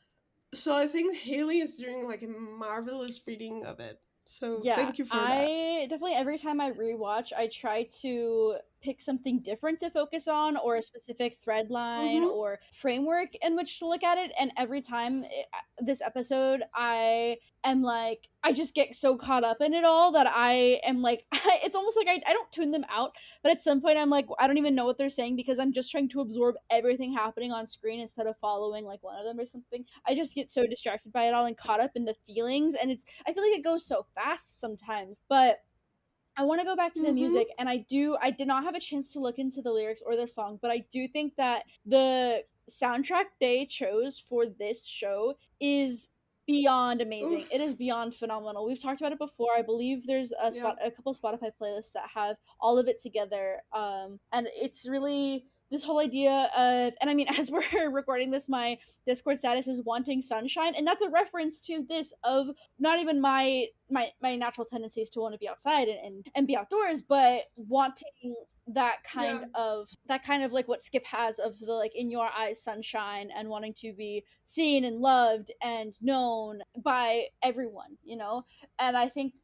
So I think Haley is doing like a marvelous reading of it. So Yeah, thank you for that. I definitely, every time I rewatch, I try to pick something different to focus on, or a specific thread line Mm-hmm. or framework in which to look at it. And every time this episode, I am like, I just get so caught up in it all that I am like, it's almost like I don't tune them out, but at some point I'm like, I don't even know what they're saying, because I'm just trying to absorb everything happening on screen instead of following like one of them or something. I just get so distracted by it all and caught up in the feelings, and I feel like it goes so fast sometimes. But I want to go back to the Mm-hmm. music, and I did not have a chance to look into the lyrics or the song, but I do think that the soundtrack they chose for this show is beyond amazing. It is Oof. beyond phenomenal. We've talked about it before. I believe there's Yeah. a couple Spotify playlists that have all of it together. And it's really this whole idea of, and I mean, as we're recording this, my Discord status is wanting sunshine, and that's a reference to this of not even my natural tendencies to want to be outside and be outdoors, but wanting Yeah. that kind of like what Skip has of the like in your eyes sunshine and wanting to be seen and loved and known by everyone, you know. And I think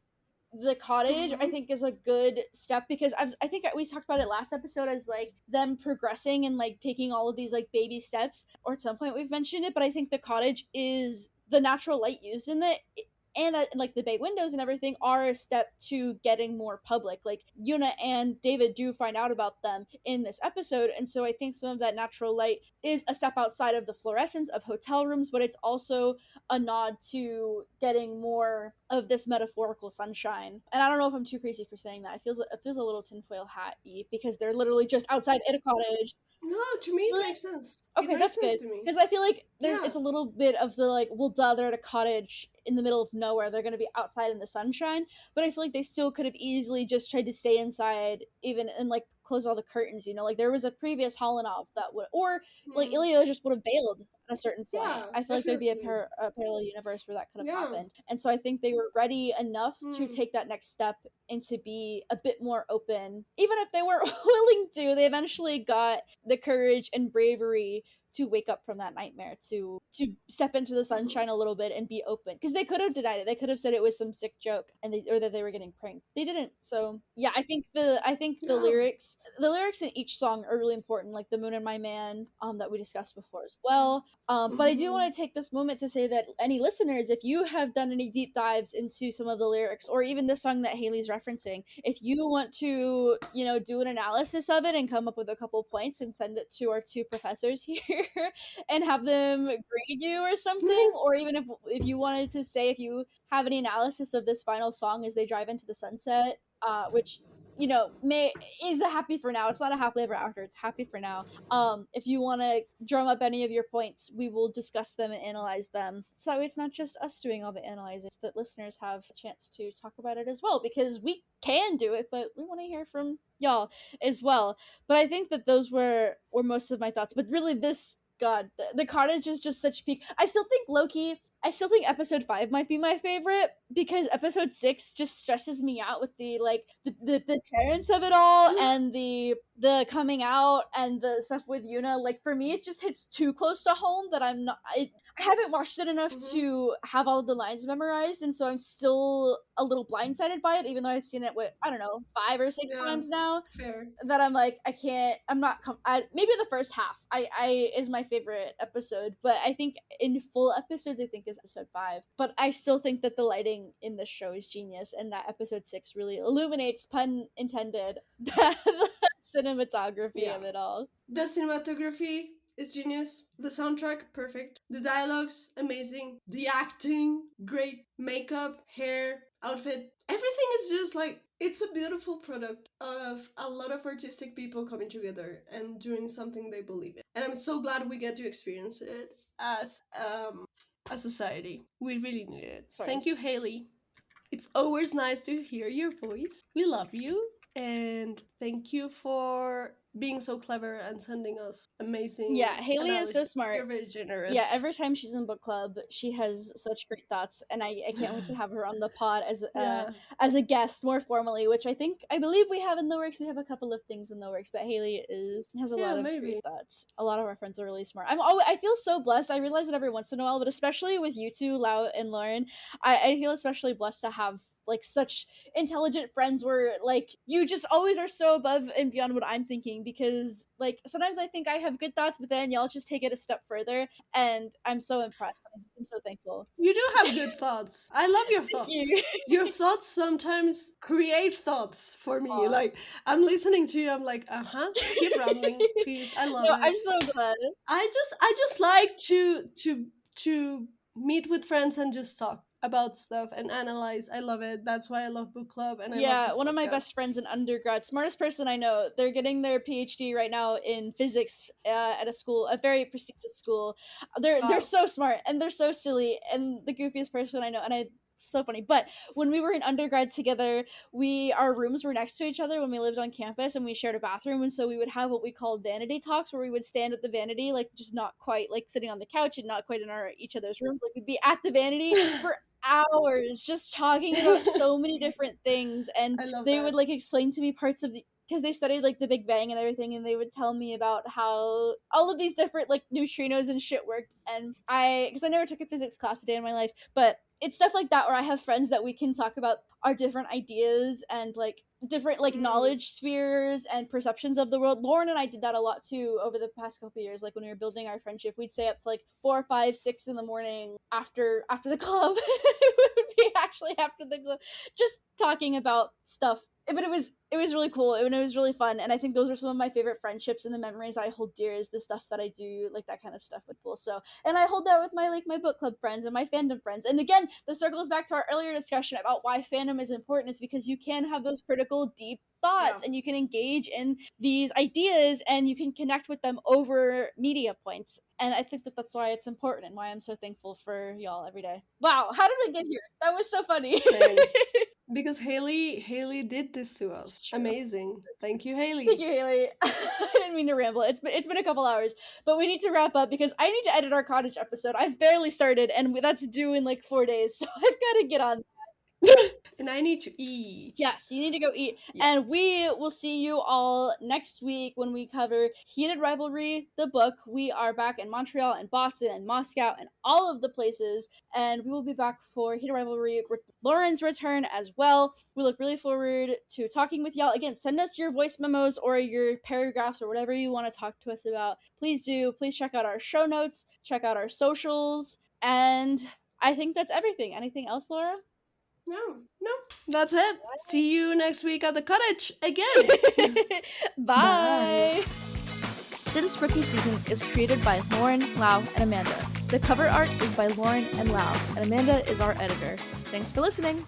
the cottage I Mm-hmm. think is a good step because I think we talked about it last episode as like them progressing and like taking all of these like baby steps, or at some point we've mentioned it, but I think the cottage is the natural light used in it, and like the bay windows and everything are a step to getting more public. Like Yuna and David do find out about them in this episode, and so I think some of that natural light is a step outside of the fluorescence of hotel rooms, but it's also a nod to getting more of this metaphorical sunshine. And I don't know if I'm too crazy for saying that. It feels a little tinfoil hat-y because they're literally just outside in a cottage. No, to me it makes sense. It Okay, makes that's sense good to me. because I feel like Yeah. it's a little bit of the like, well, duh, they're at a cottage in the middle of nowhere. They're going to be outside in the sunshine, but I feel like they still could have easily just tried to stay inside, even and like close all the curtains. You know, like there was a previous Holinov that would, or like Mm. Ilya just would have bailed at a certain point. Yeah, I feel like there'd be definitely. a parallel universe where that could have Yeah. happened, and so I think they were ready enough to Mm. take that next step and to be a bit more open, even if they weren't willing to. They eventually got the courage and bravery to wake up from that nightmare, to step into the Mhm. sunshine a little bit and be open, because they could have denied it. They could have said it was some sick joke and or that they were getting pranked. They didn't. So yeah, I think the Yeah. lyrics in each song are really important, like the Moon and My Man, that we discussed before as well. But I do Mhm. want to take this moment to say that any listeners, if you have done any deep dives into some of the lyrics or even this song that Haley's referencing, if you want to, do an analysis of it and come up with a couple points and send it to our two professors here and have them grade you or something, or even if you wanted to say if you have any analysis of this final song as they drive into the sunset, which may is a happy for now. It's not a happily ever after. It's happy for now. If you want to drum up any of your points, we will discuss them and analyze them. So that way, it's not just us doing all the analyzing; it's that listeners have a chance to talk about it as well. Because we can do it, but we want to hear from y'all as well. But I think that those were most of my thoughts. But really, this God, the cottage is just such peak. I still think Loki. I still think episode 5 might be my favorite because episode 6 just stresses me out with the like the parents of it all and the coming out and the stuff with Yuna. Like for me, it just hits too close to home that I haven't watched it enough Mhm. to have all of the lines memorized, and so I'm still a little blindsided by it, even though I've seen it I don't know, 5 or 6 Yeah. times now. Fair. That I'm like, I can't. I'm not. Maybe the first half. I is my favorite episode, but I think in full episodes, I think is episode 5. But I still think that the lighting in this show is genius, and that episode 6 really illuminates, pun intended, the cinematography Yeah. of it all. The cinematography is genius. The soundtrack, perfect. The dialogues, amazing. The acting, great. Makeup, hair, outfit. Everything is just like, it's a beautiful product of a lot of artistic people coming together and doing something they believe in. And I'm so glad we get to experience it as a society. We really need it. Sorry. Thank you, Haley. It's always nice to hear your voice. We love you. And thank you for being so clever and sending us amazing Yeah, Haley is so analysis. smart. You're very generous. Yeah, every time she's in book club, she has such great thoughts, and I can't wait to have her on the pod Yeah. as a guest more formally, which I believe we have in the works. We have a couple of things in the works, but Haley has a Yeah, lot of maybe. great thoughts. A lot of our friends are really smart. I feel so blessed. I realize it every once in a while, but especially with you two, Lau and Lauren, I feel especially blessed to have like such intelligent friends where like you just always are so above and beyond what I'm thinking, because like sometimes I think I have good thoughts, but then y'all just take it a step further, and I'm so impressed. I'm so thankful. You do have good thoughts. I love your Thank thoughts. you. Your thoughts sometimes create thoughts for me. Aw. Like, I'm listening to you, I'm like, keep rambling, please. I love No, it. I'm so glad. I just like to meet with friends and just talk about stuff and analyze. I love it. That's why I love book club and I love Yeah, this one of my podcast. best friends in undergrad, smartest person I know. They're getting their PhD right now in physics at a very prestigious school. They're Wow. so smart and they're so silly and the goofiest person I know. And so funny. But when we were in undergrad together, our rooms were next to each other when we lived on campus, and we shared a bathroom, and so we would have what we called vanity talks, where we would stand at the vanity, like just not quite like sitting on the couch and not quite in each other's rooms. Like we'd be at the vanity for hours just talking about so many different things, and I love they that. would like explain to me parts of the, because they studied like the Big Bang and everything, and they would tell me about how all of these different like neutrinos and shit worked. And because I never took a physics class a day in my life, but it's stuff like that where I have friends that we can talk about our different ideas and like different like knowledge spheres and perceptions of the world. Lauren and I did that a lot too over the past couple years. Like when we were building our friendship, we'd stay up to like 4, 5, 6 in the morning after the club. It would be actually after the club, just talking about stuff. But it was really cool and it was really fun, and I think those are some of my favorite friendships and the memories I hold dear is the stuff that I do, like that kind of stuff with people. So, and I hold that with my book club friends and my fandom friends. And again, this circles back to our earlier discussion about why fandom is important, is because you can have those critical, deep thoughts, and you can engage in these ideas and you can connect with them over media points. And I think that that's why it's important and why I'm so thankful for y'all every day. Wow, how did we get here? That was so funny. Because Haley did this to us. Amazing. Thank you, Haley. Thank you, Haley. I didn't mean to ramble. It's been a couple hours, but we need to wrap up because I need to edit our cottage episode. I've barely started, and that's due in like 4 days, so I've got to get on. And I need to eat. Yes, you need to go eat. Yeah. And we will see you all next week when we cover Heated Rivalry, the book. We are back in Montreal and Boston and Moscow and all of the places. And we will be back for Heated Rivalry with Lauren's return as well. We look really forward to talking with y'all. Again, send us your voice memos or your paragraphs or whatever you want to talk to us about. Please do. Please check out our show notes. Check out our socials. And I think that's everything. Anything else, Laura? No, that's it. See you next week at the cottage again. Bye. Since Rookie Season is created by Lauren, Lau, and Amanda. The cover art is by Lauren and Lau, and Amanda is our editor. Thanks for listening.